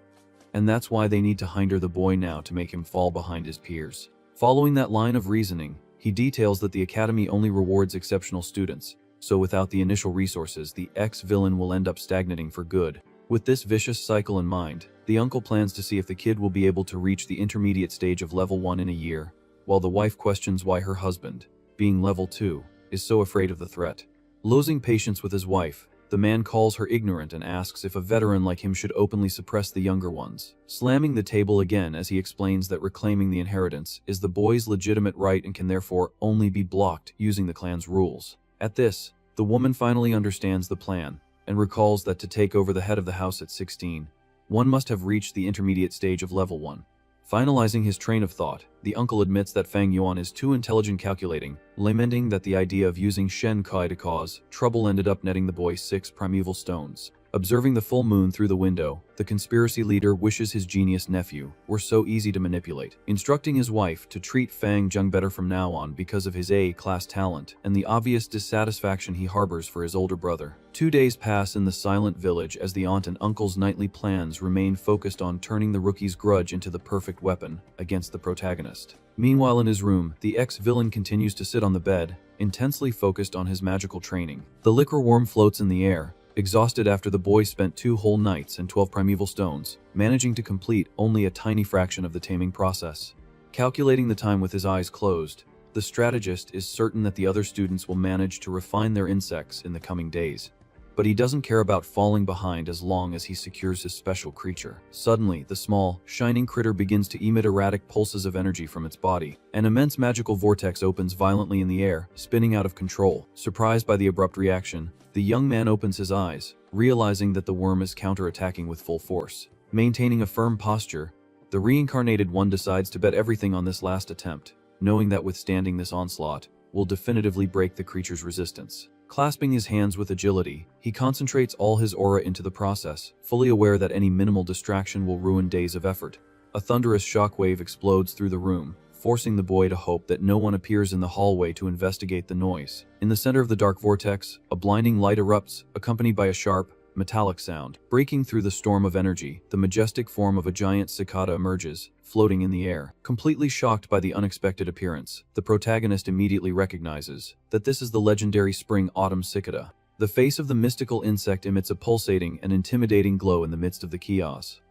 and that's why they need to hinder the boy now to make him fall behind his peers. Following that line of reasoning, he details that the academy only rewards exceptional students, so without the initial resources, the ex-villain will end up stagnating for good. With this vicious cycle in mind, the uncle plans to see if the kid will be able to reach the intermediate stage of level 1 in a year, while the wife questions why her husband, being level 2, is so afraid of the threat. Losing patience with his wife, the man calls her ignorant and asks if a veteran like him should openly suppress the younger ones, slamming the table again as he explains that reclaiming the inheritance is the boy's legitimate right and can therefore only be blocked using the clan's rules. At this, the woman finally understands the plan, and recalls that to take over the head of the house at 16, one must have reached the intermediate stage of level 1. Finalizing his train of thought, the uncle admits that Fang Yuan is too intelligent calculating, lamenting that the idea of using Shen Kai to cause trouble ended up netting the boy 6 primeval stones. Observing the full moon through the window, the conspiracy leader wishes his genius nephew were so easy to manipulate, instructing his wife to treat Fang Zheng better from now on because of his A-class talent and the obvious dissatisfaction he harbors for his older brother. 2 days pass in the silent village as the aunt and uncle's nightly plans remain focused on turning the rookie's grudge into the perfect weapon against the protagonist. Meanwhile in his room, the ex-villain continues to sit on the bed, intensely focused on his magical training. The liquor worm floats in the air, exhausted after the boy spent 2 whole nights and 12 primeval stones, managing to complete only a tiny fraction of the taming process. Calculating the time with his eyes closed, the strategist is certain that the other students will manage to refine their insects in the coming days. But he doesn't care about falling behind as long as he secures his special creature. Suddenly, the small, shining critter begins to emit erratic pulses of energy from its body. An immense magical vortex opens violently in the air, spinning out of control. Surprised by the abrupt reaction, the young man opens his eyes, realizing that the worm is counterattacking with full force. Maintaining a firm posture, the reincarnated one decides to bet everything on this last attempt, knowing that withstanding this onslaught will definitively break the creature's resistance. Clasping his hands with agility, he concentrates all his aura into the process, fully aware that any minimal distraction will ruin days of effort. A thunderous shockwave explodes through the room, forcing the boy to hope that no one appears in the hallway to investigate the noise. In the center of the dark vortex, a blinding light erupts, accompanied by a sharp, metallic sound. Breaking through the storm of energy, the majestic form of a giant cicada emerges, floating in the air. Completely shocked by the unexpected appearance, the protagonist immediately recognizes that this is the legendary spring-autumn cicada. The face of the mystical insect emits a pulsating and intimidating glow in the midst of the chaos.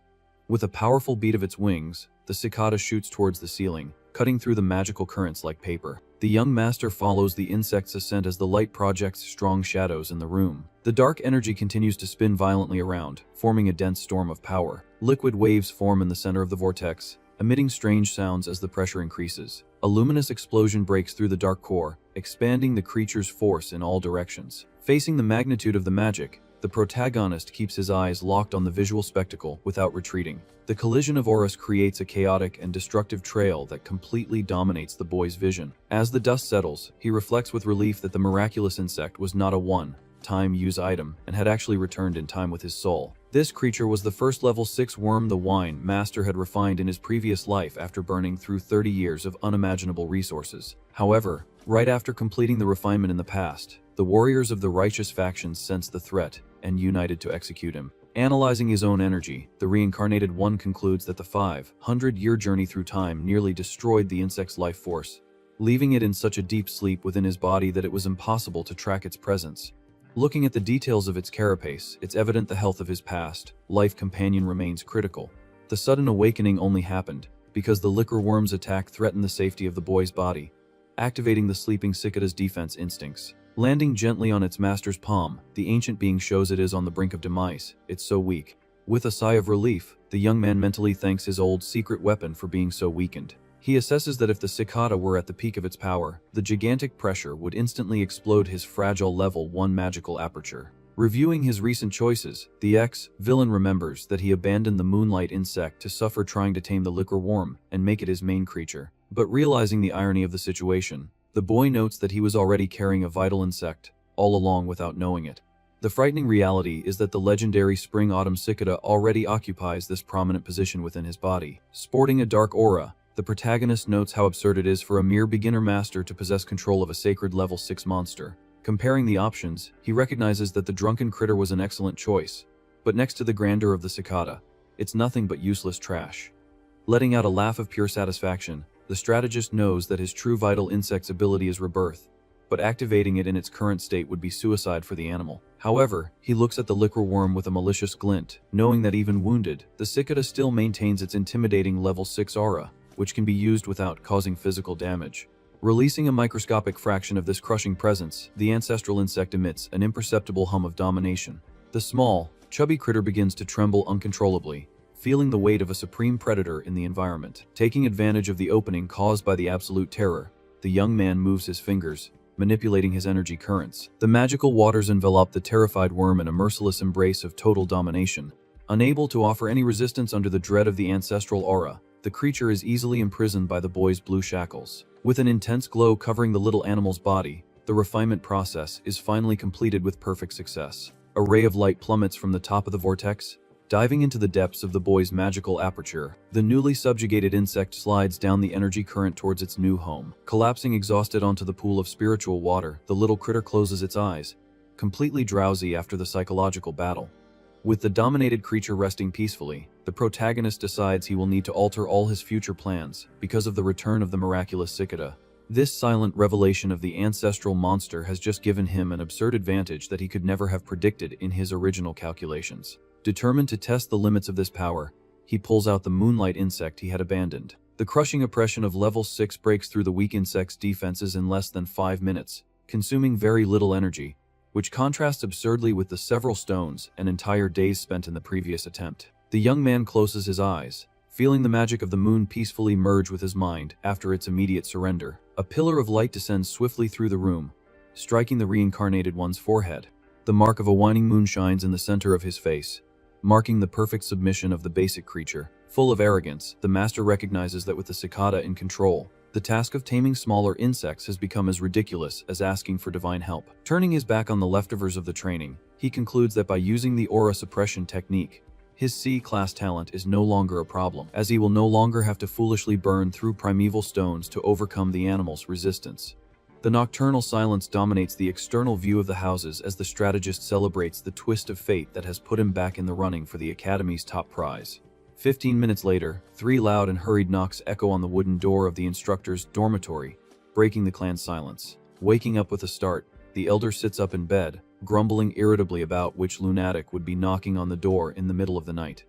With a powerful beat of its wings, the cicada shoots towards the ceiling, cutting through the magical currents like paper. The young master follows the insect's ascent as the light projects strong shadows in the room. The dark energy continues to spin violently around, forming a dense storm of power. Liquid waves form in the center of the vortex, emitting strange sounds as the pressure increases. A luminous explosion breaks through the dark core, expanding the creature's force in all directions. Facing the magnitude of the magic, the protagonist keeps his eyes locked on the visual spectacle without retreating. The collision of auras creates a chaotic and destructive trail that completely dominates the boy's vision. As the dust settles, he reflects with relief that the miraculous insect was not a one-time use item and had actually returned in time with his soul. This creature was the first level 6 worm the wine master had refined in his previous life after burning through 30 years of unimaginable resources. However, right after completing the refinement in the past, the warriors of the righteous factions sensed the threat and united to execute him. Analyzing his own energy, the reincarnated one concludes that the 500-year journey through time nearly destroyed the insect's life force, leaving it in such a deep sleep within his body that it was impossible to track its presence. Looking at the details of its carapace, it's evident the health of his past life companion remains critical. The sudden awakening only happened because the liquor worm's attack threatened the safety of the boy's body, activating the sleeping cicada's defense instincts. Landing gently on its master's palm, the ancient being shows it is on the brink of demise. It's so weak. With a sigh of relief, the young man mentally thanks his old secret weapon for being so weakened. He assesses that if the cicada were at the peak of its power, the gigantic pressure would instantly explode his fragile level 1 magical aperture. Reviewing his recent choices, the ex-villain remembers that he abandoned the moonlight insect to suffer trying to tame the liquor worm and make it his main creature. But realizing the irony of the situation, the boy notes that he was already carrying a vital insect all along without knowing it. The frightening reality is that the legendary spring-autumn cicada already occupies this prominent position within his body. Sporting a dark aura, the protagonist notes how absurd it is for a mere beginner master to possess control of a sacred level 6 monster. Comparing the options, he recognizes that the drunken critter was an excellent choice, but next to the grandeur of the cicada, it's nothing but useless trash. Letting out a laugh of pure satisfaction, the strategist knows that his true vital insect's ability is rebirth, but activating it in its current state would be suicide for the animal. However, he looks at the liquor worm with a malicious glint, knowing that even wounded, the cicada still maintains its intimidating level 6 aura, which can be used without causing physical damage. Releasing a microscopic fraction of this crushing presence, the ancestral insect emits an imperceptible hum of domination. The small, chubby critter begins to tremble uncontrollably, feeling the weight of a supreme predator in the environment. Taking advantage of the opening caused by the absolute terror, the young man moves his fingers, manipulating his energy currents. The magical waters envelop the terrified worm in a merciless embrace of total domination. Unable to offer any resistance under the dread of the ancestral aura, the creature is easily imprisoned by the boy's blue shackles. With an intense glow covering the little animal's body, the refinement process is finally completed with perfect success. A ray of light plummets from the top of the vortex, diving into the depths of the boy's magical aperture. The newly subjugated insect slides down the energy current towards its new home. Collapsing exhausted onto the pool of spiritual water, the little critter closes its eyes, completely drowsy after the psychological battle. With the dominated creature resting peacefully, the protagonist decides he will need to alter all his future plans because of the return of the miraculous cicada. This silent revelation of the ancestral monster has just given him an absurd advantage that he could never have predicted in his original calculations. Determined to test the limits of this power, he pulls out the moonlight insect he had abandoned. The crushing oppression of level 6 breaks through the weak insect's defenses in less than 5 minutes, consuming very little energy, which contrasts absurdly with the several stones and entire days spent in the previous attempt. The young man closes his eyes, feeling the magic of the moon peacefully merge with his mind after its immediate surrender. A pillar of light descends swiftly through the room, striking the reincarnated one's forehead. The mark of a waning moon shines in the center of his face, marking the perfect submission of the basic creature. Full of arrogance, the master recognizes that with the cicada in control, the task of taming smaller insects has become as ridiculous as asking for divine help. Turning his back on the leftovers of the training, he concludes that by using the aura suppression technique, his C-class talent is no longer a problem, as he will no longer have to foolishly burn through primeval stones to overcome the animal's resistance. The nocturnal silence dominates the external view of the houses as the strategist celebrates the twist of fate that has put him back in the running for the Academy's top prize. 15 minutes later, 3 loud and hurried knocks echo on the wooden door of the instructor's dormitory, breaking the clan's silence. Waking up with a start, the elder sits up in bed, grumbling irritably about which lunatic would be knocking on the door in the middle of the night.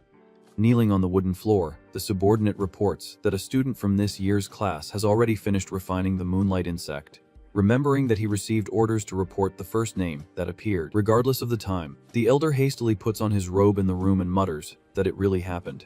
Kneeling on the wooden floor, the subordinate reports that a student from this year's class has already finished refining the moonlight insect. Remembering that he received orders to report the first name that appeared, regardless of the time, the elder hastily puts on his robe in the room and mutters that it really happened,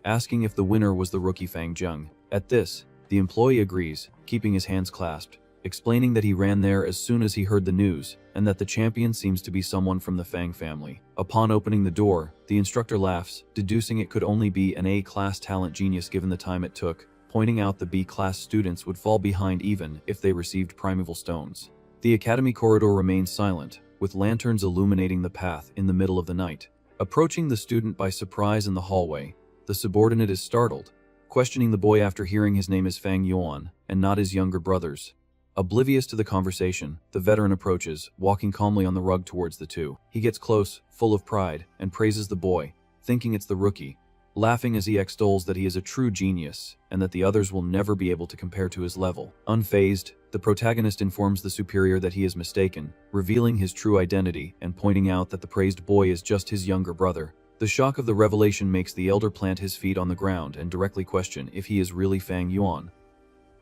asking if the winner was the rookie Fang Zheng. At this, the employee agrees, keeping his hands clasped, explaining that he ran there as soon as he heard the news, and that the champion seems to be someone from the Fang family. Upon opening the door, the instructor laughs, deducing it could only be an A-class talent genius given the time it took, pointing out the B-class students would fall behind even if they received primeval stones. The academy corridor remains silent, with lanterns illuminating the path in the middle of the night. Approaching the student by surprise in the hallway, the subordinate is startled, questioning the boy after hearing his name is Fang Yuan, and not his younger brother's. Oblivious to the conversation, the veteran approaches, walking calmly on the rug towards the two. He gets close, full of pride, and praises the boy, thinking it's the rookie, laughing as he extols that he is a true genius, and that the others will never be able to compare to his level. Unfazed, the protagonist informs the superior that he is mistaken, revealing his true identity and pointing out that the praised boy is just his younger brother. The shock of the revelation makes the elder plant his feet on the ground and directly question if he is really Fang Yuan.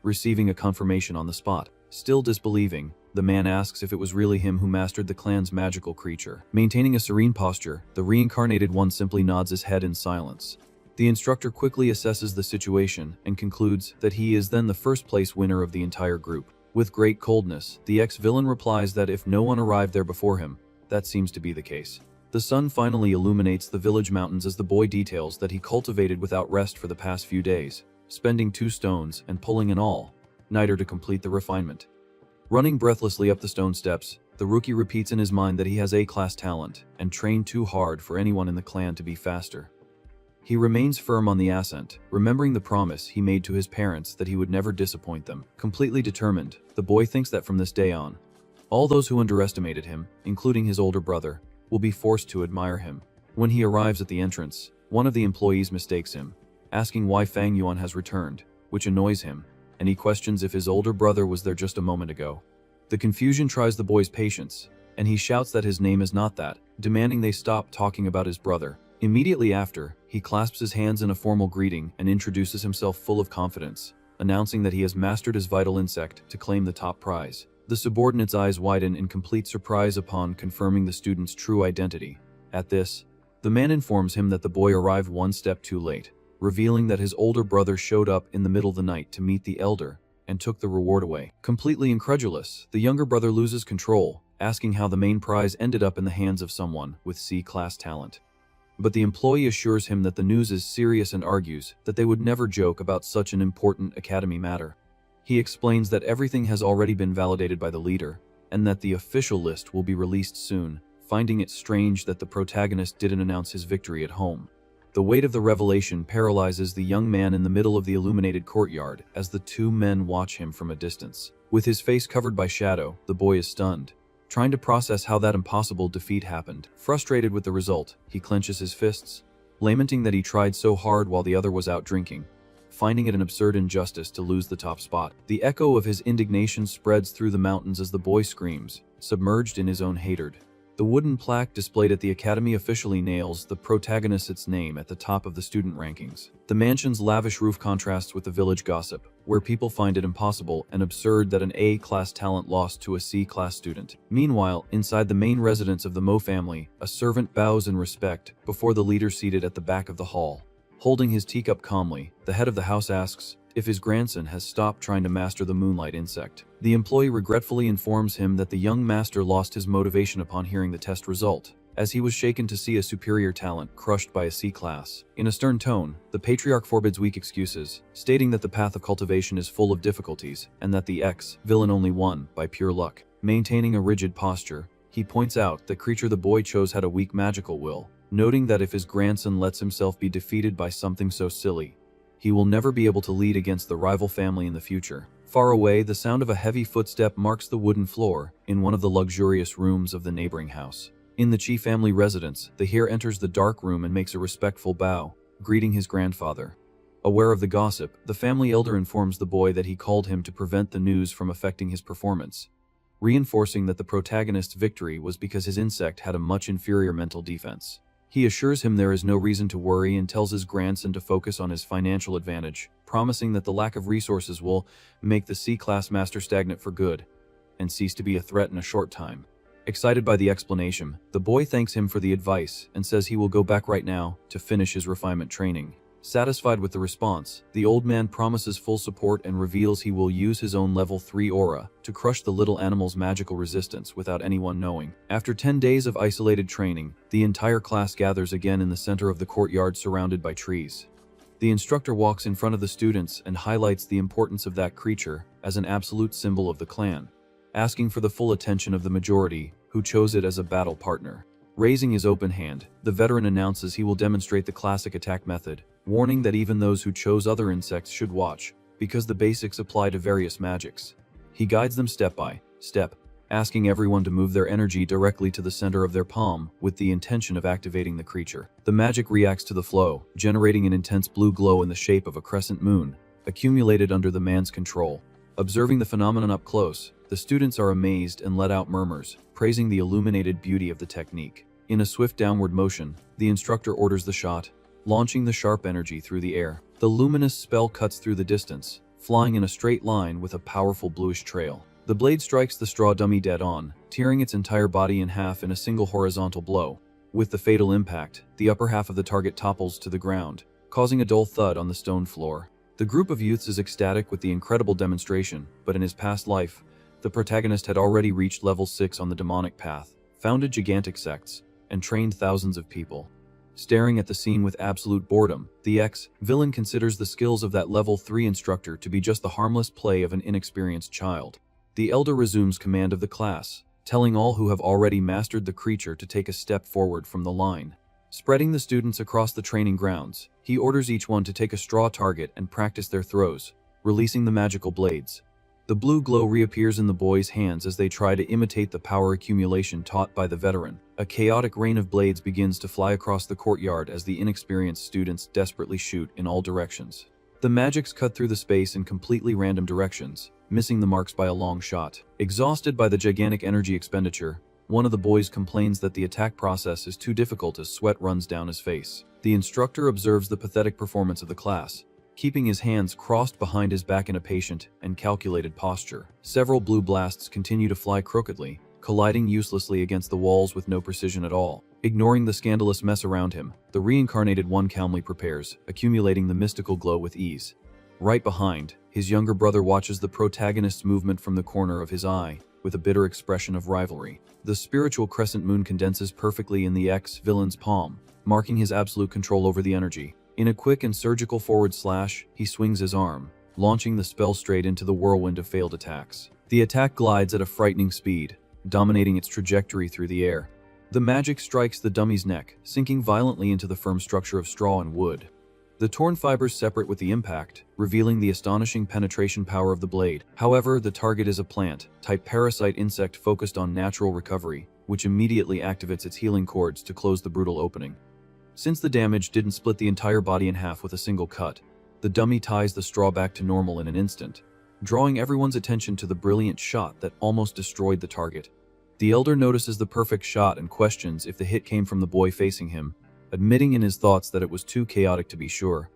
Receiving a confirmation on the spot, still disbelieving, the man asks if it was really him who mastered the clan's magical creature. Maintaining a serene posture, the reincarnated one simply nods his head in silence. The instructor quickly assesses the situation and concludes that he is then the first-place winner of the entire group. With great coldness, the ex-villain replies that if no one arrived there before him, that seems to be the case. The sun finally illuminates the village mountains as the boy details that he cultivated without rest for the past few days, spending 2 stones and pulling an all-nighter to complete the refinement. Running breathlessly up the stone steps, the rookie repeats in his mind that he has A-class talent and trained too hard for anyone in the clan to be faster. He remains firm on the ascent, remembering the promise he made to his parents that he would never disappoint them. Completely determined, the boy thinks that from this day on, all those who underestimated him, including his older brother, will be forced to admire him. When he arrives at the entrance, one of the employees mistakes him, asking why Fang Yuan has returned, which annoys him, and he questions if his older brother was there just a moment ago. The confusion tries the boy's patience, and he shouts that his name is not that, demanding they stop talking about his brother. Immediately after, he clasps his hands in a formal greeting and introduces himself full of confidence, announcing that he has mastered his vital insect to claim the top prize. The subordinate's eyes widen in complete surprise upon confirming the student's true identity. At this, the man informs him that the boy arrived one step too late, revealing that his older brother showed up in the middle of the night to meet the elder and took the reward away. Completely incredulous, the younger brother loses control, asking how the main prize ended up in the hands of someone with C-class talent. But the employee assures him that the news is serious and argues that they would never joke about such an important academy matter. He explains that everything has already been validated by the leader, and that the official list will be released soon, finding it strange that the protagonist didn't announce his victory at home. The weight of the revelation paralyzes the young man in the middle of the illuminated courtyard as the 2 men watch him from a distance. With his face covered by shadow, the boy is stunned, trying to process how that impossible defeat happened. Frustrated with the result, he clenches his fists, lamenting that he tried so hard while the other was out drinking, finding it an absurd injustice to lose the top spot. The echo of his indignation spreads through the mountains as the boy screams, submerged in his own hatred. The wooden plaque displayed at the academy officially nails the protagonist's name at the top of the student rankings. The mansion's lavish roof contrasts with the village gossip, where people find it impossible and absurd that an A-class talent lost to a C-class student. Meanwhile, inside the main residence of the Mo family, a servant bows in respect before the leader seated at the back of the hall. Holding his teacup calmly, the head of the house asks if his grandson has stopped trying to master the moonlight insect. The employee regretfully informs him that the young master lost his motivation upon hearing the test result, as he was shaken to see a superior talent crushed by a C-class. In a stern tone, the patriarch forbids weak excuses, stating that the path of cultivation is full of difficulties and that the ex-villain only won by pure luck. Maintaining a rigid posture, he points out the creature the boy chose had a weak magical will, noting that if his grandson lets himself be defeated by something so silly, he will never be able to lead against the rival family in the future. Far away, the sound of a heavy footstep marks the wooden floor in one of the luxurious rooms of the neighboring house. In the Chi family residence, the heir enters the dark room and makes a respectful bow, greeting his grandfather. Aware of the gossip, the family elder informs the boy that he called him to prevent the news from affecting his performance, reinforcing that the protagonist's victory was because his insect had a much inferior mental defense. He assures him there is no reason to worry and tells his grandson to focus on his financial advantage, promising that the lack of resources will make the C-class master stagnant for good and cease to be a threat in a short time. Excited by the explanation, the boy thanks him for the advice and says he will go back right now to finish his refinement training. Satisfied with the response, the old man promises full support and reveals he will use his own level 3 aura to crush the little animal's magical resistance without anyone knowing. After 10 days of isolated training, the entire class gathers again in the center of the courtyard surrounded by trees. The instructor walks in front of the students and highlights the importance of that creature as an absolute symbol of the clan, asking for the full attention of the majority, who chose it as a battle partner. Raising his open hand, the veteran announces he will demonstrate the classic attack method, warning that even those who chose other insects should watch, because the basics apply to various magics. He guides them step by step, asking everyone to move their energy directly to the center of their palm with the intention of activating the creature. The magic reacts to the flow, generating an intense blue glow in the shape of a crescent moon, accumulated under the man's control. Observing the phenomenon up close, the students are amazed and let out murmurs, praising the illuminated beauty of the technique. In a swift downward motion, the instructor orders the shot, launching the sharp energy through the air. The luminous spell cuts through the distance, flying in a straight line with a powerful bluish trail. The blade strikes the straw dummy dead on, tearing its entire body in half in a single horizontal blow. With the fatal impact, the upper half of the target topples to the ground, causing a dull thud on the stone floor. The group of youths is ecstatic with the incredible demonstration, but in his past life, the protagonist had already reached level 6 on the demonic path, founded gigantic sects, and trained thousands of people. Staring at the scene with absolute boredom, the ex-villain considers the skills of that level 3 instructor to be just the harmless play of an inexperienced child. The elder resumes command of the class, telling all who have already mastered the creature to take a step forward from the line. Spreading the students across the training grounds, he orders each one to take a straw target and practice their throws, releasing the magical blades. The blue glow reappears in the boys' hands as they try to imitate the power accumulation taught by the veteran. A chaotic rain of blades begins to fly across the courtyard as the inexperienced students desperately shoot in all directions. The magics cut through the space in completely random directions, missing the marks by a long shot. Exhausted by the gigantic energy expenditure, one of the boys complains that the attack process is too difficult as sweat runs down his face. The instructor observes the pathetic performance of the class, keeping his hands crossed behind his back in a patient and calculated posture. Several blue blasts continue to fly crookedly, colliding uselessly against the walls with no precision at all. Ignoring the scandalous mess around him, the reincarnated one calmly prepares, accumulating the mystical glow with ease. Right behind, his younger brother watches the protagonist's movement from the corner of his eye, with a bitter expression of rivalry. The spiritual crescent moon condenses perfectly in the ex-villain's palm, marking his absolute control over the energy. In a quick and surgical forward slash, he swings his arm, launching the spell straight into the whirlwind of failed attacks. The attack glides at a frightening speed, dominating its trajectory through the air. The magic strikes the dummy's neck, sinking violently into the firm structure of straw and wood. The torn fibers separate with the impact, revealing the astonishing penetration power of the blade. However, the target is a plant-type parasite insect focused on natural recovery, which immediately activates its healing cords to close the brutal opening. Since the damage didn't split the entire body in half with a single cut, the dummy ties the straw back to normal in an instant, drawing everyone's attention to the brilliant shot that almost destroyed the target. The elder notices the perfect shot and questions if the hit came from the boy facing him, admitting in his thoughts that it was too chaotic to be sure.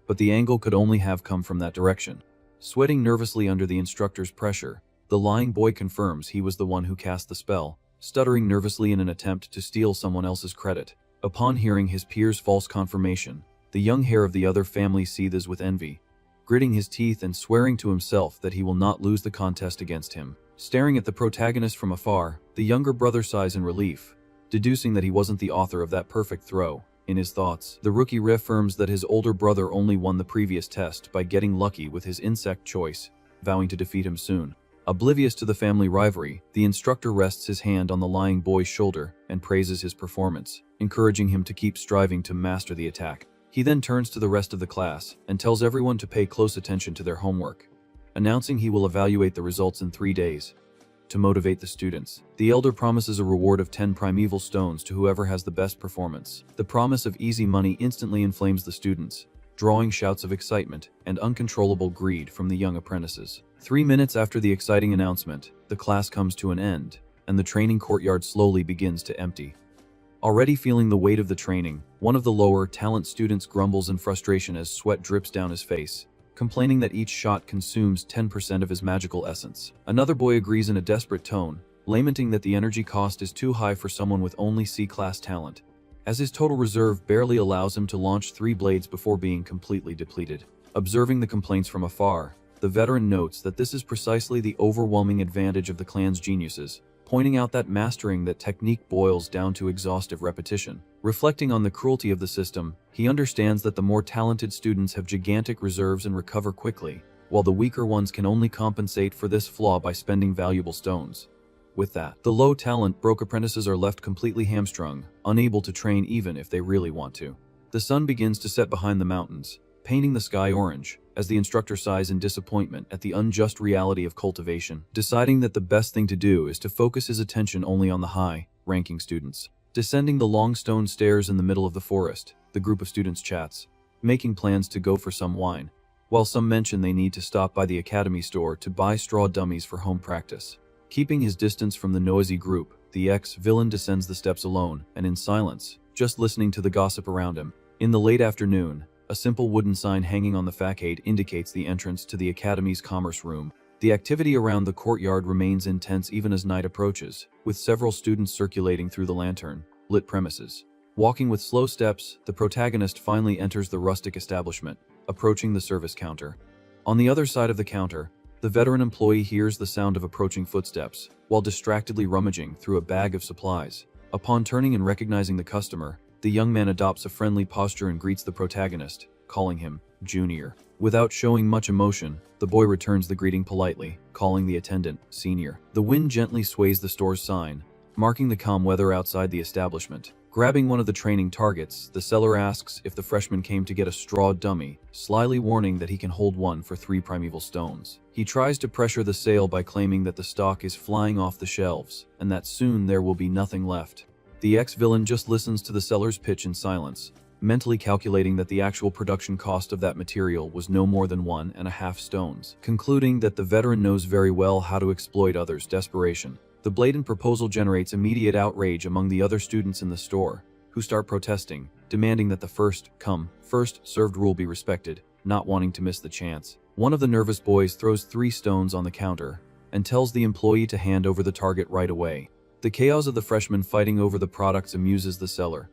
But the angle could only have come from that direction. Sweating nervously under the instructor's pressure, the lying boy confirms he was the one who cast the spell, stuttering nervously in an attempt to steal someone else's credit. Upon hearing his peer's false confirmation, the young heir of the other family seethes with envy, gritting his teeth and swearing to himself that he will not lose the contest against him. Staring at the protagonist from afar, the younger brother sighs in relief, deducing that he wasn't the author of that perfect throw. In his thoughts, the rookie reaffirms that his older brother only won the previous test by getting lucky with his insect choice, vowing to defeat him soon. Oblivious to the family rivalry, the instructor rests his hand on the lying boy's shoulder and praises his performance, encouraging him to keep striving to master the attack. He then turns to the rest of the class and tells everyone to pay close attention to their homework, announcing he will evaluate the results in 3 days. To motivate the students, the elder promises a reward of 10 primeval stones to whoever has the best performance. The promise of easy money instantly inflames the students, drawing shouts of excitement and uncontrollable greed from the young apprentices. 3 minutes after the exciting announcement, the class comes to an end, and the training courtyard slowly begins to empty. Already feeling the weight of the training, one of the lower talent students grumbles in frustration as sweat drips down his face, complaining that each shot consumes 10% of his magical essence. Another boy agrees in a desperate tone, lamenting that the energy cost is too high for someone with only C-class talent, as his total reserve barely allows him to launch 3 blades before being completely depleted. Observing the complaints from afar, the veteran notes that this is precisely the overwhelming advantage of the clan's geniuses, pointing out that mastering that technique boils down to exhaustive repetition. Reflecting on the cruelty of the system, he understands that the more talented students have gigantic reserves and recover quickly, while the weaker ones can only compensate for this flaw by spending valuable stones. With that, the low-talent broke apprentices are left completely hamstrung, unable to train even if they really want to. The sun begins to set behind the mountains, painting the sky orange, as the instructor sighs in disappointment at the unjust reality of cultivation, deciding that the best thing to do is to focus his attention only on the high-ranking students. Descending the long stone stairs in the middle of the forest, the group of students chats, making plans to go for some wine, while some mention they need to stop by the academy store to buy straw dummies for home practice. Keeping his distance from the noisy group, the ex-villain descends the steps alone and in silence, just listening to the gossip around him. In the late afternoon, a simple wooden sign hanging on the facade indicates the entrance to the Academy's commerce room. The activity around the courtyard remains intense even as night approaches, with several students circulating through the lantern-lit premises. Walking with slow steps, the protagonist finally enters the rustic establishment, approaching the service counter. On the other side of the counter, the veteran employee hears the sound of approaching footsteps, while distractedly rummaging through a bag of supplies. Upon turning and recognizing the customer, the young man adopts a friendly posture and greets the protagonist, calling him Junior. Without showing much emotion, the boy returns the greeting politely, calling the attendant Senior. The wind gently sways the store's sign, marking the calm weather outside the establishment. Grabbing one of the training targets, the seller asks if the freshman came to get a straw dummy, slyly warning that he can hold one for 3 primeval stones. He tries to pressure the sale by claiming that the stock is flying off the shelves, and that soon there will be nothing left. The ex-villain just listens to the seller's pitch in silence, mentally calculating that the actual production cost of that material was no more than 1.5 stones, concluding that the veteran knows very well how to exploit others' desperation. The blatant proposal generates immediate outrage among the other students in the store, who start protesting, demanding that the first-come, first-served rule be respected, not wanting to miss the chance. One of the nervous boys throws 3 stones on the counter and tells the employee to hand over the target right away. The chaos of the freshmen fighting over the products amuses the seller,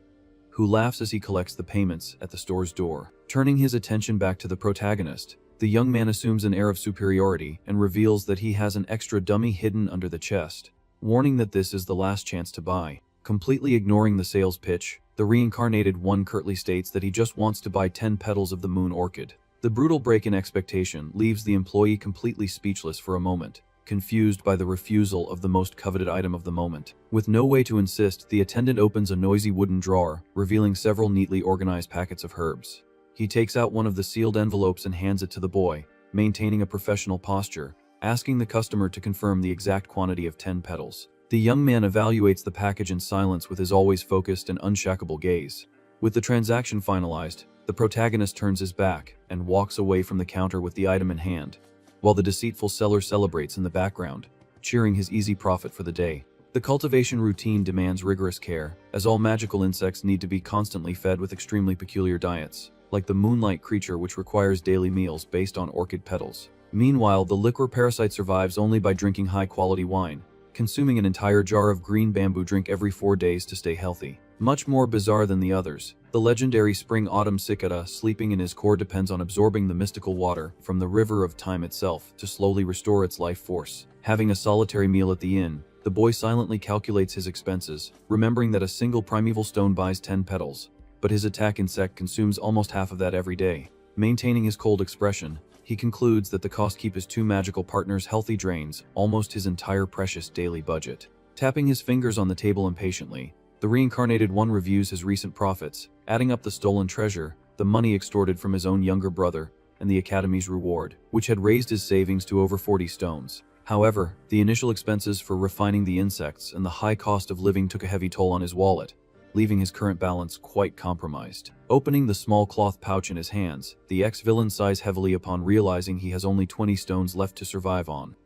who laughs as he collects the payments at the store's door. Turning his attention back to the protagonist, the young man assumes an air of superiority and reveals that he has an extra dummy hidden under the chest, warning that this is the last chance to buy. Completely ignoring the sales pitch, the reincarnated one curtly states that he just wants to buy 10 petals of the moon orchid. The brutal break in expectation leaves the employee completely speechless for a moment, confused by the refusal of the most coveted item of the moment. With no way to insist, the attendant opens a noisy wooden drawer, revealing several neatly organized packets of herbs. He takes out one of the sealed envelopes and hands it to the boy, maintaining a professional posture, asking the customer to confirm the exact quantity of 10 petals. The young man evaluates the package in silence with his always focused and unshakable gaze. With the transaction finalized, the protagonist turns his back and walks away from the counter with the item in hand, while the deceitful seller celebrates in the background, cheering his easy profit for the day. The cultivation routine demands rigorous care, as all magical insects need to be constantly fed with extremely peculiar diets, like the moonlight creature which requires daily meals based on orchid petals. Meanwhile, the liquor parasite survives only by drinking high-quality wine, consuming an entire jar of green bamboo drink every 4 days to stay healthy. Much more bizarre than the others, the legendary spring-autumn cicada sleeping in his core depends on absorbing the mystical water from the river of time itself to slowly restore its life force. Having a solitary meal at the inn, the boy silently calculates his expenses, remembering that a single primeval stone buys 10 petals, but his attack insect consumes almost half of that every day. Maintaining his cold expression, he concludes that the cost keep his 2 magical partners healthy drains almost his entire precious daily budget. Tapping his fingers on the table impatiently, the reincarnated one reviews his recent profits, adding up the stolen treasure, the money extorted from his own younger brother, and the Academy's reward, which had raised his savings to over 40 stones. However, the initial expenses for refining the insects and the high cost of living took a heavy toll on his wallet, leaving his current balance quite compromised. Opening the small cloth pouch in his hands, the ex-villain sighs heavily upon realizing he has only 20 stones left to survive on.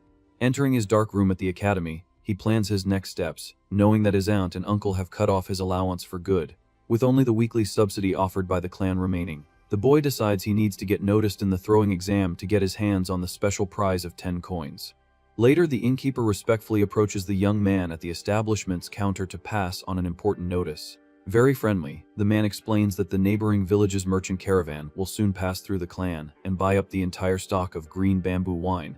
Entering his dark room at the Academy, he plans his next steps, knowing that his aunt and uncle have cut off his allowance for good. With only the weekly subsidy offered by the clan remaining, the boy decides he needs to get noticed in the throwing exam to get his hands on the special prize of 10 coins. Later, the innkeeper respectfully approaches the young man at the establishment's counter to pass on an important notice. Very friendly, the man explains that the neighboring village's merchant caravan will soon pass through the clan and buy up the entire stock of green bamboo wine.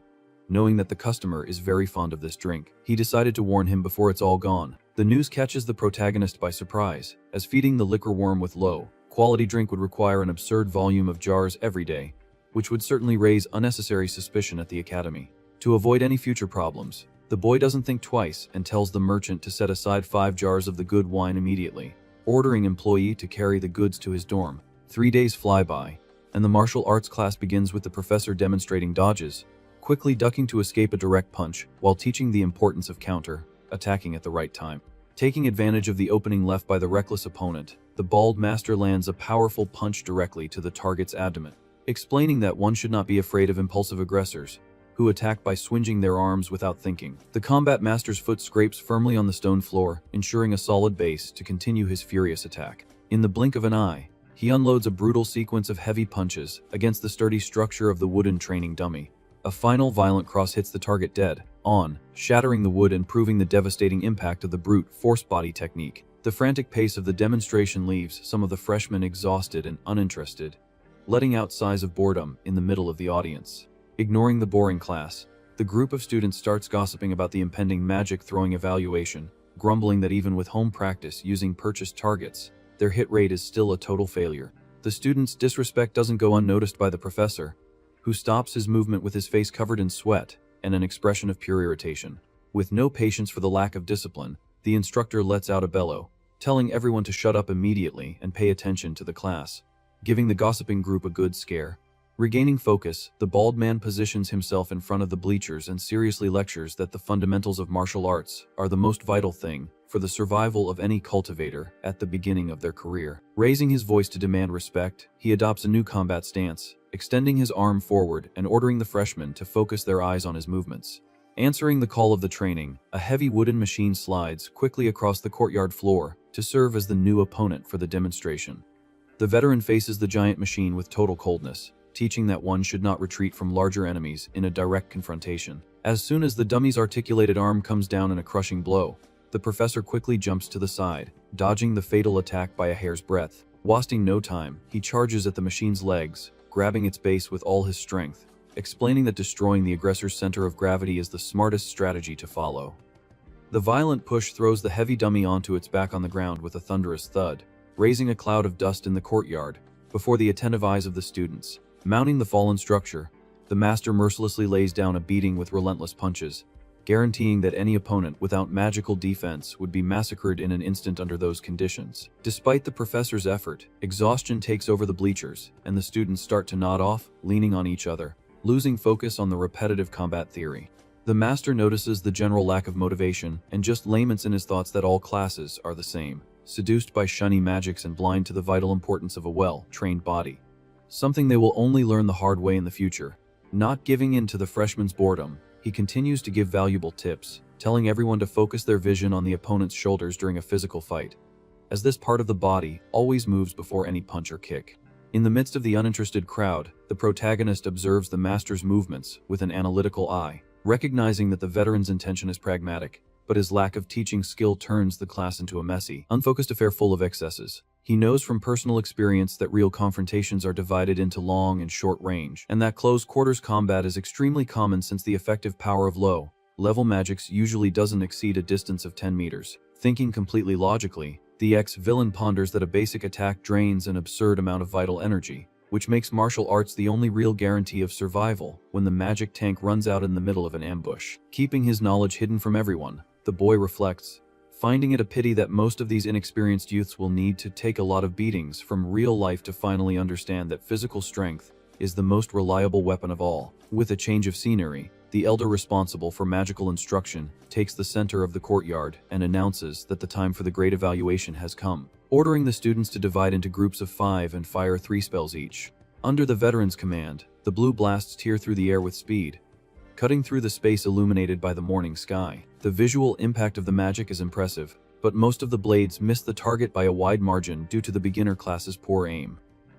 Knowing that the customer is very fond of this drink, he decided to warn him before it's all gone. The news catches the protagonist by surprise, as feeding the liquor worm with low-quality drink would require an absurd volume of jars every day, which would certainly raise unnecessary suspicion at the Academy. To avoid any future problems, the boy doesn't think twice and tells the merchant to set aside 5 jars of the good wine immediately, ordering employee to carry the goods to his dorm. 3 days fly by, and the martial arts class begins with the professor demonstrating dodges, quickly ducking to escape a direct punch while teaching the importance of counter-attacking at the right time. Taking advantage of the opening left by the reckless opponent, the bald master lands a powerful punch directly to the target's abdomen, explaining that one should not be afraid of impulsive aggressors who attack by swinging their arms without thinking. The combat master's foot scrapes firmly on the stone floor, ensuring a solid base to continue his furious attack. In the blink of an eye, he unloads a brutal sequence of heavy punches against the sturdy structure of the wooden training dummy. A final violent cross hits the target dead on, shattering the wood and proving the devastating impact of the brute force body technique. The frantic pace of the demonstration leaves some of the freshmen exhausted and uninterested, letting out sighs of boredom in the middle of the audience. Ignoring the boring class, the group of students starts gossiping about the impending magic throwing evaluation, grumbling that even with home practice using purchased targets, their hit rate is still a total failure. The students' disrespect doesn't go unnoticed by the professor, who stops his movement with his face covered in sweat and an expression of pure irritation. With no patience for the lack of discipline, the instructor lets out a bellow, telling everyone to shut up immediately and pay attention to the class, giving the gossiping group a good scare. Regaining focus, the bald man positions himself in front of the bleachers and seriously lectures that the fundamentals of martial arts are the most vital thing for the survival of any cultivator at the beginning of their career. Raising his voice to demand respect, he adopts a new combat stance, extending his arm forward and ordering the freshmen to focus their eyes on his movements. Answering the call of the training, a heavy wooden machine slides quickly across the courtyard floor to serve as the new opponent for the demonstration. The veteran faces the giant machine with total coldness, teaching that one should not retreat from larger enemies in a direct confrontation. As soon as the dummy's articulated arm comes down in a crushing blow, the professor quickly jumps to the side, dodging the fatal attack by a hair's breadth. Wasting no time, he charges at the machine's legs, grabbing its base with all his strength, explaining that destroying the aggressor's center of gravity is the smartest strategy to follow. The violent push throws the heavy dummy onto its back on the ground with a thunderous thud, raising a cloud of dust in the courtyard before the attentive eyes of the students. Mounting the fallen structure, the master mercilessly lays down a beating with relentless punches, guaranteeing that any opponent without magical defense would be massacred in an instant under those conditions. Despite the professor's effort, exhaustion takes over the bleachers, and the students start to nod off, leaning on each other, losing focus on the repetitive combat theory. The master notices the general lack of motivation and just laments in his thoughts that all classes are the same, seduced by shiny magics and blind to the vital importance of a well-trained body. Something they will only learn the hard way in the future. Not giving in to the freshman's boredom, he continues to give valuable tips, telling everyone to focus their vision on the opponent's shoulders during a physical fight, as this part of the body always moves before any punch or kick. In the midst of the uninterested crowd, the protagonist observes the master's movements with an analytical eye, recognizing that the veteran's intention is pragmatic, but his lack of teaching skill turns the class into a messy, unfocused affair full of excesses. He knows from personal experience that real confrontations are divided into long and short range, and that close quarters combat is extremely common since the effective power of low-level magics usually doesn't exceed a distance of 10 meters. Thinking completely logically, the ex-villain ponders that a basic attack drains an absurd amount of vital energy, which makes martial arts the only real guarantee of survival when the magic tank runs out in the middle of an ambush. Keeping his knowledge hidden from everyone, the boy reflects, finding it a pity that most of these inexperienced youths will need to take a lot of beatings from real life to finally understand that physical strength is the most reliable weapon of all. With a change of scenery, the elder responsible for magical instruction takes the center of the courtyard and announces that the time for the great evaluation has come, ordering the students to divide into groups of 5 and fire 3 spells each. Under the veteran's command, the blue blasts tear through the air with speed, cutting through the space illuminated by the morning sky. The visual impact of the magic is impressive, but most of the blades miss the target by a wide margin due to the beginner class's poor aim.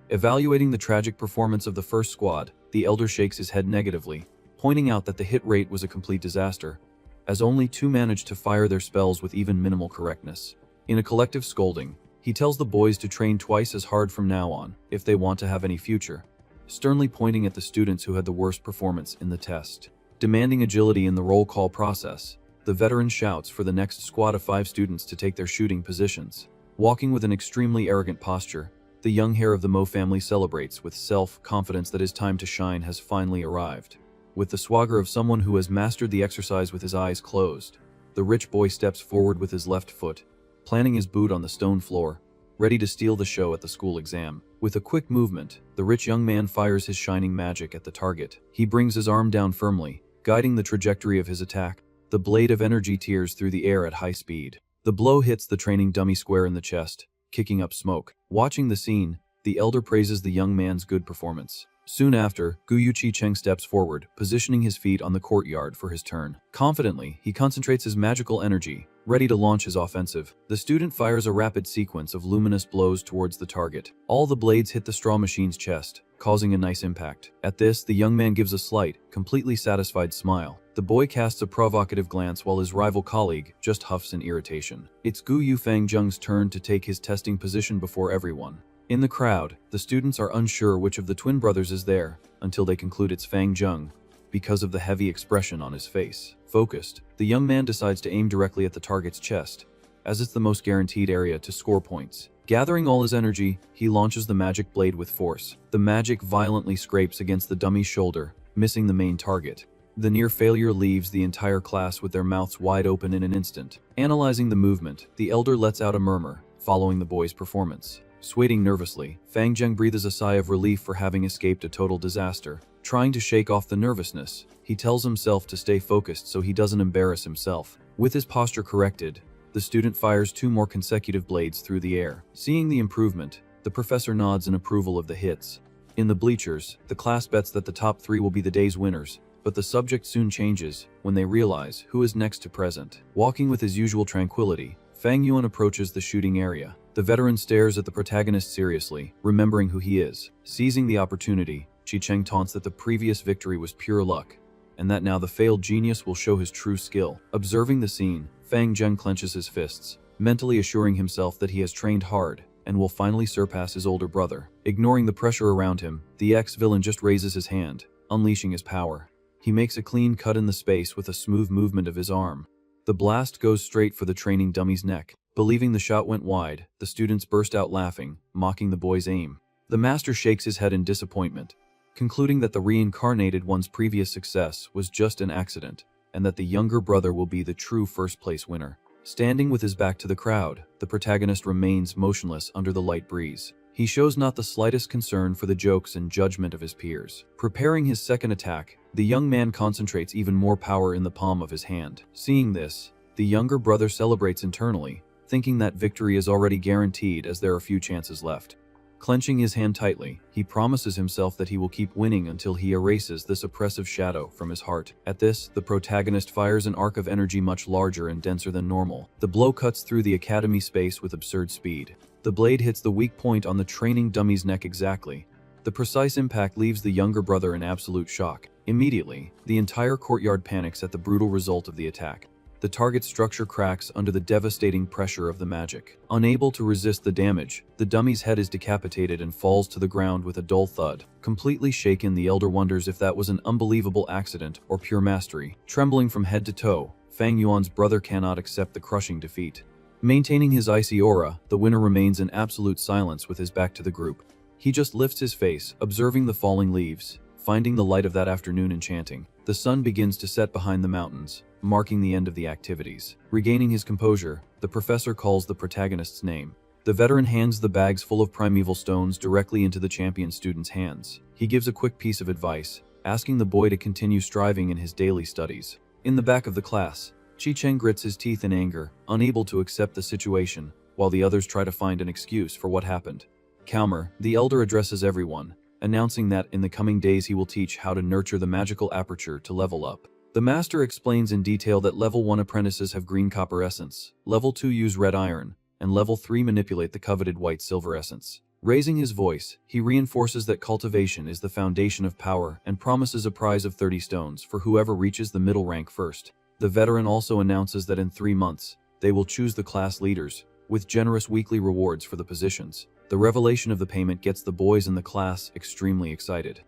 Evaluating the tragic performance of the first squad, the elder shakes his head negatively, pointing out that the hit rate was a complete disaster, as only 2 managed to fire their spells with even minimal correctness. In a collective scolding, he tells the boys to train twice as hard from now on if they want to have any future, sternly pointing at the students who had the worst performance in the test. Demanding agility in the roll call process, the veteran shouts for the next squad of 5 students to take their shooting positions. Walking with an extremely arrogant posture, the young heir of the Mo family celebrates with self-confidence that his time to shine has finally arrived. With the swagger of someone who has mastered the exercise with his eyes closed, the rich boy steps forward with his left foot, planting his boot on the stone floor, ready to steal the show at the school exam. With a quick movement, the rich young man fires his shining magic at the target. He brings his arm down firmly, guiding the trajectory of his attack. The blade of energy tears through the air at high speed. The blow hits the training dummy square in the chest, kicking up smoke. Watching the scene, the elder praises the young man's good performance. Soon after, Gu Yuqi-cheng steps forward, positioning his feet on the courtyard for his turn. Confidently, he concentrates his magical energy, ready to launch his offensive. The student fires a rapid sequence of luminous blows towards the target. All the blades hit the straw machine's chest, causing a nice impact. At this, the young man gives a slight, completely satisfied smile. The boy casts a provocative glance while his rival colleague just huffs in irritation. It's Gu Yufang-jung's turn to take his testing position before everyone. In the crowd, the students are unsure which of the twin brothers is there, until they conclude it's Fang Zheng, because of the heavy expression on his face. Focused, the young man decides to aim directly at the target's chest, as it's the most guaranteed area to score points. Gathering all his energy, he launches the magic blade with force. The magic violently scrapes against the dummy's shoulder, missing the main target. The near failure leaves the entire class with their mouths wide open in an instant. Analyzing the movement, the elder lets out a murmur, following the boy's performance. Swaying nervously, Fang Zheng breathes a sigh of relief for having escaped a total disaster. Trying to shake off the nervousness, he tells himself to stay focused so he doesn't embarrass himself. With his posture corrected, the student fires 2 more consecutive blades through the air. Seeing the improvement, the professor nods in approval of the hits. In the bleachers, the class bets that the top 3 will be the day's winners, but the subject soon changes when they realize who is next to present. Walking with his usual tranquility, Fang Yuan approaches the shooting area. The veteran stares at the protagonist seriously, remembering who he is. Seizing the opportunity, Chi-Cheng taunts that the previous victory was pure luck, and that now the failed genius will show his true skill. Observing the scene, Fang Zheng clenches his fists, mentally assuring himself that he has trained hard and will finally surpass his older brother. Ignoring the pressure around him, the ex-villain just raises his hand, unleashing his power. He makes a clean cut in the space with a smooth movement of his arm. The blast goes straight for the training dummy's neck. Believing the shot went wide, the students burst out laughing, mocking the boy's aim. The master shakes his head in disappointment, concluding that the reincarnated one's previous success was just an accident, and that the younger brother will be the true first-place winner. Standing with his back to the crowd, the protagonist remains motionless under the light breeze. He shows not the slightest concern for the jokes and judgment of his peers. Preparing his second attack, the young man concentrates even more power in the palm of his hand. Seeing this, the younger brother celebrates internally, thinking that victory is already guaranteed as there are few chances left. Clenching his hand tightly, he promises himself that he will keep winning until he erases this oppressive shadow from his heart. At this, the protagonist fires an arc of energy much larger and denser than normal. The blow cuts through the academy space with absurd speed. The blade hits the weak point on the training dummy's neck exactly. The precise impact leaves the younger brother in absolute shock. Immediately, the entire courtyard panics at the brutal result of the attack. The target's structure cracks under the devastating pressure of the magic. Unable to resist the damage, the dummy's head is decapitated and falls to the ground with a dull thud. Completely shaken, the elder wonders if that was an unbelievable accident or pure mastery. Trembling from head to toe, Fang Yuan's brother cannot accept the crushing defeat. Maintaining his icy aura, the winner remains in absolute silence with his back to the group. He just lifts his face, observing the falling leaves, finding the light of that afternoon enchanting. The sun begins to set behind the mountains, marking the end of the activities. Regaining his composure, the professor calls the protagonist's name. The veteran hands the bags full of primeval stones directly into the champion student's hands. He gives a quick piece of advice, asking the boy to continue striving in his daily studies. In the back of the class, Chi Cheng grits his teeth in anger, unable to accept the situation, while the others try to find an excuse for what happened. Calmer, the elder addresses everyone, announcing that in the coming days he will teach how to nurture the magical aperture to level up. The master explains in detail that level 1 apprentices have green copper essence, level 2 use red iron, and level 3 manipulate the coveted white silver essence. Raising his voice, he reinforces that cultivation is the foundation of power and promises a prize of 30 stones for whoever reaches the middle rank first. The veteran also announces that in 3 months, they will choose the class leaders, with generous weekly rewards for the positions. The revelation of the payment gets the boys in the class extremely excited.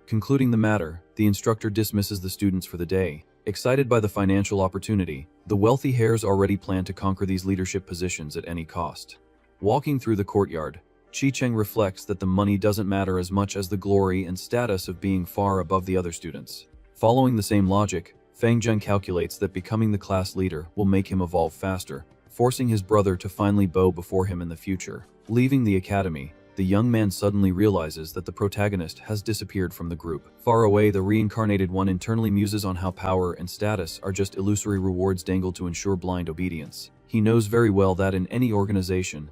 Concluding the matter, the instructor dismisses the students for the day. Excited by the financial opportunity, the wealthy heirs already plan to conquer these leadership positions at any cost. Walking through the courtyard, Chi Cheng reflects that the money doesn't matter as much as the glory and status of being far above the other students. Following the same logic, Fang Zheng calculates that becoming the class leader will make him evolve faster, forcing his brother to finally bow before him in the future. Leaving the academy, the young man suddenly realizes that the protagonist has disappeared from the group. Far away, the reincarnated one internally muses on how power and status are just illusory rewards dangled to ensure blind obedience. He knows very well that in any organization,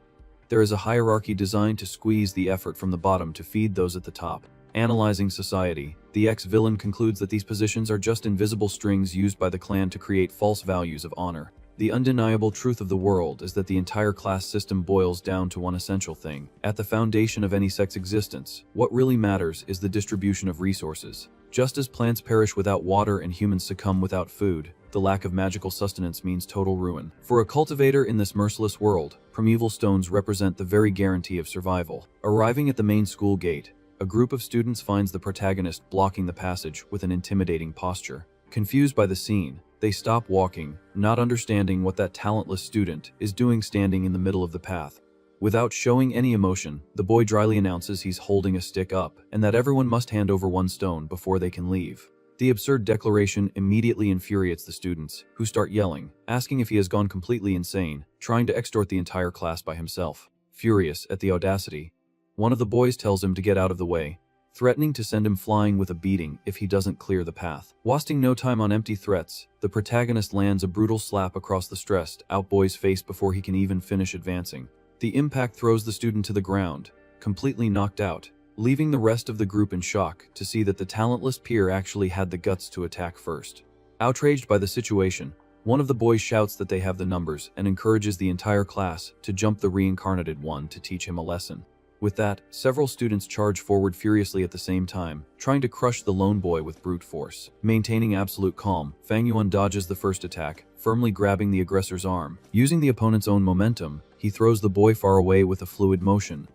there is a hierarchy designed to squeeze the effort from the bottom to feed those at the top. Analyzing society, the ex-villain concludes that these positions are just invisible strings used by the clan to create false values of honor. The undeniable truth of the world is that the entire class system boils down to one essential thing. At the foundation of any sect's existence, what really matters is the distribution of resources. Just as plants perish without water and humans succumb without food, the lack of magical sustenance means total ruin. For a cultivator in this merciless world, primeval stones represent the very guarantee of survival. Arriving at the main school gate, a group of students finds the protagonist blocking the passage with an intimidating posture. Confused by the scene, they stop walking, not understanding what that talentless student is doing standing in the middle of the path. Without showing any emotion, the boy dryly announces he's holding a stick up, and that everyone must hand over 1 stone before they can leave. The absurd declaration immediately infuriates the students, who start yelling, asking if he has gone completely insane, trying to extort the entire class by himself. Furious at the audacity, one of the boys tells him to get out of the way, threatening to send him flying with a beating if he doesn't clear the path. Wasting no time on empty threats, the protagonist lands a brutal slap across the stressed out boy's face before he can even finish advancing. The impact throws the student to the ground, completely knocked out, leaving the rest of the group in shock to see that the talentless peer actually had the guts to attack first. Outraged by the situation, one of the boys shouts that they have the numbers and encourages the entire class to jump the reincarnated one to teach him a lesson. With that, several students charge forward furiously at the same time, trying to crush the lone boy with brute force. Maintaining absolute calm, Fang Yuan dodges the first attack, firmly grabbing the aggressor's arm. Using the opponent's own momentum, he throws the boy far away with a fluid motion.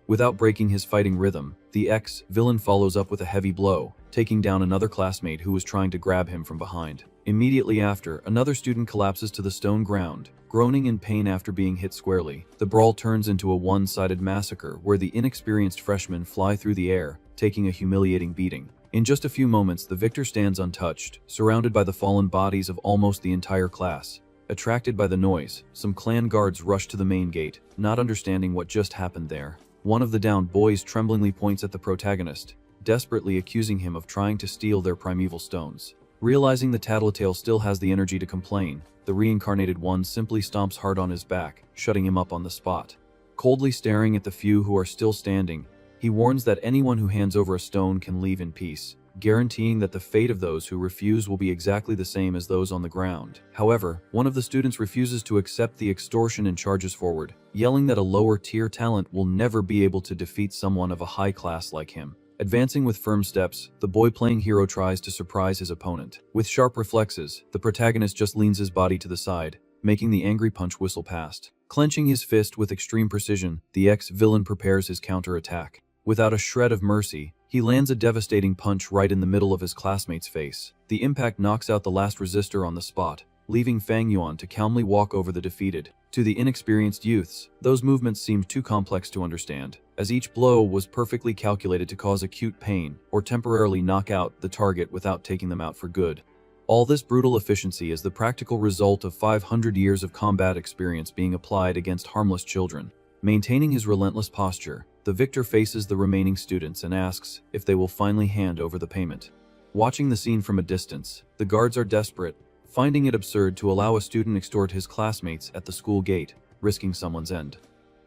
Without breaking his fighting rhythm, the ex-villain follows up with a heavy blow, taking down another classmate who was trying to grab him from behind. Immediately after, another student collapses to the stone ground, groaning in pain after being hit squarely. The brawl turns into a one-sided massacre where the inexperienced freshmen fly through the air, taking a humiliating beating. In just a few moments, the victor stands untouched, surrounded by the fallen bodies of almost the entire class. Attracted by the noise, some clan guards rush to the main gate, not understanding what just happened there. One of the downed boys tremblingly points at the protagonist, desperately accusing him of trying to steal their primeval stones. Realizing the tattletale still has the energy to complain, the reincarnated one simply stomps hard on his back, shutting him up on the spot. Coldly staring at the few who are still standing, he warns that anyone who hands over a stone can leave in peace, guaranteeing that the fate of those who refuse will be exactly the same as those on the ground. However, one of the students refuses to accept the extortion and charges forward, yelling that a lower-tier talent will never be able to defeat someone of a high class like him. Advancing with firm steps, the boy playing hero tries to surprise his opponent. With sharp reflexes, the protagonist just leans his body to the side, making the angry punch whistle past. Clenching his fist with extreme precision, the ex-villain prepares his counter-attack. Without a shred of mercy, he lands a devastating punch right in the middle of his classmate's face. The impact knocks out the last resistor on the spot, leaving Fang Yuan to calmly walk over the defeated. To the inexperienced youths, those movements seemed too complex to understand, as each blow was perfectly calculated to cause acute pain or temporarily knock out the target without taking them out for good. All this brutal efficiency is the practical result of 500 years of combat experience being applied against harmless children. Maintaining his relentless posture, the victor faces the remaining students and asks if they will finally hand over the payment. Watching the scene from a distance, the guards are desperate, finding it absurd to allow a student extort his classmates at the school gate, risking someone's end.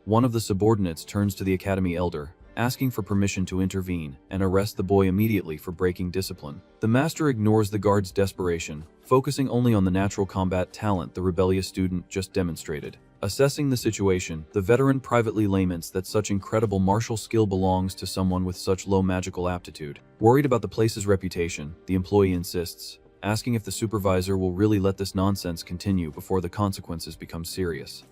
One of the subordinates turns to the academy elder, asking for permission to intervene and arrest the boy immediately for breaking discipline. The master ignores the guard's desperation, focusing only on the natural combat talent the rebellious student just demonstrated. Assessing the situation, the veteran privately laments that such incredible martial skill belongs to someone with such low magical aptitude. Worried about the place's reputation, the employee insists, asking if the supervisor will really let this nonsense continue before the consequences become serious.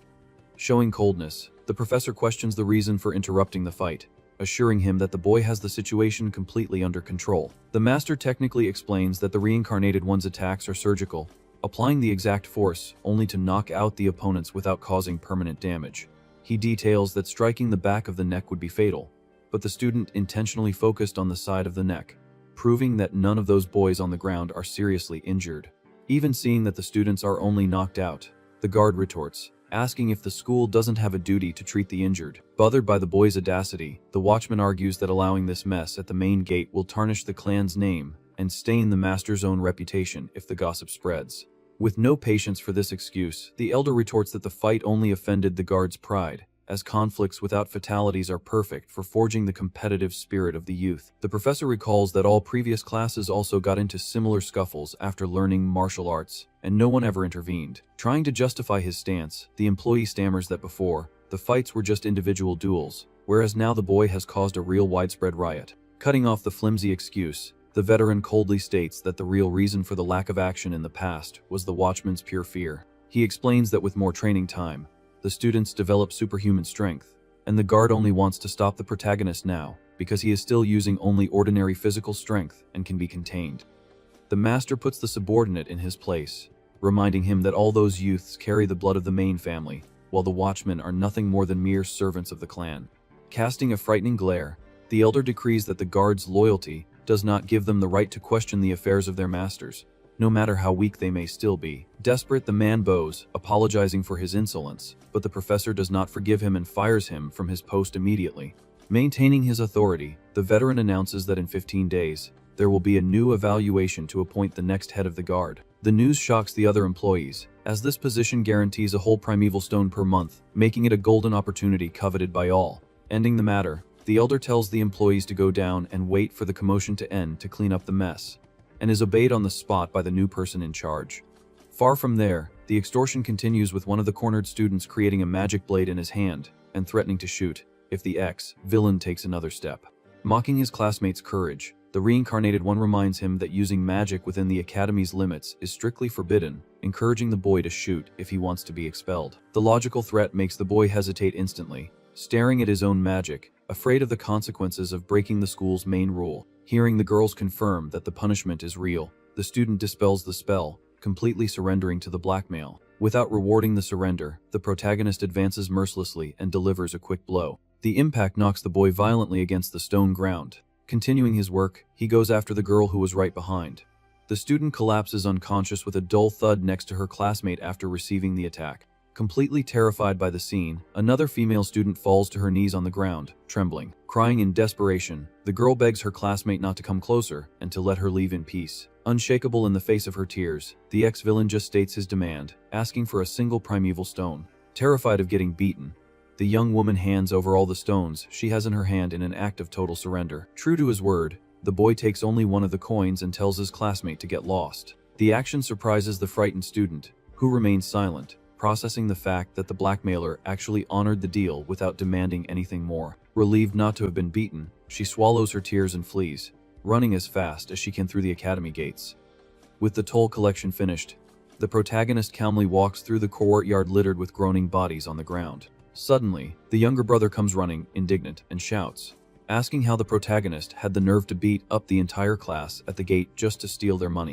Showing coldness, the professor questions the reason for interrupting the fight, assuring him that the boy has the situation completely under control. The master technically explains that the reincarnated one's attacks are surgical, applying the exact force only to knock out the opponents without causing permanent damage. He details that striking the back of the neck would be fatal, but the student intentionally focused on the side of the neck, proving that none of those boys on the ground are seriously injured. Even seeing that the students are only knocked out, the guard retorts, asking if the school doesn't have a duty to treat the injured. Bothered by the boy's audacity, the watchman argues that allowing this mess at the main gate will tarnish the clan's name and stain the master's own reputation if the gossip spreads. With no patience for this excuse, the elder retorts that the fight only offended the guard's pride, as conflicts without fatalities are perfect for forging the competitive spirit of the youth. The professor recalls that all previous classes also got into similar scuffles after learning martial arts, and no one ever intervened. Trying to justify his stance, the employee stammers that before, the fights were just individual duels, whereas now the boy has caused a real widespread riot. Cutting off the flimsy excuse, the veteran coldly states that the real reason for the lack of action in the past was the watchman's pure fear. He explains that with more training time, the students develop superhuman strength, and the guard only wants to stop the protagonist now because he is still using only ordinary physical strength and can be contained. The master puts the subordinate in his place, reminding him that all those youths carry the blood of the main family, while the watchmen are nothing more than mere servants of the clan. Casting a frightening glare, the elder decrees that the guard's loyalty does not give them the right to question the affairs of their masters, no matter how weak they may still be. Desperate, the man bows, apologizing for his insolence, but the professor does not forgive him and fires him from his post immediately. Maintaining his authority, the veteran announces that in 15 days, there will be a new evaluation to appoint the next head of the guard. The news shocks the other employees, as this position guarantees a whole primeval stone per month, making it a golden opportunity coveted by all. Ending the matter, the elder tells the employees to go down and wait for the commotion to end to clean up the mess, and is obeyed on the spot by the new person in charge. Far from there, the extortion continues with one of the cornered students creating a magic blade in his hand and threatening to shoot if the ex-villain takes another step. Mocking his classmates' courage, the reincarnated one reminds him that using magic within the academy's limits is strictly forbidden, encouraging the boy to shoot if he wants to be expelled. The logical threat makes the boy hesitate instantly, staring at his own magic, afraid of the consequences of breaking the school's main rule. Hearing the girls confirm that the punishment is real, the student dispels the spell, completely surrendering to the blackmail. Without rewarding the surrender, the protagonist advances mercilessly and delivers a quick blow. The impact knocks the boy violently against the stone ground. Continuing his work, he goes after the girl who was right behind. The student collapses unconscious with a dull thud next to her classmate after receiving the attack. Completely terrified by the scene, another female student falls to her knees on the ground, trembling. Crying in desperation, the girl begs her classmate not to come closer and to let her leave in peace. Unshakable in the face of her tears, the ex-villain just states his demand, asking for a single primeval stone. Terrified of getting beaten, the young woman hands over all the stones she has in her hand in an act of total surrender. True to his word, the boy takes only one of the coins and tells his classmate to get lost. The action surprises the frightened student, who remains silent, processing the fact that the blackmailer actually honored the deal without demanding anything more. Relieved not to have been beaten, she swallows her tears and flees, running as fast as she can through the academy gates. With the toll collection finished, the protagonist calmly walks through the courtyard littered with groaning bodies on the ground. Suddenly, the younger brother comes running, indignant, and shouts, asking how the protagonist had the nerve to beat up the entire class at the gate just to steal their money.